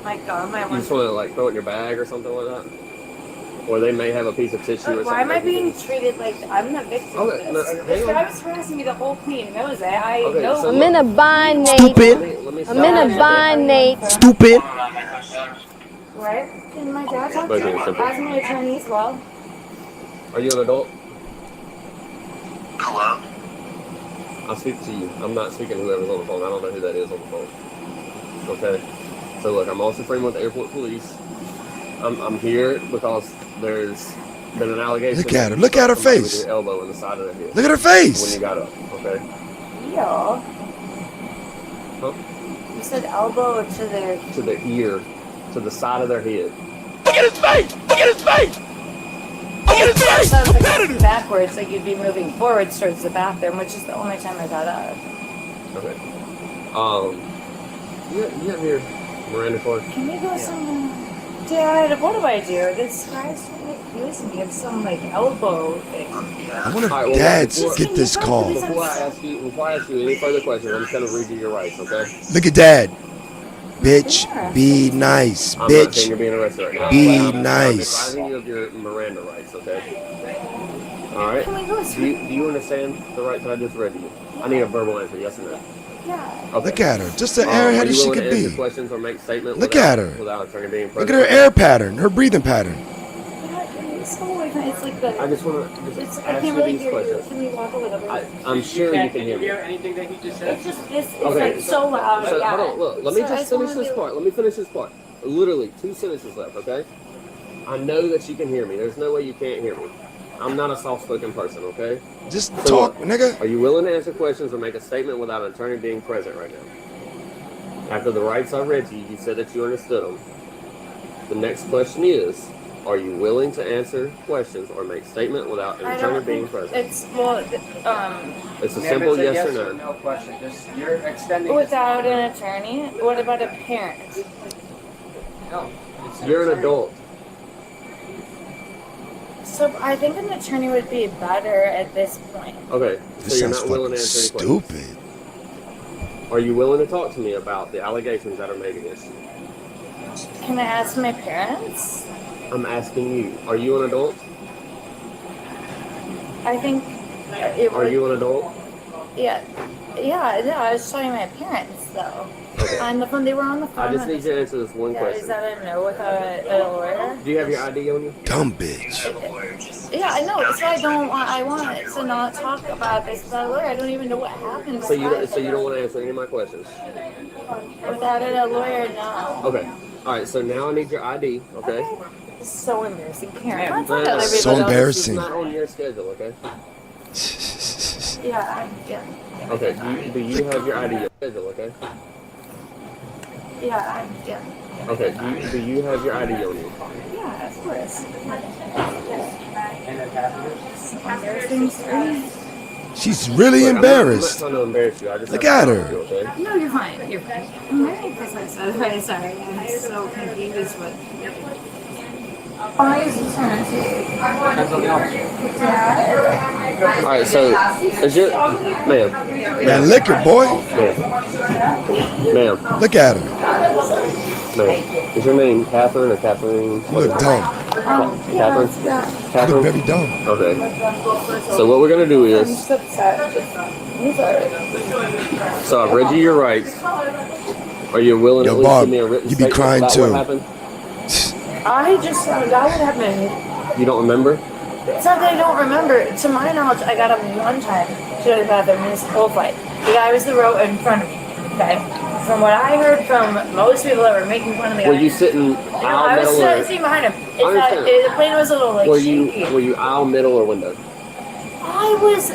Speaker 17: My God, my
Speaker 4: You just want to like throw it in your bag or something like that? Or they may have a piece of tissue or something.
Speaker 17: Why am I
Speaker 4: they can
Speaker 17: being
Speaker 4: give you.
Speaker 17: treated like I'm the victim
Speaker 4: Okay,
Speaker 17: of
Speaker 4: no,
Speaker 17: this?
Speaker 4: hang
Speaker 17: This
Speaker 4: on.
Speaker 17: guy was harassing me the whole plane. Knows that. I
Speaker 4: Okay,
Speaker 17: know.
Speaker 4: so
Speaker 17: I'm
Speaker 4: look.
Speaker 17: in a bind, Nate.
Speaker 15: Stupid.
Speaker 4: I'm
Speaker 17: in a bind, Nate.
Speaker 15: Stupid.
Speaker 17: Right? Can my dad talk to
Speaker 4: Okay,
Speaker 17: me?
Speaker 4: simple.
Speaker 17: Ask my attorney as well.
Speaker 4: Are you an adult?
Speaker 25: Hello?
Speaker 4: I'll speak to you. I'm not speaking to whoever's on the phone. I don't know who that is on the phone. Okay. So look, I'm on Supreme with the airport police. I'm here because there's been an allegation.
Speaker 15: Look at her. Look at her
Speaker 4: somebody
Speaker 15: face.
Speaker 4: With your elbow in the side of the head.
Speaker 15: Look at her face.
Speaker 4: When you got up. Okay.
Speaker 17: Yeah.
Speaker 4: Huh?
Speaker 17: You said elbow to their.
Speaker 4: To the ear, to the side of their head.
Speaker 25: Look at his face! Look at his face! Look at his face!
Speaker 17: Sounds like backwards, like you'd be moving forwards towards the bathroom, which is the only time I got up.
Speaker 4: Okay. You have your Miranda card?
Speaker 17: Can we go somewhere? Dad, what do I do? This guy's trying to accuse me of some like elbow thing.
Speaker 15: I wonder if dads get this call.
Speaker 4: Before I ask you any further questions, I'm just going to read you your rights, okay?
Speaker 15: Look at dad. Bitch, be nice.
Speaker 4: I'm not saying
Speaker 15: Bitch,
Speaker 4: you're being arrested right now.
Speaker 15: be
Speaker 4: I'm
Speaker 15: nice.
Speaker 4: advising you of your Miranda rights, okay? All right?
Speaker 17: Can we go
Speaker 4: Do you understand the rights that I just read to you? I need a verbal answer, yes or no?
Speaker 17: Yeah.
Speaker 15: Look at her. Just the
Speaker 4: Are
Speaker 15: airhead
Speaker 4: you
Speaker 15: as she
Speaker 4: willing
Speaker 15: could
Speaker 4: to answer
Speaker 15: be.
Speaker 4: questions or make statements
Speaker 15: Look
Speaker 4: without-
Speaker 15: at her.
Speaker 4: Without attorney being
Speaker 15: Look
Speaker 4: present?
Speaker 15: at her air pattern, her breathing pattern.
Speaker 17: It's so weird. It's like the.
Speaker 4: I just want to
Speaker 17: It's, I
Speaker 4: ask
Speaker 17: can't
Speaker 4: you
Speaker 17: really
Speaker 4: these
Speaker 17: hear you.
Speaker 4: questions.
Speaker 17: Can we walk a little bit?
Speaker 4: I'm sure you can hear me.
Speaker 7: anything that he just said?
Speaker 17: It's just this. It's
Speaker 4: Okay,
Speaker 17: like so loud.
Speaker 4: So
Speaker 17: yeah.
Speaker 4: hold on, look. Let me
Speaker 17: So I
Speaker 4: just finish
Speaker 17: wanna
Speaker 4: this
Speaker 17: be-
Speaker 4: part. Let me finish this part.
Speaker 3: literally 2 sentences left, okay? I know that you can hear me. There's no way you can't hear me. I'm not a soft-spoken person, okay?
Speaker 15: Just talk, nigga.
Speaker 3: Are you willing to answer questions or make a statement without an attorney being present right now? After the rights I read to you, you said that you understood them. The next question is, are you willing to answer questions or make statement without an attorney being present?
Speaker 17: It's
Speaker 3: It's a simple yes or no.
Speaker 7: No question. Just you're extending.
Speaker 17: without an attorney. What about a parent?
Speaker 7: No.
Speaker 3: You're an adult.
Speaker 17: So I think an attorney would be better at this point.
Speaker 3: Okay,
Speaker 15: This
Speaker 3: so you're
Speaker 15: sounds
Speaker 3: not willing to
Speaker 15: fucking
Speaker 3: answer any questions.
Speaker 15: stupid.
Speaker 3: Are you willing to talk to me about the allegations that are made against you?
Speaker 17: Can I ask my parents?
Speaker 3: I'm asking you. Are you an adult?
Speaker 17: I think it
Speaker 3: Are
Speaker 17: would.
Speaker 3: you an adult?
Speaker 17: Yeah. No, I was showing my parents though.
Speaker 3: Okay.
Speaker 17: On the phone, they were on the phone.
Speaker 3: I just need you to answer this one
Speaker 17: Yeah,
Speaker 3: question.
Speaker 17: is that a no without a lawyer?
Speaker 3: Do you have your ID on you?
Speaker 15: Dumb bitch.
Speaker 17: Yeah, I know. So I want to not talk about this without a lawyer. I don't even know what happened.
Speaker 3: So you don't want to answer any of my questions?
Speaker 17: Without a lawyer, no.
Speaker 3: Okay. All right. So now I need your ID. Okay.
Speaker 17: It's so embarrassing, Karen.
Speaker 3: No,
Speaker 17: Let's
Speaker 3: no,
Speaker 17: not
Speaker 3: no,
Speaker 17: tell
Speaker 15: So
Speaker 17: everybody else.
Speaker 15: embarrassing.
Speaker 3: It's not on your schedule. Okay.
Speaker 17: Yeah.
Speaker 3: Okay. Do you have your ID on your schedule? Okay.
Speaker 17: Yeah.
Speaker 3: Okay. Do you have your ID on you?
Speaker 17: Yeah, of course. Embarrassing story.
Speaker 15: She's really
Speaker 3: Look,
Speaker 15: embarrassed.
Speaker 3: I'm not trying to embarrass you. I just
Speaker 15: Look
Speaker 3: have
Speaker 15: at
Speaker 3: to
Speaker 15: her.
Speaker 3: talk to you, okay?
Speaker 17: No, you're fine. You're fine. Merry Christmas. I'm very sorry. I'm so confused with. Why is eternity?
Speaker 3: All right. So is your ma'am?
Speaker 15: That liquor, boy.
Speaker 3: Ma'am.
Speaker 15: Look at her.
Speaker 3: Ma'am. Is your name Catherine or Kathleen?
Speaker 15: You look dumb.
Speaker 3: Catherine?
Speaker 15: You look
Speaker 3: Catherine?
Speaker 15: very dumb.
Speaker 3: Okay. So what we're gonna do
Speaker 17: I'm
Speaker 3: is,
Speaker 17: so upset. I'm sorry.
Speaker 3: so I've read you your rights. Are you willing
Speaker 15: Yo,
Speaker 3: to at least
Speaker 15: Bob,
Speaker 3: give me a written
Speaker 15: you be
Speaker 3: statement
Speaker 15: crying
Speaker 3: about
Speaker 15: too.
Speaker 3: what happened?
Speaker 17: I just found out what happened.
Speaker 3: You don't remember?
Speaker 17: It's not that I don't remember. To my knowledge, I got him one time to the bathroom in this whole fight. The guy was the row in front of me. Okay? From what I heard from most people that were making fun of the guy.
Speaker 3: Were you sitting
Speaker 17: No,
Speaker 3: aisle
Speaker 17: I was
Speaker 3: middle or?
Speaker 17: sitting behind him.
Speaker 3: I understand.
Speaker 17: The plane was a little like
Speaker 3: Were
Speaker 17: shaky.
Speaker 3: you aisle middle or window?
Speaker 17: I was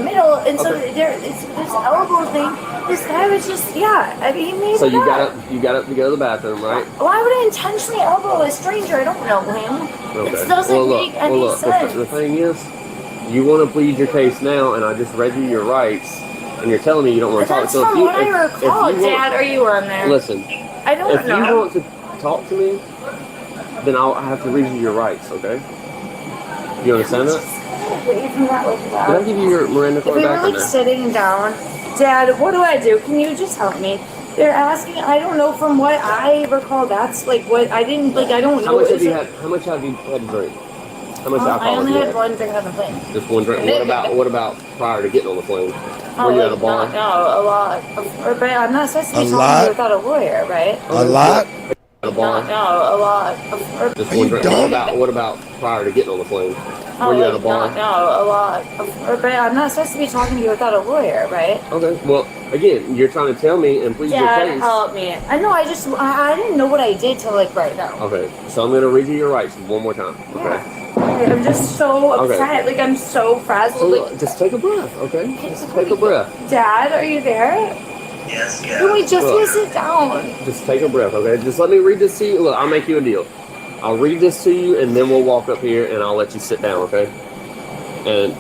Speaker 17: middle, and so
Speaker 3: Okay.
Speaker 17: it's this elbow thing. This guy was just he made
Speaker 3: So
Speaker 17: it
Speaker 3: you
Speaker 17: up.
Speaker 3: got up to go to the bathroom, right?
Speaker 17: Why would I intentionally elbow a stranger? I don't know him.
Speaker 3: Okay.
Speaker 17: It doesn't make any
Speaker 3: look.
Speaker 17: sense.
Speaker 3: The thing is, you want to plead your case now, and I just read you your rights, and you're telling me you don't want to talk.
Speaker 17: That's
Speaker 3: So
Speaker 17: from what I recall, Dad. Are you on there?
Speaker 3: Listen,
Speaker 17: I don't
Speaker 3: if
Speaker 17: know.
Speaker 3: you want to talk to me, then I have to read you your rights, okay? You understand that?
Speaker 17: Even that was
Speaker 3: Did
Speaker 17: loud.
Speaker 3: I give you your Miranda
Speaker 17: If
Speaker 3: card
Speaker 17: we were
Speaker 3: back or
Speaker 17: like
Speaker 3: no?
Speaker 17: sitting down, Dad, what do I do? Can you just help me? They're asking. I don't know. From what I recall, that's like what I didn't like. I don't know.
Speaker 3: How much
Speaker 17: Is it-
Speaker 3: how much have you had to drink? How much
Speaker 17: I
Speaker 3: alcohol
Speaker 17: only
Speaker 3: have you
Speaker 17: had one drink on the plane.
Speaker 3: Just one drink. What about prior to getting on the plane? Were you at a
Speaker 17: like,
Speaker 3: bar?
Speaker 17: No, a lot. But I'm not supposed to be
Speaker 15: A
Speaker 17: talking to
Speaker 15: lot?
Speaker 17: you without a lawyer, right?
Speaker 15: A lot?
Speaker 3: At a bar?
Speaker 17: No, a lot.
Speaker 3: Just
Speaker 15: Are
Speaker 3: one
Speaker 15: you
Speaker 3: drink.
Speaker 15: dumb?
Speaker 3: What about prior to getting on the plane? Were you at a bar?
Speaker 17: No, a lot. But I'm not supposed to be talking to you without a lawyer, right?
Speaker 3: Okay. Well, again, you're trying to tell me and plead your
Speaker 17: Dad,
Speaker 3: case.
Speaker 17: help me. I know. I didn't know what I did till like right now.
Speaker 3: Okay. So I'm gonna read you your rights one more time. Okay.
Speaker 17: I'm just so upset.
Speaker 3: Okay.
Speaker 17: Like I'm so frazzled.
Speaker 3: So
Speaker 17: Like,
Speaker 3: just take a breath. Okay. Just take a breath.
Speaker 17: Dad, are you there?
Speaker 3: Yes.
Speaker 17: Can we just
Speaker 3: Look.
Speaker 17: sit down?
Speaker 3: Just take a breath, okay? Just let me read this to you. Look, I'll make you a deal. I'll read this to you, and then we'll walk up here, and I'll let you sit down, okay? And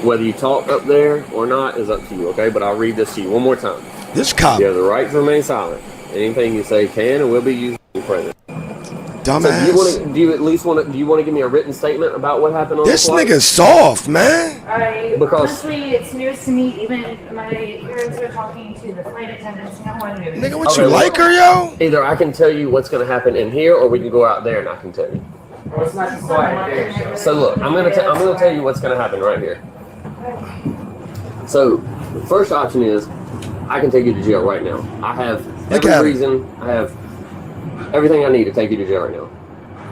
Speaker 3: whether you talk up there or not is up to you, okay? But I'll read this to you one more time.
Speaker 15: This cop.
Speaker 3: You have the right to remain silent. Anything you say can and will be used in present.
Speaker 15: Dumbass.
Speaker 3: So do you want to give me a written statement about what happened on
Speaker 15: This
Speaker 3: the flight?
Speaker 15: nigga's soft, man.
Speaker 3: Because-
Speaker 17: Honestly, it's news to me. Even my parents are talking to the flight attendants. No one knew.
Speaker 15: Nigga, what you like her, yo?
Speaker 3: Either I can tell you what's going to happen in here, or we can go out there and I can tell you.
Speaker 7: Well, it's not quiet there.
Speaker 3: So look, I'm gonna tell you what's gonna happen right here. So the first option is I can take you to jail right now. I have
Speaker 15: Look at
Speaker 3: every
Speaker 15: him.
Speaker 3: reason. I have everything I need to take you to jail right now.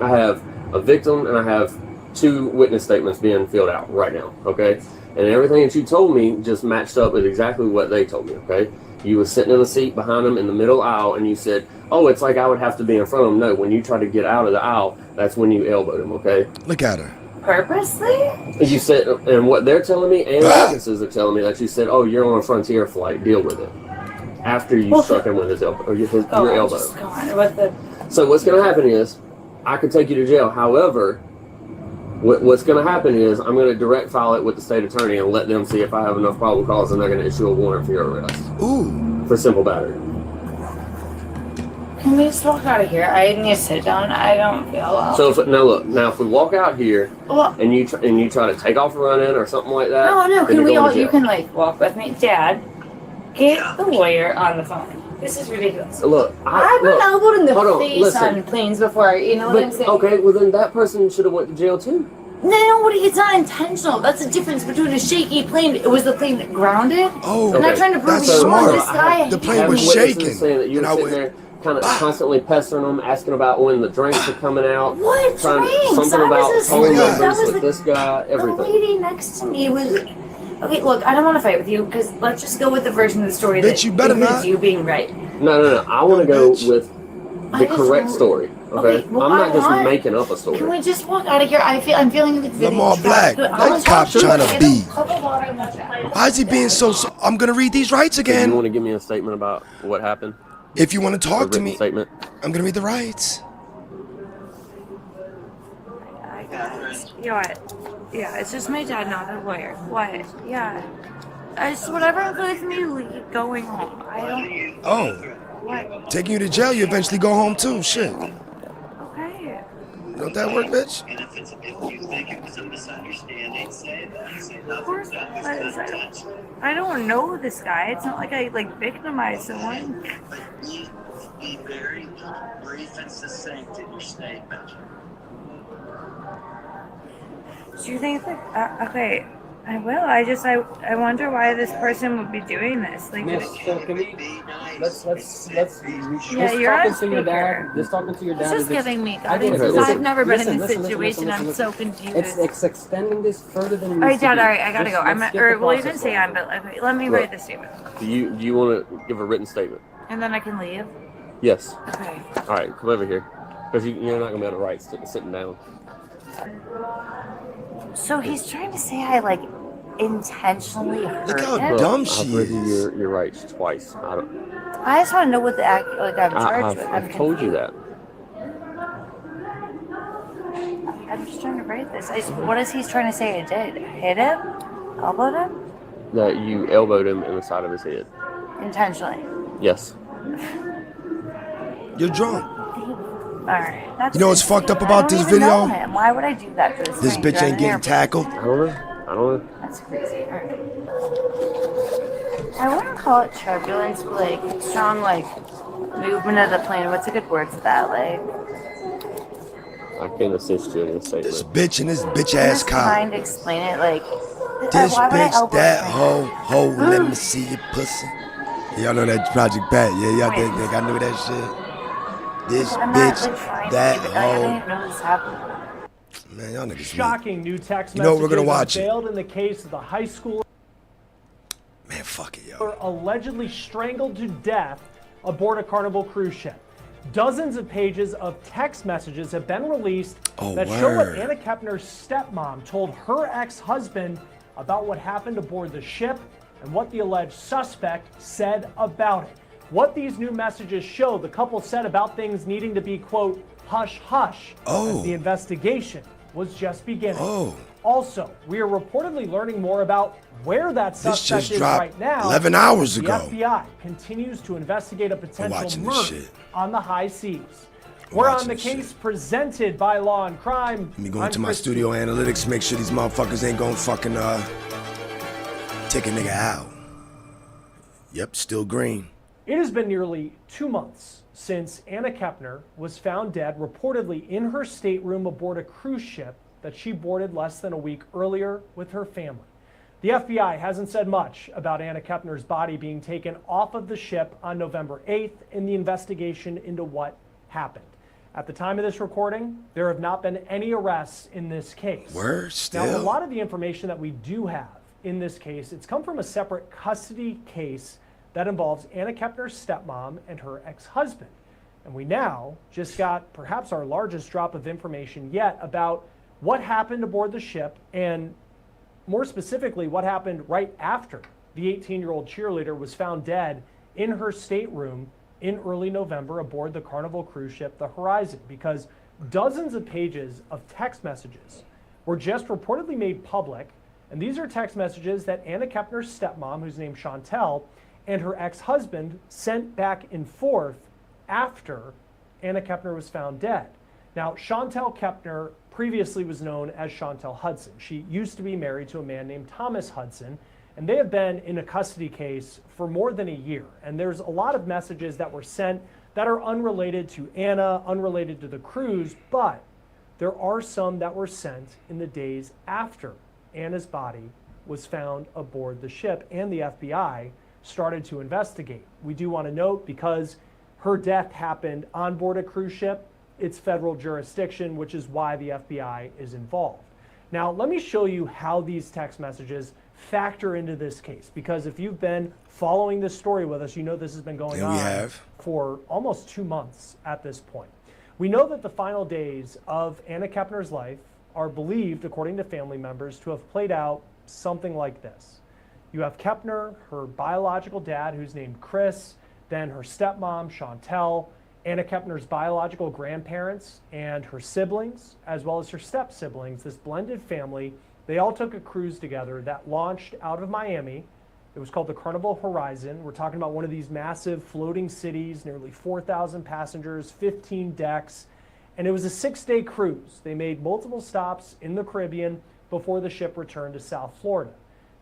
Speaker 3: I have a victim and I have 2 witness statements being filled out right now, okay? And everything that you told me just matched up with exactly what they told me, okay? You were sitting in the seat behind them in the middle aisle, and you said, oh, it's like I would have to be in front of them. No, when you tried to get out of the aisle, that's when you elbowed him, okay?
Speaker 15: Look at her.
Speaker 17: Purposely?
Speaker 3: You said, and what they're telling me, and witnesses are telling me, that you said, oh, you're on a Frontier flight, deal with it. After you struck him with his elbow, or your elbow. So what's going to happen is, I could take you to jail. However, what's going to happen is, I'm going to direct file it with the state attorney and let them see if I have enough probable cause, and they're going to issue a warrant for your arrest.
Speaker 15: Ooh.
Speaker 3: For simple battery.
Speaker 17: Can we just walk out of here? I need to sit down. I don't feel well.
Speaker 3: So if we walk out here and you try to take off running or something like that.
Speaker 17: No. Can we all? You can like walk with me, Dad. Get the lawyer on the phone. This is ridiculous.
Speaker 3: Look,
Speaker 17: I've been elbowed in the face
Speaker 3: listen.
Speaker 17: on planes before. You know what I'm saying?
Speaker 3: Okay, well then that person should have went to jail too.
Speaker 17: No, it's not intentional. That's the difference between a shaky plane. It was the plane that grounded.
Speaker 15: Oh,
Speaker 17: I'm not trying to prove
Speaker 15: that's
Speaker 17: you wrong.
Speaker 15: smart.
Speaker 17: This guy.
Speaker 15: The plane was shaking.
Speaker 3: Saying that you were sitting there kind of constantly pestering them, asking about when the drinks are coming out.
Speaker 17: What drinks?
Speaker 3: Something about phone numbers with this guy, everything.
Speaker 17: The lady next to me was. Okay, look, I don't want to fight with you because let's just go with the version of the story that
Speaker 15: you better
Speaker 17: includes
Speaker 15: not.
Speaker 17: you being right.
Speaker 3: No. I want to go with the correct story. Okay,
Speaker 17: well,
Speaker 3: I'm not just making up a story.
Speaker 17: Can we just walk out of here? I'm feeling like
Speaker 15: I'm all black. That cop's trying to be. Why is he being so? I'm gonna read these rights again.
Speaker 3: You want to give me a statement about what happened?
Speaker 15: If you want to talk to me,
Speaker 3: statement.
Speaker 15: I'm gonna read the rights.
Speaker 17: I got it. You know what? Yeah, it's just my dad, not a lawyer. What? Yeah. It's whatever with me going home. I don't.
Speaker 15: Oh.
Speaker 17: What?
Speaker 15: Taking you to jail, you eventually go home too. Shit.
Speaker 17: Okay.
Speaker 15: Don't that work, bitch?
Speaker 17: Of course, I don't know this guy. It's not like I victimized someone.
Speaker 5: Be very brief and succinct in your statement.
Speaker 17: Do you think that? Okay, I will. I wonder why this person would be doing this. Like,
Speaker 20: Miss, so can we? Let's.
Speaker 17: Yeah, you're on
Speaker 20: talking to your dad. Just talking to your dad.
Speaker 17: It's just giving me
Speaker 20: I get it.
Speaker 17: guidance. I've never been in this
Speaker 20: Listen,
Speaker 17: situation. I'm so confused.
Speaker 20: It's extending this further than.
Speaker 17: All right, Dad. All right, I gotta go. Well, you didn't say I'm, but okay, let me write this statement.
Speaker 3: Do you want to give a written statement?
Speaker 17: And then I can leave.
Speaker 3: Yes.
Speaker 17: Okay.
Speaker 3: All right, come over here, because you're not gonna be able to write sitting down.
Speaker 17: So he's trying to say I intentionally hurt
Speaker 15: Look how
Speaker 17: him?
Speaker 15: dumb she
Speaker 3: I've written
Speaker 15: is.
Speaker 3: your rights twice.
Speaker 17: I just want to know what the act I'm charged with.
Speaker 3: I've told you that.
Speaker 17: I'm just trying to write this. What is he trying to say I did? Hit him? Elbowed him?
Speaker 3: That you elbowed him in the side of his head.
Speaker 17: Intentionally.
Speaker 3: Yes.
Speaker 15: You're drunk.
Speaker 17: Alright. That's
Speaker 15: You know what's fucked up about this
Speaker 17: I don't even know
Speaker 15: video?
Speaker 17: him. Why would I do that to
Speaker 15: This
Speaker 17: stranger?
Speaker 15: bitch ain't getting tackled.
Speaker 3: I don't know.
Speaker 17: That's crazy. Alright. I wouldn't call it turbulence, but strong movement of the plane. What's a good word for that?
Speaker 3: I can't assist you in this statement.
Speaker 15: This bitch and this bitch
Speaker 17: I'm
Speaker 15: ass
Speaker 17: just
Speaker 15: cop.
Speaker 17: trying to explain it
Speaker 15: This
Speaker 17: why would I
Speaker 15: bitch,
Speaker 17: elbow
Speaker 15: that
Speaker 17: him?
Speaker 15: hoe, let me see your pussy. Y'all know that Project Pat, yeah, y'all think I knew that shit. This
Speaker 17: I'm
Speaker 15: bitch,
Speaker 17: not, trying
Speaker 15: that
Speaker 17: to, I didn't
Speaker 15: hoe.
Speaker 17: even know this happened.
Speaker 15: Man, y'all niggas weak.
Speaker 13: Shocking new text
Speaker 15: You know what, we're gonna
Speaker 13: messages
Speaker 15: watch it.
Speaker 13: unveiled in the case of the high schooler.
Speaker 15: Man, fuck it, yo.
Speaker 13: Allegedly strangled to death aboard a Carnival cruise ship. Dozens of pages of text messages have been released that show what Anna Kepner's stepmom told her ex-husband about what happened aboard the ship and what the alleged suspect said about it. What these new messages show, the couple said about things needing to be, quote, hush hush, as the investigation was just beginning. Also, we are reportedly learning more about where that suspect
Speaker 15: just
Speaker 13: is
Speaker 15: dropped
Speaker 13: right now.
Speaker 15: 11 hours
Speaker 13: The
Speaker 15: ago.
Speaker 13: FBI continues to investigate a potential
Speaker 15: watching this
Speaker 13: murder
Speaker 15: shit.
Speaker 13: on the high seas. We're on
Speaker 15: watching
Speaker 13: the
Speaker 15: this
Speaker 13: case presented by Law and Crime.
Speaker 15: Let me go into my studio analytics, make sure these motherfuckers ain't gonna fucking take a nigga out. Yep, still green.
Speaker 13: It has been nearly 2 months since Anna Kepner was found dead, reportedly in her stateroom aboard a cruise ship that she boarded less than a week earlier with her family. The FBI hasn't said much about Anna Kepner's body being taken off of the ship on November 8th in the investigation into what happened. At the time of this recording, there have not been any arrests in this case.
Speaker 15: Word, still.
Speaker 13: Now, a lot of the information that we do have in this case, it's come from a separate custody case that involves Anna Kepner's stepmom and her ex-husband. And we now just got perhaps our largest drop of information yet about what happened aboard the ship, and more specifically, what happened right after the 18-year-old cheerleader was found dead in her stateroom in early November aboard the Carnival cruise ship, the Horizon, because dozens of pages of text messages were just reportedly made public. And these are text messages that Anna Kepner's stepmom, who's named Chantel, and her ex-husband sent back and forth after Anna Kepner was found dead. Now, Chantel Kepner previously was known as Chantel Hudson. She used to be married to a man named Thomas Hudson, and they have been in a custody case for more than a year. And there's a lot of messages that were sent that are unrelated to Anna, unrelated to the cruise, but there are some that were sent in the days after Anna's body was found aboard the ship and the FBI started to investigate. We do want to note, because her death happened on board a cruise ship, it's federal jurisdiction, which is why the FBI is involved. Now, let me show you how these text messages factor into this case, because if you've been following this story with us, you know this has been going on for almost 2 months at this point. We know that the final days of Anna Kepner's life are believed, according to family members, to have played out something like this. You have Kepner, her biological dad, who's named Chris, then her stepmom, Chantel, Anna Kepner's biological grandparents and her siblings, as well as her step-siblings, this blended family. They all took a cruise together that launched out of Miami. It was called the Carnival Horizon. We're talking about one of these massive floating cities, nearly 4,000 passengers, 15 decks, and it was a 6-day cruise. They made multiple stops in the Caribbean before the ship returned to South Florida.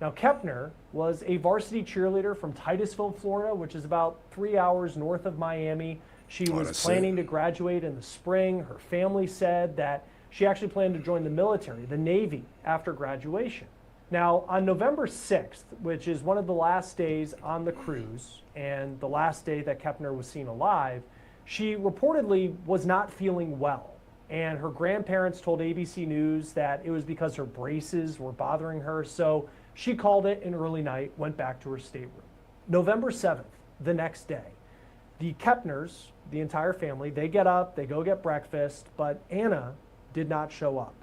Speaker 13: Now, Kepner was a varsity cheerleader from Titusville, Florida, which is about 3 hours north of Miami. She was planning to graduate in the spring. Her family said that she actually planned to join the military, the Navy, after graduation. Now, on November 6th, which is one of the last days on the cruise and the last day that Kepner was seen alive, she reportedly was not feeling well. And her grandparents told ABC News that it was because her braces were bothering her. So she called it an early night, went back to her stateroom. November 7th, the next day, the Kepners, the entire family, they get up, they go get breakfast, but Anna did not show up.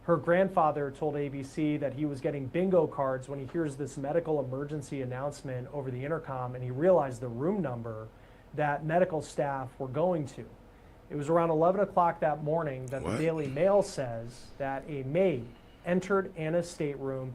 Speaker 13: Her grandfather told ABC that he was getting bingo cards when he hears this medical emergency announcement over the intercom, and he realized the room number that medical staff were going to. It was around 11 o'clock that morning that the Daily Mail says that a maid entered Anna's stateroom,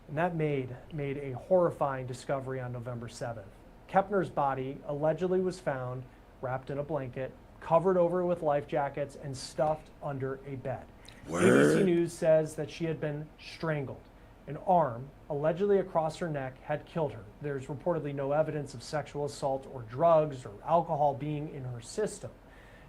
Speaker 13: and that maid made a horrifying discovery on November 7th. Kepner's body allegedly was found wrapped in a blanket, covered over with life jackets, and stuffed under a bed. ABC News says that she had been strangled. An arm, allegedly across her neck, had killed her. There's reportedly no evidence of sexual assault or drugs or alcohol being in her system.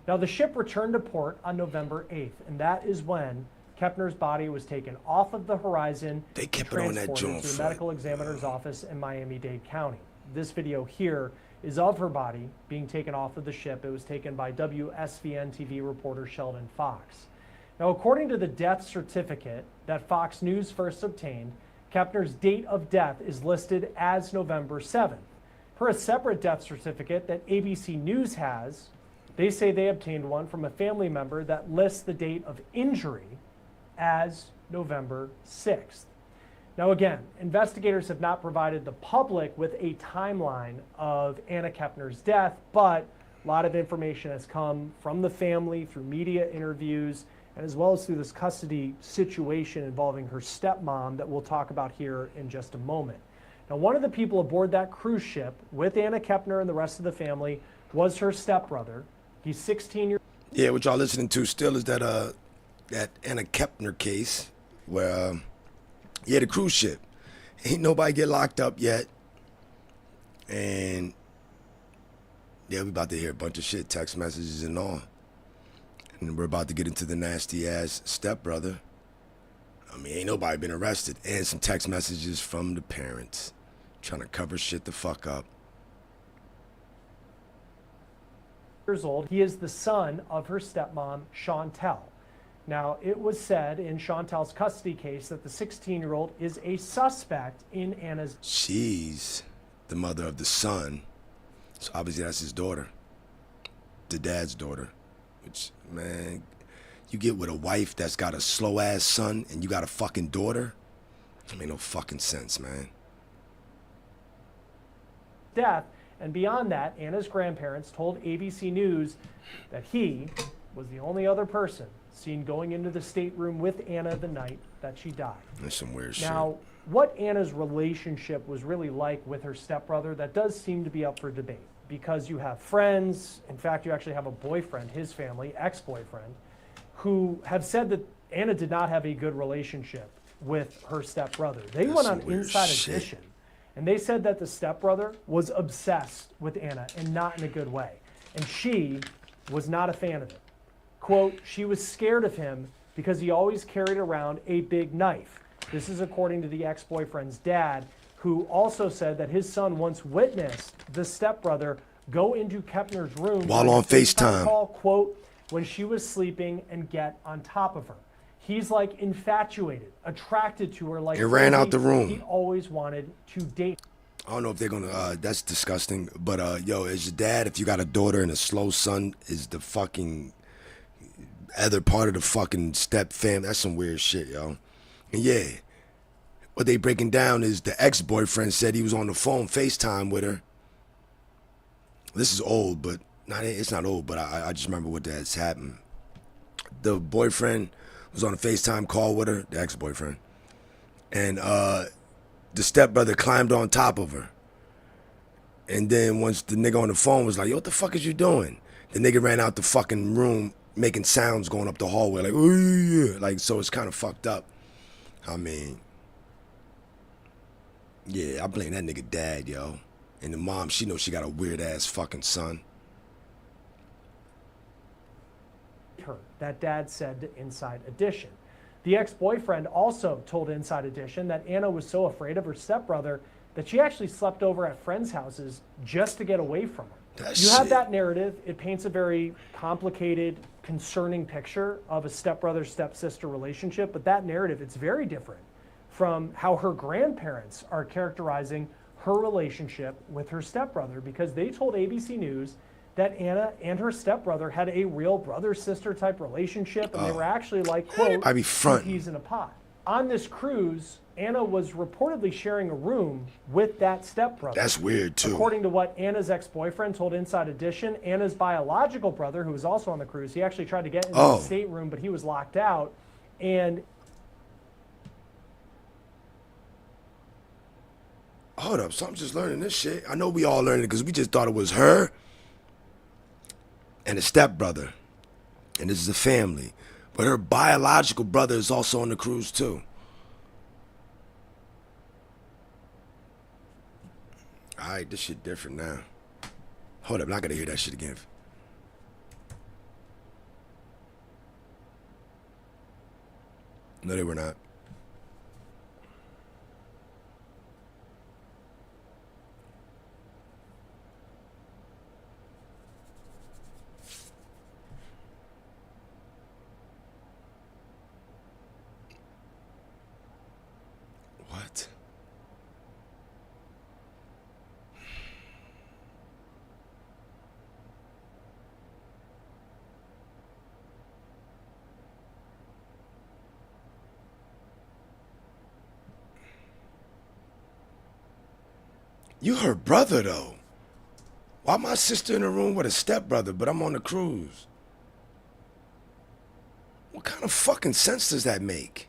Speaker 13: Now, the ship returned to port on November 8th, and that is when Kepner's body was taken off of the Horizon and transported to the medical examiner's office in Miami-Dade County. This video here is of her body being taken off of the ship. It was taken by WSVN TV reporter Sheldon Fox. Now, according to the death certificate that Fox News first obtained, Kepner's date of death is listed as November 7th. Per a separate death certificate that ABC News has, they say they obtained one from a family member that lists the date of injury as November 6th. Now, again, investigators have not provided the public with a timeline of Anna Kepner's death, but a lot of information has come from the family through media interviews, and as well as through this custody situation involving her stepmom that we'll talk about here in just a moment. Now, one of the people aboard that cruise ship with Anna Kepner and the rest of the family was her stepbrother. He's 16 years old.
Speaker 15: Yeah, what y'all listening to still is that Anna Kepner case where, the cruise ship. Ain't nobody get locked up yet. And, we about to hear a bunch of shit, text messages and all. And we're about to get into the nasty-ass stepbrother. I mean, ain't nobody been arrested. And some text messages from the parents trying to cover shit the fuck up.
Speaker 13: Years old. He is the son of her stepmom, Chantel. Now, it was said in Chantel's custody case that the 16-year-old is a suspect in Anna's.
Speaker 15: She's the mother of the son, so obviously that's his daughter, the dad's daughter. Which, man, you get with a wife that's got a slow-ass son and you got a fucking daughter? That make no fucking sense, man.
Speaker 13: Death. And beyond that, Anna's grandparents told ABC News that he was the only other person seen going into the stateroom with Anna the night that she died.
Speaker 15: That's some weird shit.
Speaker 13: Now, what Anna's relationship was really like with her stepbrother, that does seem to be up for debate, because you have friends, in fact, you actually have a boyfriend, his family, ex-boyfriend, who have said that Anna did not have a good relationship with her stepbrother. They went on Inside Edition, and they said that the stepbrother was obsessed with Anna and not in a good way. And she was not a fan of it. Quote, she was scared of him because he always carried around a big knife. This is according to the ex-boyfriend's dad, who also said that his son once witnessed the stepbrother go into Kepner's room
Speaker 15: while on FaceTime.
Speaker 13: Call, quote, when she was sleeping and get on top of her. He's like infatuated, attracted to her. Like
Speaker 15: it ran out the room.
Speaker 13: He always wanted to date.
Speaker 15: I don't know if they're gonna. That's disgusting. But yo, as your dad, if you got a daughter and a slow son, is the fucking other part of the fucking step fam. That's some weird shit, yo. And yeah, what they breaking down is the ex-boyfriend said he was on the phone FaceTime with her. This is old, but it's not old. But I just remember what that's happened. The boyfriend was on a FaceTime call with her, the ex-boyfriend, and the stepbrother climbed on top of her. And then once the nigga on the phone was like, yo, what the fuck is you doing? The nigga ran out the fucking room making sounds going up the hallway, like, oh yeah, like, so it's kind of fucked up. I mean, yeah, I blame that nigga dad, yo. And the mom, she knows she got a weird ass fucking son.
Speaker 13: Her, that dad said to Inside Edition. The ex-boyfriend also told Inside Edition that Anna was so afraid of her stepbrother that she actually slept over at friends' houses just to get away from her. You have that narrative. It paints a very complicated, concerning picture of a stepbrother-stepsister relationship, but that narrative, it's very different from how her grandparents are characterizing her relationship with her stepbrother, because they told ABC News that Anna and her stepbrother had a real brother-sister type relationship, and they were actually like, quote, two peas in a pod. On this cruise, Anna was reportedly sharing a room with that stepbrother.
Speaker 15: That's weird, too.
Speaker 13: According to what Anna's ex-boyfriend told Inside Edition, Anna's biological brother, who was also on the cruise, he actually tried to get into the stateroom, but he was locked out. And
Speaker 15: hold up, so I'm just learning this shit. I know we all learned it because we just thought it was her and a stepbrother, and this is a family. But her biological brother is also on the cruise too. All right, this shit different now. Hold up, I'm not gonna hear that shit again. No, they were not. What? You her brother, though. Why my sister in the room with a stepbrother, but I'm on the cruise? What kind of fucking sense does that make?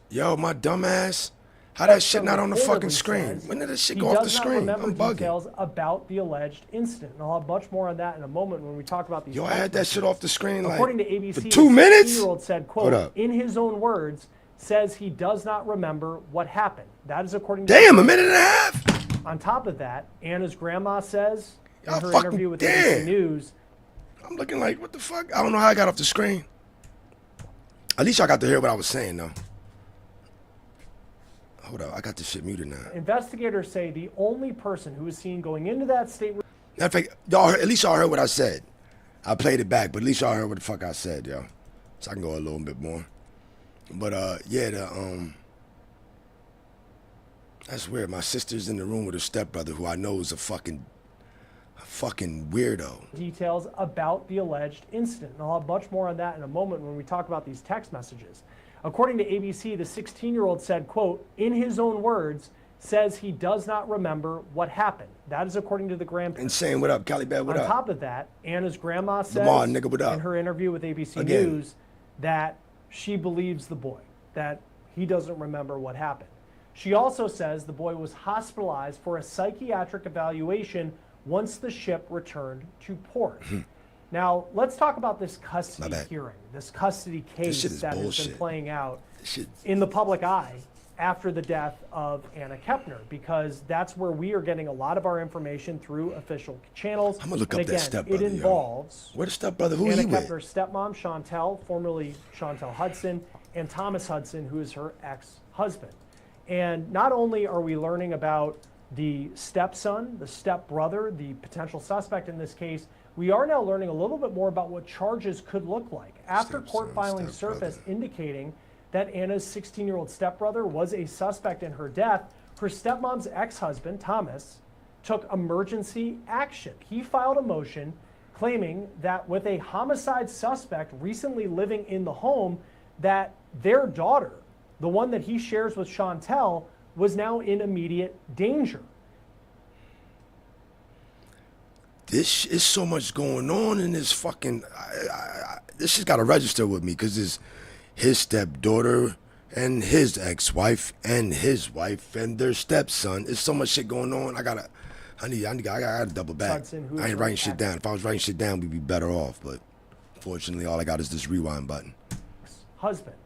Speaker 15: Yo, my dumb ass. How that shit not on the fucking screen? When did this shit go off the screen? I'm bugging.
Speaker 13: Details about the alleged incident, and I'll have much more on that in a moment when we talk about these.
Speaker 15: Yo, I had that shit off the screen like
Speaker 13: according to ABC,
Speaker 15: for 2 minutes.
Speaker 13: The 16-year-old said, "quote in his own words, says he does not remember what happened." That is according to.
Speaker 15: Damn, a minute and a half.
Speaker 13: On top of that, Anna's grandma says In her interview with ABC News,
Speaker 15: I'm looking like, what the fuck? I don't know how I got off the screen. At least I got to hear what I was saying, though. Hold up, I got this shit muted now.
Speaker 13: investigators say the only person who was seen going into that stateroom.
Speaker 15: Matter of fact, y'all heard, at least y'all heard what I said. I played it back, but at least y'all heard what the fuck I said, yo. So I can go a little bit more. But yeah, that's weird. My sister's in the room with her stepbrother, who I know is a fucking weirdo.
Speaker 13: Details about the alleged incident. And I'll have much more on that in a moment when we talk about these text messages. According to ABC, the 16-year-old said, quote, in his own words, says he does not remember what happened. That is according to the grandparents.
Speaker 15: Insane, what up? Cali Bad, what up?
Speaker 13: On top of that, Anna's grandma says
Speaker 15: Lamar, nigga, what up?
Speaker 13: in her interview with ABC
Speaker 15: Again.
Speaker 13: News that she believes the boy, that he doesn't remember what happened. She also says the boy was hospitalized for a psychiatric evaluation once the ship returned to port. Now, let's talk about this custody hearing, this custody case that has been playing out in the public eye after the death of Anna Kepner, because that's where we are getting a lot of our information through official channels.
Speaker 15: I'm gonna look up
Speaker 13: and
Speaker 15: that
Speaker 13: again,
Speaker 15: stepbrother.
Speaker 13: it involves
Speaker 15: Where the stepbrother? Who
Speaker 13: Anna
Speaker 15: he with?
Speaker 13: Kepner's stepmom, Chantel, formerly Chantel Hudson, and Thomas Hudson, who is her ex-husband. And not only are we learning about the stepson, the stepbrother, the potential suspect in this case, we are now learning a little bit more about what charges could look like after court filings surfaced indicating that Anna's 16-year-old stepbrother was a suspect in her death. Her stepmom's ex-husband, Thomas, took emergency action. He filed a motion claiming that with a homicide suspect recently living in the home, that their daughter, the one that he shares with Chantel, was now in immediate danger.
Speaker 15: This is so much going on in this fucking. This shit's got to register with me because it's his stepdaughter and his ex-wife and his wife and their stepson. There's so much shit going on. I gotta double back. I ain't writing shit down. If I was writing shit down, we'd be better off. But fortunately, all I got is this rewind button.
Speaker 13: Husband.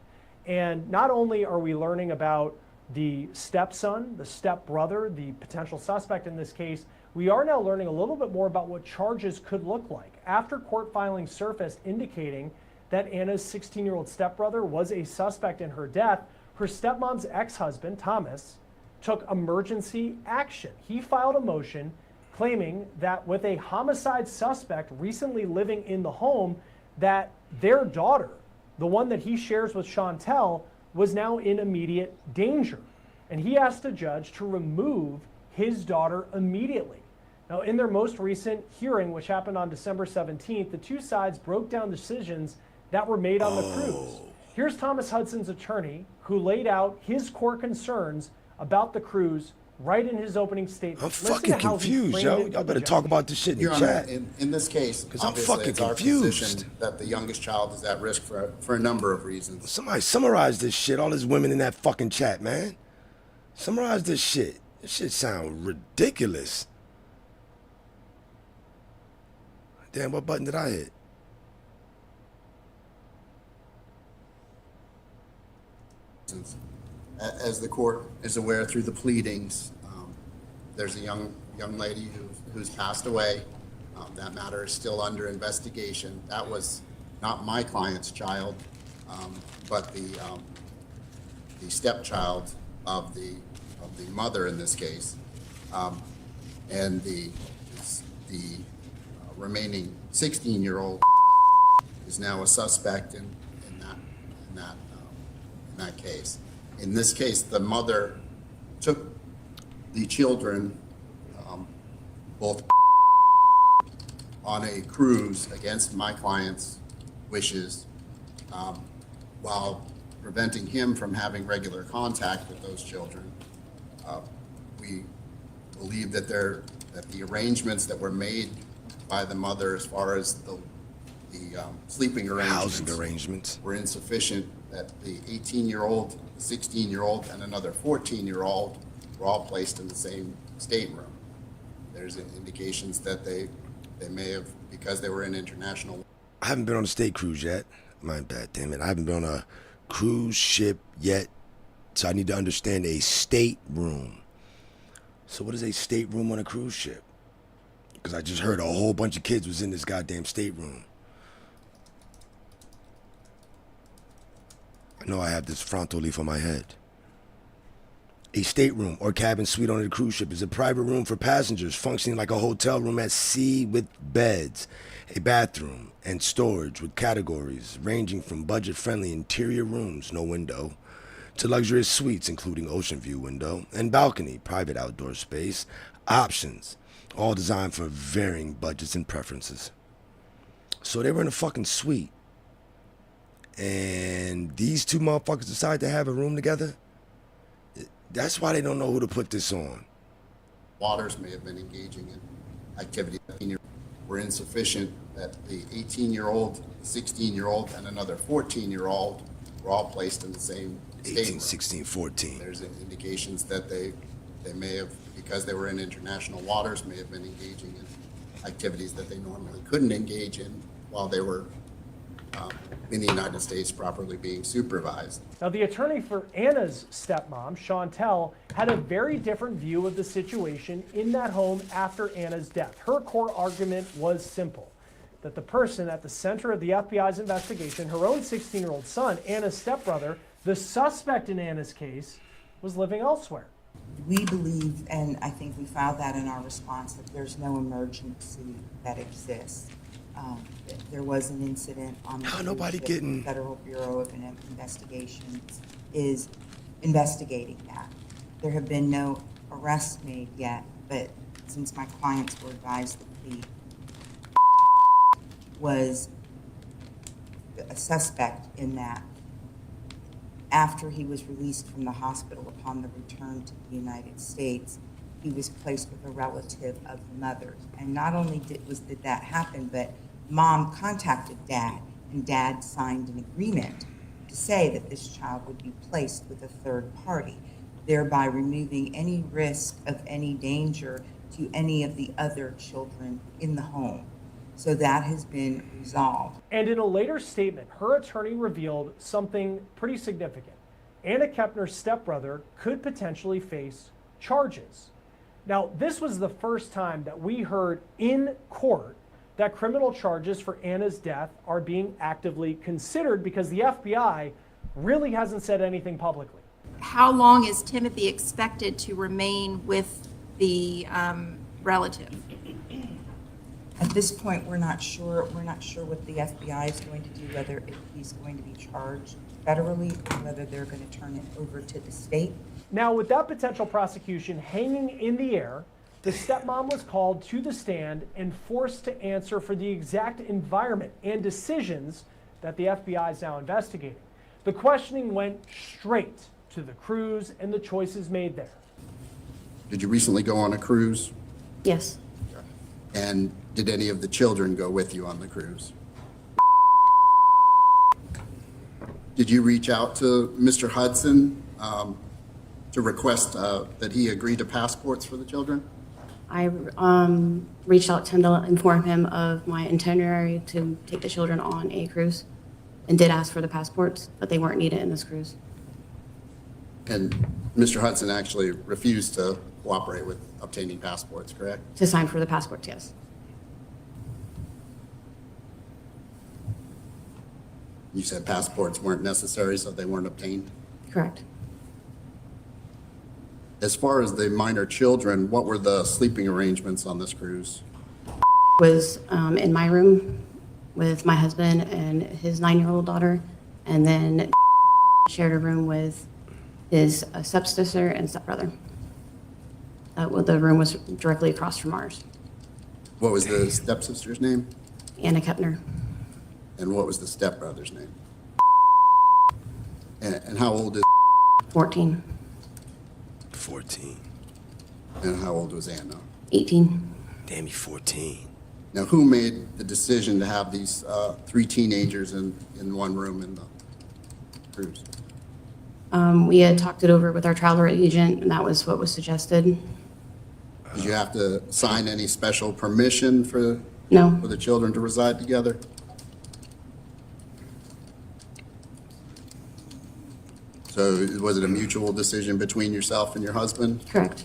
Speaker 13: And not only are we learning about the stepson, the stepbrother, the potential suspect in this case, we are now learning a little bit more about what charges could look like after court filings surfaced indicating that Anna's 16-year-old stepbrother was a suspect in her death. Her stepmom's ex-husband, Thomas, took emergency action. He filed a motion claiming that with a homicide suspect recently living in the home, that their daughter, the one that he shares with Chantel, was now in immediate danger. And he asked a judge to remove his daughter immediately. Now, in their most recent hearing, which happened on December 17th, the two sides broke down decisions that were made on the cruise. Here's Thomas Hudson's attorney, who laid out his core concerns about the cruise right in his opening statement.
Speaker 15: I'm fucking confused, yo. Y'all better talk about this shit in the chat.
Speaker 6: In this case,
Speaker 15: because I'm
Speaker 6: obviously
Speaker 15: fucking
Speaker 6: it's our
Speaker 15: confused.
Speaker 6: position that the youngest child is at risk for a number of reasons.
Speaker 15: Somebody summarize this shit. All these women in that fucking chat, man. Summarize this shit. This shit sound ridiculous. Damn, what button did I hit?
Speaker 6: As the court is aware through the pleadings, there's a young lady who's passed away. That matter is still under investigation. That was not my client's child, but the stepchild of the mother in this case, and the remaining 16-year-old is now a suspect in that case. In this case, the mother took the children, both on a cruise against my client's wishes, while preventing him from having regular contact with those children. We believe that the arrangements that were made by the mother as far as the sleeping arrangements,
Speaker 15: housing arrangements,
Speaker 6: were insufficient, that the 18-year-old, the 16-year-old, and another 14-year-old were all placed in the same stateroom. There's indications that they may have, because they were in international.
Speaker 15: I haven't been on a state cruise yet. My bad, damn it. I haven't been on a cruise ship yet, so I need to understand a stateroom. So what is a stateroom on a cruise ship? Because I just heard a whole bunch of kids was in this goddamn stateroom. I know I have this frontal leaf on my head. A stateroom or cabin suite on a cruise ship is a private room for passengers functioning like a hotel room at sea with beds, a bathroom, and storage with categories ranging from budget-friendly interior rooms, no window, to luxurious suites including ocean view window and balcony, private outdoor space, options, all designed for varying budgets and preferences. So they were in a fucking suite. And these two motherfuckers decide to have a room together? That's why they don't know who to put this on.
Speaker 6: Waters may have been engaging in activity that were insufficient, that the 18-year-old, the 16-year-old, and another 14-year-old were all placed in the same stateroom.
Speaker 15: 18, 16, 14.
Speaker 6: There's indications that they may have, because they were in international waters, may have been engaging in activities that they normally couldn't engage in while they were in the United States properly being supervised.
Speaker 13: Now, the attorney for Anna's stepmom, Chantel, had a very different view of the situation in that home after Anna's death. Her core argument was simple, that the person at the center of the FBI's investigation, her own 16-year-old son, Anna's stepbrother, the suspect in Anna's case, was living elsewhere.
Speaker 8: We believe, and I think we filed that in our response, that there's no emergency that exists. There was an incident on the Federal Bureau of Investigations is investigating that. There have been no arrests made yet, but since my clients were advised that the was a suspect in that, after he was released from the hospital upon the return to the United States, he was placed with a relative of the mother's. And not only did that happen, but Mom contacted Dad, and Dad signed an agreement to say that this child would be placed with a third party, thereby removing any risk of any danger to any of the other children in the home. So that has been resolved.
Speaker 13: And in a later statement, her attorney revealed something pretty significant. Anna Kepner's stepbrother could potentially face charges. Now, this was the first time that we heard in court that criminal charges for Anna's death are being actively considered because the FBI really hasn't said anything publicly.
Speaker 9: How long is Timothy expected to remain with the relative?
Speaker 8: At this point, we're not sure. We're not sure what the FBI is going to do, whether if he's going to be charged federally or whether they're going to turn it over to the state.
Speaker 13: Now, with that potential prosecution hanging in the air, the stepmom was called to the stand and forced to answer for the exact environment and decisions that the FBI is now investigating. The questioning went straight to the cruise and the choices made there.
Speaker 6: Did you recently go on a cruise?
Speaker 9: Yes.
Speaker 6: And did any of the children go with you on the cruise? Did you reach out to Mr. Hudson to request that he agree to passports for the children?
Speaker 21: I reached out to him to inform him of my itinerary to take the children on a cruise and did ask for the passports, but they weren't needed in this cruise.
Speaker 6: And Mr. Hudson actually refused to cooperate with obtaining passports, correct?
Speaker 21: To sign for the passports, yes.
Speaker 6: You said passports weren't necessary, so they weren't obtained?
Speaker 21: Correct.
Speaker 6: As far as the minor children, what were the sleeping arrangements on this cruise?
Speaker 21: Was in my room with my husband and his 9-year-old daughter, and then shared a room with his stepsister and stepbrother. The room was directly across from ours.
Speaker 6: What was the stepsister's name?
Speaker 21: Anna Kepner.
Speaker 6: And what was the stepbrother's name? And how old is
Speaker 21: 14.
Speaker 15: 14.
Speaker 6: And how old was Anna?
Speaker 21: 18.
Speaker 15: Damn, you 14.
Speaker 6: Now, who made the decision to have these 3 teenagers in one room in the cruise?
Speaker 21: We had talked it over with our travel agent, and that was what was suggested.
Speaker 6: Did you have to sign any special permission for the children to reside together? So was it a mutual decision between yourself and your husband?
Speaker 21: Correct.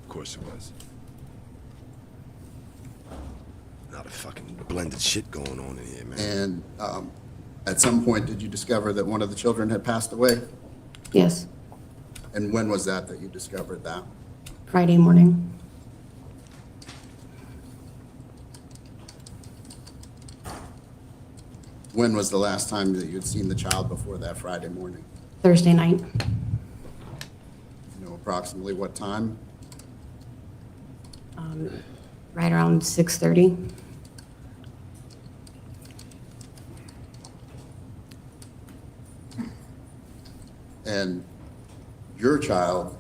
Speaker 15: Of course it was. lot of fucking blended shit going on in here, man.
Speaker 6: And at some point, did you discover that one of the children had passed away?
Speaker 21: Yes,
Speaker 6: And when was that you discovered that?
Speaker 21: Friday morning.
Speaker 6: When was the last time that you'd seen the child before that Friday morning?
Speaker 21: Thursday night.
Speaker 6: You know approximately what time?
Speaker 21: Right around 6:30.
Speaker 6: And your child,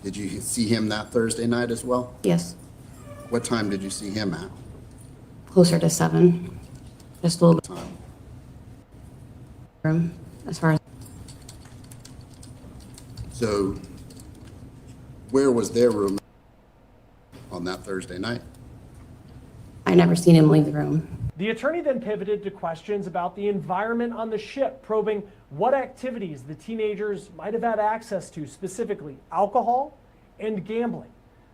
Speaker 6: did you see him that Thursday night as well?
Speaker 21: Yes,
Speaker 6: What time did you see him at?
Speaker 21: closer to 7. Just a little bit.
Speaker 6: Time.
Speaker 21: Room as far as
Speaker 6: So where was their room on that Thursday night?
Speaker 21: I never seen him leave the room.
Speaker 13: The attorney then pivoted to questions about the environment on the ship, probing what activities the teenagers might have had access to, specifically alcohol and gambling.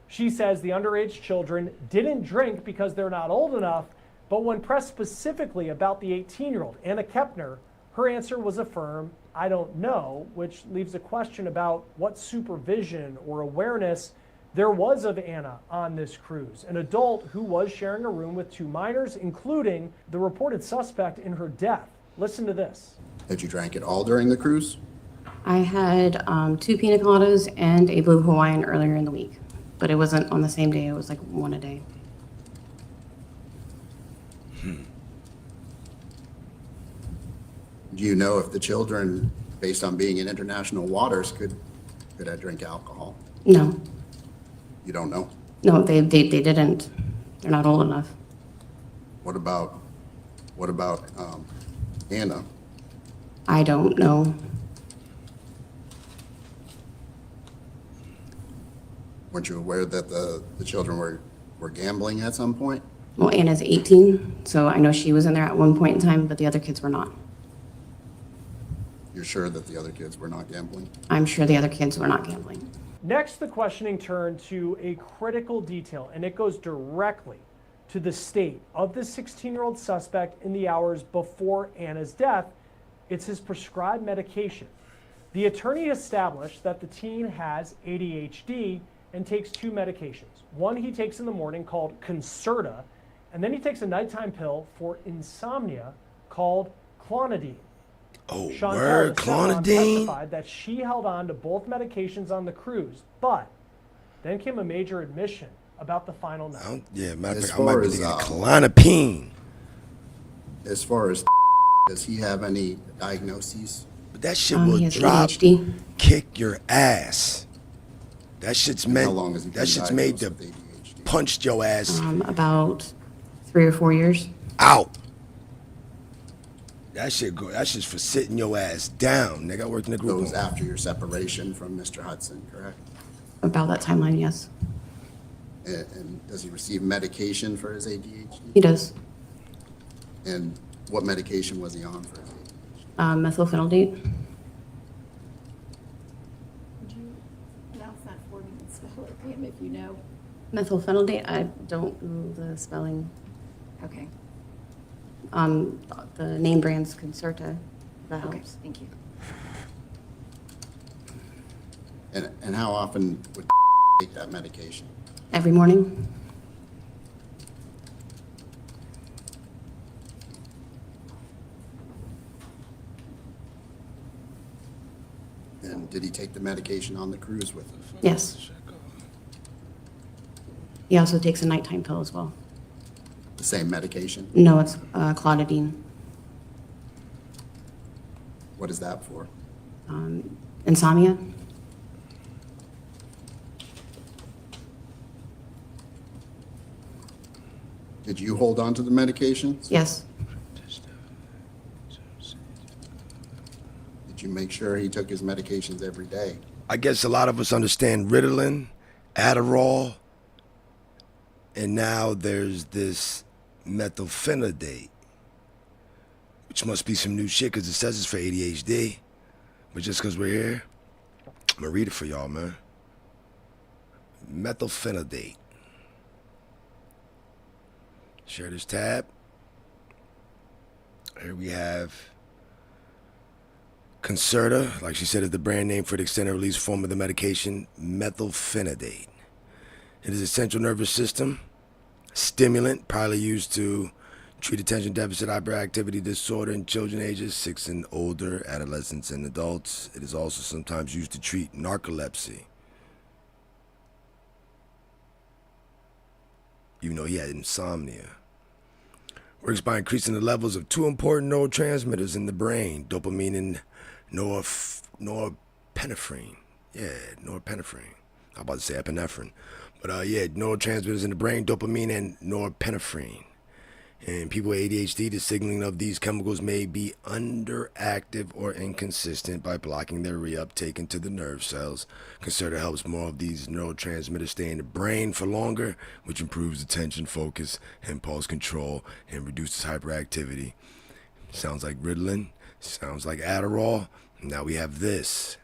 Speaker 13: She says the underage children didn't drink because they're not old enough, but when pressed specifically about the 18-year-old, Anna Kepner, her answer was a firm, "I don't know," which leaves a question about what supervision or awareness there was of Anna on this cruise, an adult who was sharing a room with 2 minors, including the reported suspect in her death. Listen to this.
Speaker 6: Had you drank it all during the cruise?
Speaker 21: I had 2 pina coladas and a blue Hawaiian earlier in the week, but it wasn't on the same day. It was like 1 a day.
Speaker 6: Do you know if the children, based on being in international waters, could I drink alcohol?
Speaker 21: No,
Speaker 6: You don't know?
Speaker 21: no, they didn't. They're not old enough.
Speaker 6: What about Anna?
Speaker 21: I don't know.
Speaker 6: Weren't you aware that the children were gambling at some point?
Speaker 21: Well, Anna's 18, so I know she was in there at one point in time, but the other kids were not.
Speaker 6: You're sure that the other kids were not gambling?
Speaker 21: I'm sure the other kids were not gambling.
Speaker 13: Next, the questioning turned to a critical detail, and it goes directly to the state of the 16-year-old suspect in the hours before Anna's death. It's his prescribed medication. The attorney established that the teen has ADHD and takes 2 medications. One he takes in the morning called Concerta, and then he takes a nighttime pill for insomnia called Clonidine.
Speaker 15: Oh,
Speaker 13: Chantal,
Speaker 15: word,
Speaker 13: the stepmom,
Speaker 15: Clonidine?
Speaker 13: testified that she held on to both medications on the cruise, but then came a major admission about the final night.
Speaker 15: Yeah, matter of
Speaker 6: As
Speaker 15: fact, I might
Speaker 6: far
Speaker 15: be
Speaker 6: as,
Speaker 15: thinking Klonopine.
Speaker 6: As far as does he have any diagnoses?
Speaker 15: But that shit
Speaker 21: He
Speaker 15: will
Speaker 21: has
Speaker 15: drop,
Speaker 21: ADHD.
Speaker 15: kick your ass. That shit's
Speaker 6: How
Speaker 15: meant.
Speaker 6: long has he been
Speaker 15: That shit's made to
Speaker 6: diagnosed with ADHD?
Speaker 15: punch your ass
Speaker 21: About 3 or 4 years.
Speaker 15: out. That shit's for sitting your ass down, nigga. I worked in the
Speaker 6: That
Speaker 15: group
Speaker 6: was
Speaker 15: home.
Speaker 6: after your separation from Mr. Hudson, correct?
Speaker 21: About that timeline, yes.
Speaker 6: And does he receive medication for his ADHD?
Speaker 21: He does.
Speaker 6: And what medication was he on for his ADHD?
Speaker 21: Methylphenidate.
Speaker 9: Would you pronounce that for me and spell it, Pam, if you know?
Speaker 21: Methylphenidate, I don't know the spelling.
Speaker 9: Okay,
Speaker 21: The name brand's Concerta. That
Speaker 9: okay,
Speaker 21: helps.
Speaker 9: thank you.
Speaker 6: And how often would take that medication?
Speaker 21: Every morning.
Speaker 6: And did he take the medication on the cruise with him?
Speaker 21: Yes. He also takes a nighttime pill as well.
Speaker 6: The same medication?
Speaker 21: No, it's Clonidine.
Speaker 6: What is that for?
Speaker 21: Insomnia.
Speaker 6: Did you hold on to the medications?
Speaker 21: Yes.
Speaker 6: Did you make sure he took his medications every day?
Speaker 15: I guess a lot of us understand Ritalin, Adderall, and now there's this methylphenidate, which must be some new shit because it says it's for ADHD. But just because we're here, I'm gonna read it for y'all, man. Methylphenidate. Share this tab. Here we have Concerta, like she said, is the brand name for the extended release form of the medication methylphenidate. It is a central nervous system stimulant, primarily used to treat attention deficit hyperactivity disorder in children ages 6 and older, adolescents and adults. It is also sometimes used to treat narcolepsy. Even though he had insomnia. Works by increasing the levels of two important neurotransmitters in the brain, dopamine and norepinephrine. Yeah, norepinephrine. I was about to say epinephrine. But neurotransmitters in the brain, dopamine and norepinephrine. In people with ADHD, the signaling of these chemicals may be underactive or inconsistent by blocking their reuptake into the nerve cells. Concerta helps more of these neurotransmitters stay in the brain for longer, which improves attention, focus, impulse control, and reduces hyperactivity. Sounds like Ritalin. Sounds like Adderall. Now we have this.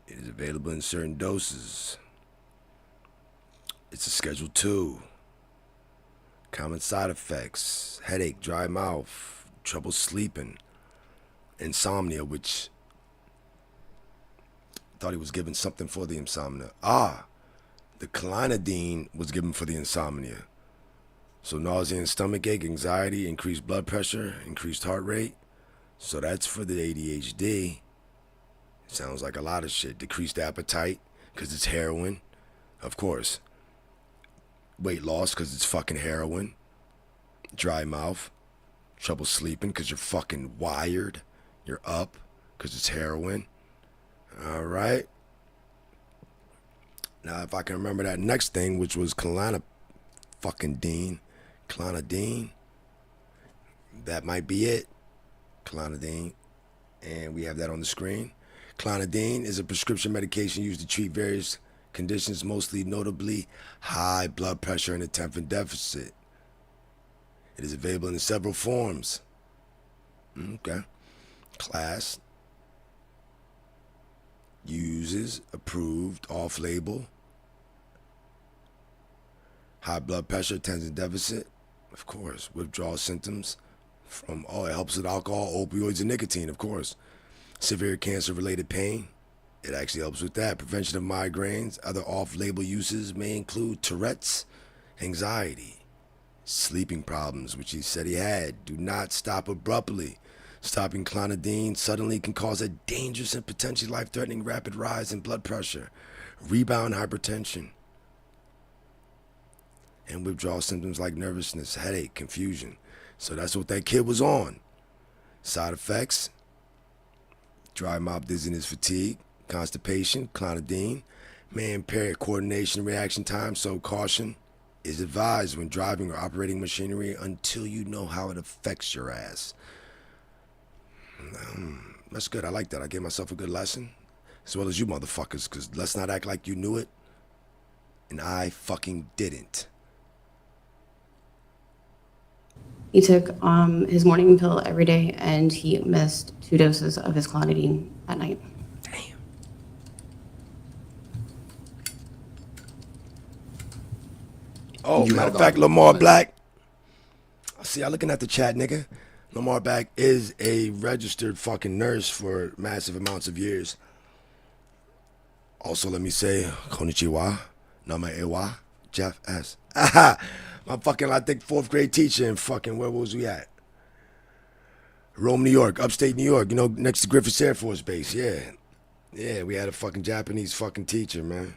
Speaker 15: It is available in certain doses. It's a Schedule 2. Common side effects: headache, dry mouth, trouble sleeping, insomnia, which I thought he was given something for the insomnia. The clonidine was given for the insomnia. So nausea and stomachache, anxiety, increased blood pressure, increased heart rate. So that's for the ADHD. Sounds like a lot of shit. Decreased appetite, because it's heroin. Of course. Weight loss, because it's fucking heroin. Dry mouth. Trouble sleeping, because you're fucking wired. You're up, because it's heroin. Alright. Now, if I can remember that next thing, which was clonidine. That might be it. Clonidine. And we have that on the screen. Clonidine is a prescription medication used to treat various conditions, mostly notably high blood pressure and attention deficit. It is available in several forms. Okay. Class. Uses approved off-label. High blood pressure, attention deficit. Of course. Withdrawal symptoms from, it helps with alcohol, opioids, and nicotine, of course. Severe cancer-related pain. It actually helps with that. Prevention of migraines. Other off-label uses may include Tourette's, anxiety, sleeping problems, which he said he had. Do not stop abruptly. Stopping clonidine suddenly can cause a dangerous and potentially life-threatening rapid rise in blood pressure, rebound hypertension, and withdrawal symptoms like nervousness, headache, confusion. So that's what that kid was on. Side effects: dry mouth, dizziness, fatigue, constipation. Clonidine may impair coordination and reaction time, so caution is advised when driving or operating machinery until you know how it affects your ass. That's good. I like that. I gave myself a good lesson, as well as you motherfuckers, because let's not act like you knew it, and I fucking didn't.
Speaker 21: He took his morning pill every day, and he missed 2 doses of his clonidine at night.
Speaker 15: Damn. Oh, matter of fact, Lamar Black. See, I'm looking at the chat, nigga. Lamar Black is a registered fucking nurse for massive amounts of years. Also, let me say, konnichiwa, namae Jeff S. Aha! My fucking, I think, 4th grade teacher in fucking, where was we at? Rome, New York, upstate New York, you know, next to Griffiths Air Force Base, yeah. Yeah, we had a fucking Japanese fucking teacher, man.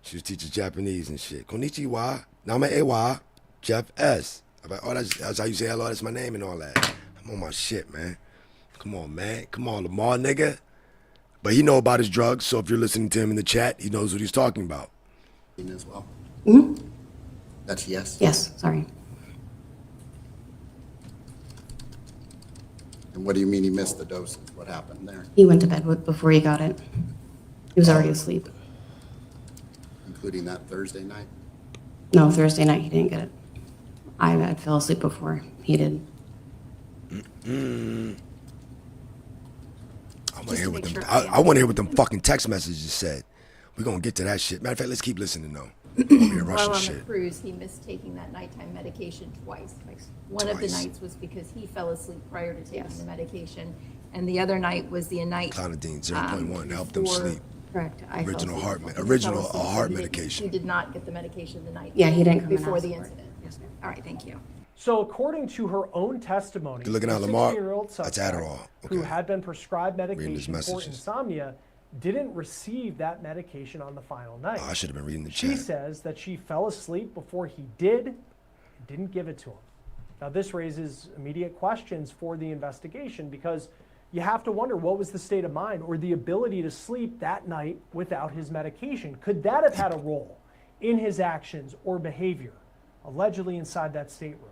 Speaker 15: She was teaching Japanese and shit. Konnichiwa, namae Jeff S. I'm like, that's how you say hello, that's my name and all that. I'm on my shit, man. Come on, man. Come on, Lamar, nigga. But he know about his drugs, so if you're listening to him in the chat, he knows what he's talking about.
Speaker 6: As well.
Speaker 21: Mm-hmm.
Speaker 6: That's yes?
Speaker 21: Yes, sorry.
Speaker 6: And what do you mean he missed the doses? What happened there?
Speaker 21: He went to bed before he got it. He was already asleep.
Speaker 6: Including that Thursday night?
Speaker 21: No, Thursday night he didn't get it. I fell asleep before he did.
Speaker 15: I want to hear what them. I want to hear what them fucking text messages said. We're gonna get to that shit. Matter of fact, let's keep listening though. We're
Speaker 9: While
Speaker 15: rushing
Speaker 9: on the
Speaker 15: shit.
Speaker 9: cruise, he missed taking that nighttime medication twice. One of the
Speaker 15: Twice.
Speaker 9: nights was because he fell asleep prior to taking the medication, and the other night was the night.
Speaker 15: Clonidine 0.1 help them
Speaker 9: before-
Speaker 15: sleep.
Speaker 21: Correct.
Speaker 15: Original heart,
Speaker 9: He fell
Speaker 15: original
Speaker 9: asleep, so
Speaker 15: heart
Speaker 9: he didn't-
Speaker 15: medication.
Speaker 9: He did not get the medication the night.
Speaker 21: Yeah, he didn't come in
Speaker 9: before the
Speaker 21: afterward.
Speaker 9: incident.
Speaker 21: Yes, ma'am.
Speaker 9: All right, thank you.
Speaker 13: So according to her own testimony,
Speaker 15: You're looking at
Speaker 13: the
Speaker 15: Lamar?
Speaker 13: 16-year-old
Speaker 15: That's
Speaker 13: suspect
Speaker 15: Adderall.
Speaker 13: who
Speaker 15: Okay.
Speaker 13: had been prescribed
Speaker 15: Reading his
Speaker 13: medication for
Speaker 15: messages.
Speaker 13: insomnia didn't receive that medication on the final night.
Speaker 15: Oh, I should have been reading the
Speaker 13: She
Speaker 15: chat.
Speaker 13: says that she fell asleep before he did and didn't give it to him. Now, this raises immediate questions for the investigation because you have to wonder what was the state of mind or the ability to sleep that night without his medication. Could that have had a role in his actions or behavior, allegedly inside that stateroom?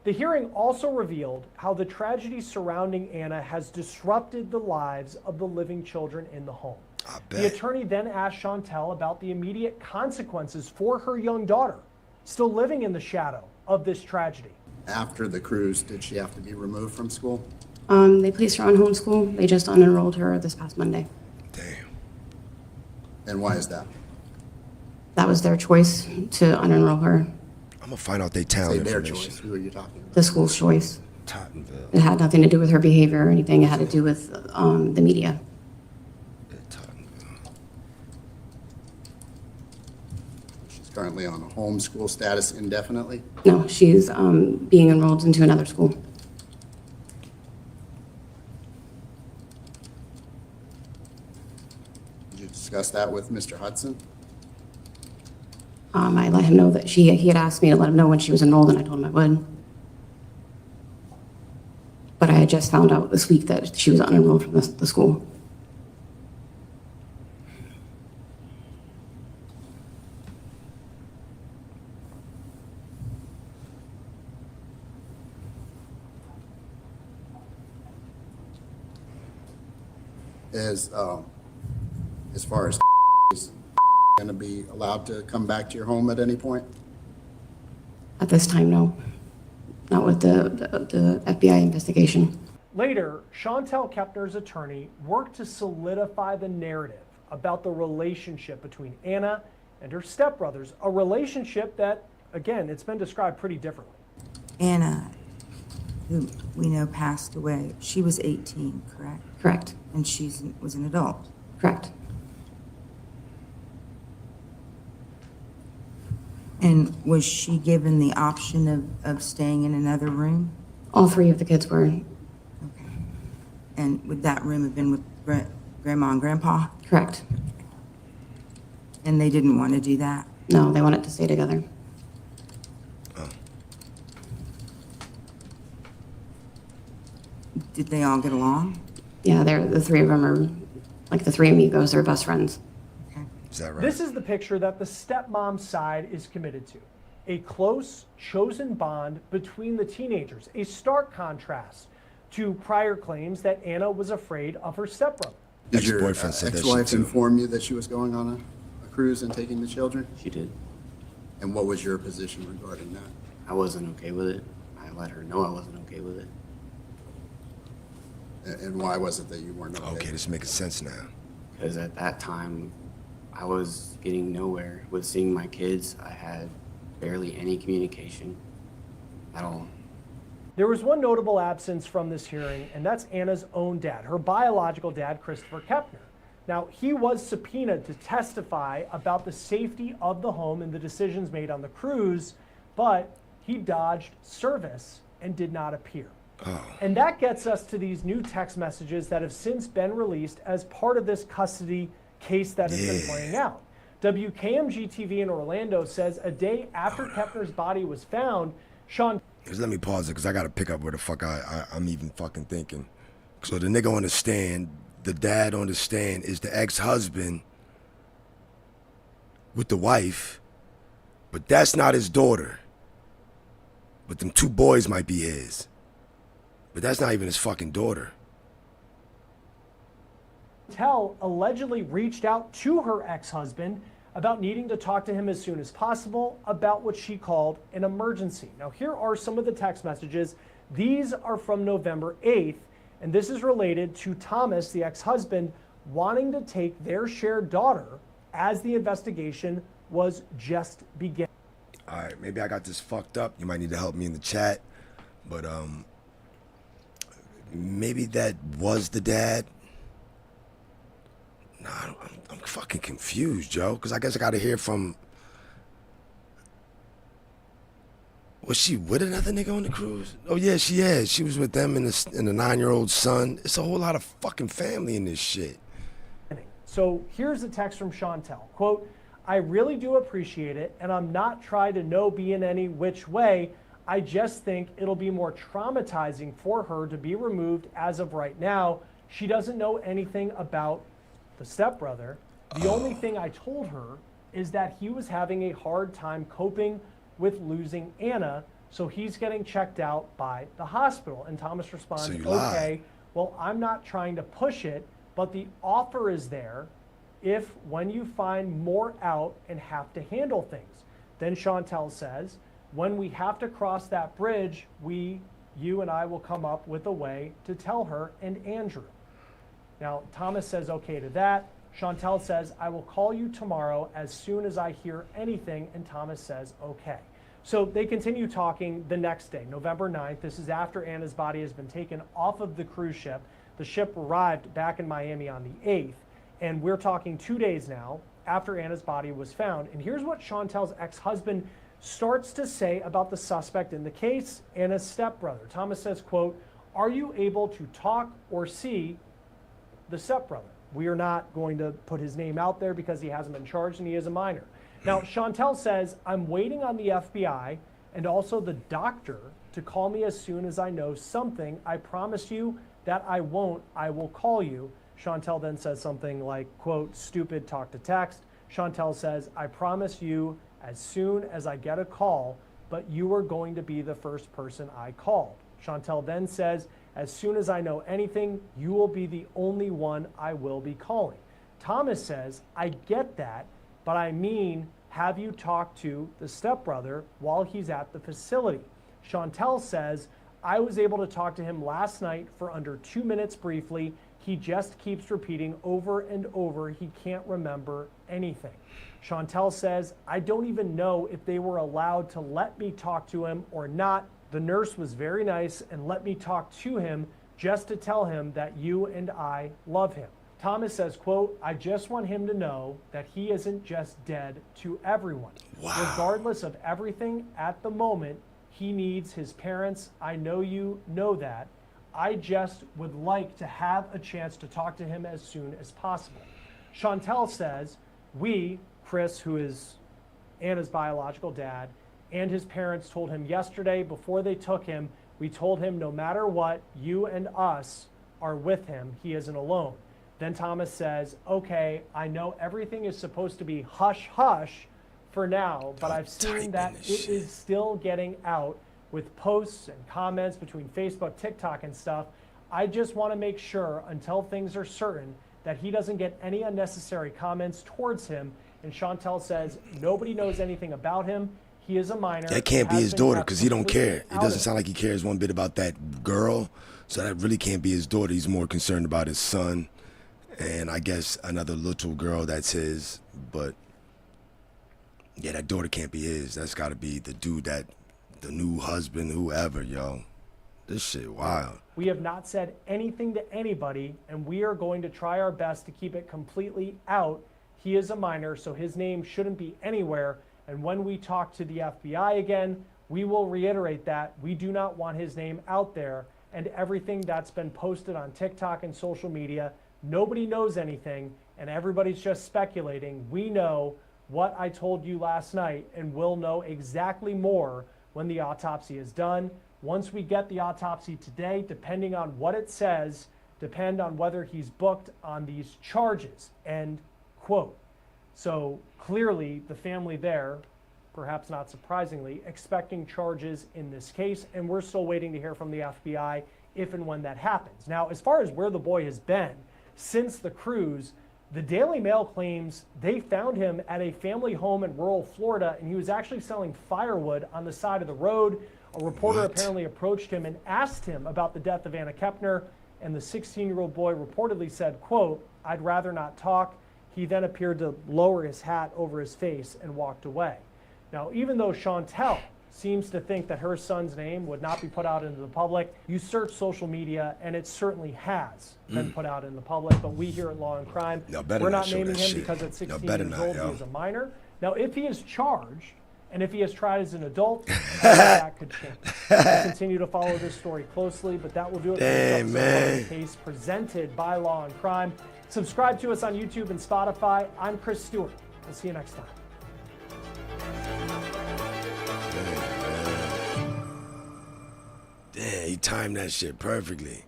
Speaker 13: The hearing also revealed how the tragedy surrounding Anna has disrupted the lives of the living children in the home. The attorney then asked Chantel about the immediate consequences for her young daughter, still living in the shadow of this tragedy.
Speaker 6: After the cruise, did she have to be removed from school?
Speaker 21: They placed her on homeschool. They just unenrolled her this past Monday.
Speaker 6: And why is that?
Speaker 21: That was their choice to unenroll her.
Speaker 15: I'm gonna find out they town
Speaker 6: Say their
Speaker 15: information.
Speaker 6: choice. Who are you talking about?
Speaker 21: The school's choice.
Speaker 15: Tottenville.
Speaker 21: It had nothing to do with her behavior or anything. It had to do with the media.
Speaker 6: She's currently on a homeschool status indefinitely.
Speaker 21: No, she's being enrolled into another school.
Speaker 6: Did you discuss that with Mr. Hudson?
Speaker 21: I let him know that he had asked me to let him know when she was enrolled, and I told him I would. But I had just found out this week that she was unenrolled from the school.
Speaker 6: As far as is going to be allowed to come back to your home at any point?
Speaker 21: At this time, no. Not with the FBI investigation.
Speaker 13: Later, Chantel Kepner's attorney worked to solidify the narrative about the relationship between Anna and her stepbrothers, a relationship that, again, it's been described pretty differently.
Speaker 8: Anna, who we know passed away, she was 18, correct?
Speaker 21: Correct.
Speaker 8: And she was an adult?
Speaker 21: Correct.
Speaker 8: And was she given the option of staying in another room?
Speaker 21: All three of the kids were.
Speaker 8: And would that room have been with Grandma and Grandpa?
Speaker 21: Correct.
Speaker 8: And they didn't want to do that?
Speaker 21: No, they wanted to stay together.
Speaker 8: Did they all get along?
Speaker 21: Yeah, the three of them are like the three amigos. They're best friends.
Speaker 15: Is that right?
Speaker 13: This is the picture that the stepmom side is committed to. A close, chosen bond between the teenagers, a stark contrast to prior claims that Anna was afraid of her stepbrother.
Speaker 6: Did your
Speaker 15: Ex-boyfriend said that shit
Speaker 6: ex-wife
Speaker 15: too.
Speaker 6: inform you that she was going on a cruise and taking the children?
Speaker 20: She did.
Speaker 6: And what was your position regarding that?
Speaker 20: I wasn't okay with it. I let her know I wasn't okay with it.
Speaker 6: And why was it that you weren't okay?
Speaker 15: Okay, this is making sense now.
Speaker 20: Because at that time, I was getting nowhere with seeing my kids. I had barely any communication at all.
Speaker 13: There was one notable absence from this hearing, and that's Anna's own dad, her biological dad, Christopher Kepner. Now, he was subpoenaed to testify about the safety of the home and the decisions made on the cruise, but he dodged service and did not appear. And that gets us to these new text messages that have since been released as part of this custody case that has been playing out. WKMG TV in Orlando says a day after Kepner's body was found, Sean...
Speaker 15: Just let me pause it because I got to pick up where the fuck I'm even fucking thinking. So the nigga on the stand, the dad on the stand is the ex-husband with the wife, but that's not his daughter. But them two boys might be his. But that's not even his fucking daughter.
Speaker 13: Chantel allegedly reached out to her ex-husband about needing to talk to him as soon as possible about what she called an emergency. Now, here are some of the text messages. These are from November 8th, and this is related to Thomas, the ex-husband, wanting to take their shared daughter as the investigation was just beginning.
Speaker 15: All right, maybe I got this fucked up. You might need to help me in the chat. But maybe that was the dad. Nah, I'm fucking confused, Joe. Because I guess I got to hear from... Was she with another nigga on the cruise? Oh, yeah, she is. She was with them and the 9-year-old son. It's a whole lot of fucking family in this shit.
Speaker 13: So here's a text from Chantel. Quote, I really do appreciate it, and I'm not trying to be in any which way. I just think it'll be more traumatizing for her to be removed as of right now. She doesn't know anything about the stepbrother. The only thing I told her is that he was having a hard time coping with losing Anna, so he's getting checked out by the hospital. And Thomas responds, okay, well, I'm not trying to push it, but the offer is there if when you find more out and have to handle things. Then Chantel says, when we have to cross that bridge, you and I will come up with a way to tell her and Andrew. Now, Thomas says okay to that. Chantel says, I will call you tomorrow as soon as I hear anything, and Thomas says okay. So they continue talking the next day, November 9th. This is after Anna's body has been taken off of the cruise ship. The ship arrived back in Miami on the 8th, and we're talking 2 days now after Anna's body was found. And here's what Chantel's ex-husband starts to say about the suspect in the case, Anna's stepbrother. Thomas says, quote, are you able to talk or see the stepbrother? We are not going to put his name out there because he hasn't been charged and he is a minor. Now, Chantel says, I'm waiting on the FBI and also the doctor to call me as soon as I know something. I promise you that I won't. I will call you. Chantel then says something like, quote, stupid talk to text. Chantel says, I promise you as soon as I get a call, but you are going to be the first person I called. Chantel then says, as soon as I know anything, you will be the only one I will be calling. Thomas says, I get that, but I mean, have you talked to the stepbrother while he's at the facility? Chantel says, I was able to talk to him last night for under 2 minutes briefly. He just keeps repeating over and over he can't remember anything. Chantel says, I don't even know if they were allowed to let me talk to him or not. The nurse was very nice and let me talk to him just to tell him that you and I love him. Thomas says, quote, I just want him to know that he isn't just dead to everyone. Wow. Regardless of everything at the moment, he needs his parents. I know you know that. I just would like to have a chance to talk to him as soon as possible. Chantel says, we, Chris, who is Anna's biological dad, and his parents told him yesterday before they took him, we told him no matter what, you and us are with him. He isn't alone. Then Thomas says, okay, I know everything is supposed to be hush hush for now, but I've seen that it is still getting out with posts and comments between Facebook, TikTok, and stuff. I just want to make sure until things are certain that he doesn't get any unnecessary comments towards him. And Chantel says, nobody knows anything about him. He is a minor.
Speaker 15: That can't be his daughter because he don't care. It doesn't sound like he cares one bit about that girl. So that really can't be his daughter. He's more concerned about his son and I guess another little girl that's his. But yeah, that daughter can't be his. That's got to be the dude that, the new husband, whoever, yo. This shit wild.
Speaker 13: We have not said anything to anybody, and we are going to try our best to keep it completely out. He is a minor, so his name shouldn't be anywhere. And when we talk to the FBI again, we will reiterate that we do not want his name out there, and everything that's been posted on TikTok and social media, nobody knows anything, and everybody's just speculating. We know what I told you last night, and we'll know exactly more when the autopsy is done. Once we get the autopsy today, depending on what it says, depend on whether he's booked on these charges, end quote. So clearly the family there, perhaps not surprisingly, expecting charges in this case, and we're still waiting to hear from the FBI if and when that happens. Now, as far as where the boy has been since the cruise, the Daily Mail claims they found him at a family home in rural Florida, and he was actually selling firewood on the side of the road. A reporter apparently approached him and asked him about the death of Anna Kepner, and the 16-year-old boy reportedly said, quote, I'd rather not talk. He then appeared to lower his hat over his face and walked away. Now, even though Chantel seems to think that her son's name would not be put out into the public, you search social media and it certainly has been put out in the public, but we here at Law and Crime, we're not naming him because at 16 years old he is a minor. Now, if he is charged and if he is tried as an adult, that could change. We'll continue to follow this story closely, but that will do it for this episode of the case presented by Law and Crime. Subscribe to us on YouTube and Spotify. I'm Chris Stewart. We'll see you next time.
Speaker 15: Damn, he timed that shit perfectly.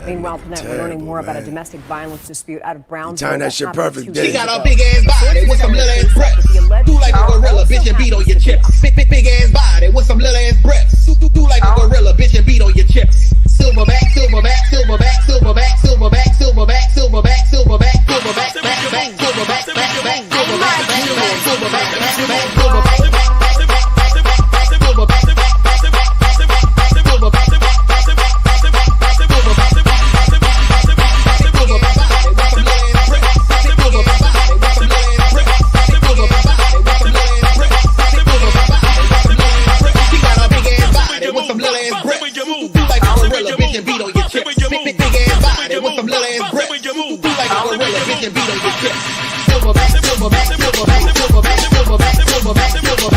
Speaker 1: Meanwhile, tonight we're learning more about a domestic violence dispute out of Brownsville.
Speaker 15: He timed that shit perfect.
Speaker 10: She got a big ass body with some little ass breasts. Do like a gorilla, bitch, and beat on your chips. Big ass body with some little ass breasts. Do like a gorilla, bitch, and beat on your chips. Silverback, silverback, silverback, silverback, silverback, silverback, silverback, silverback, silverback, back, silverback, back, silverback, back, silverback, back, silverback. Silverback, silverback, silverback, silverback, silverback, silverback, silverback, silverback, silverback, silverback,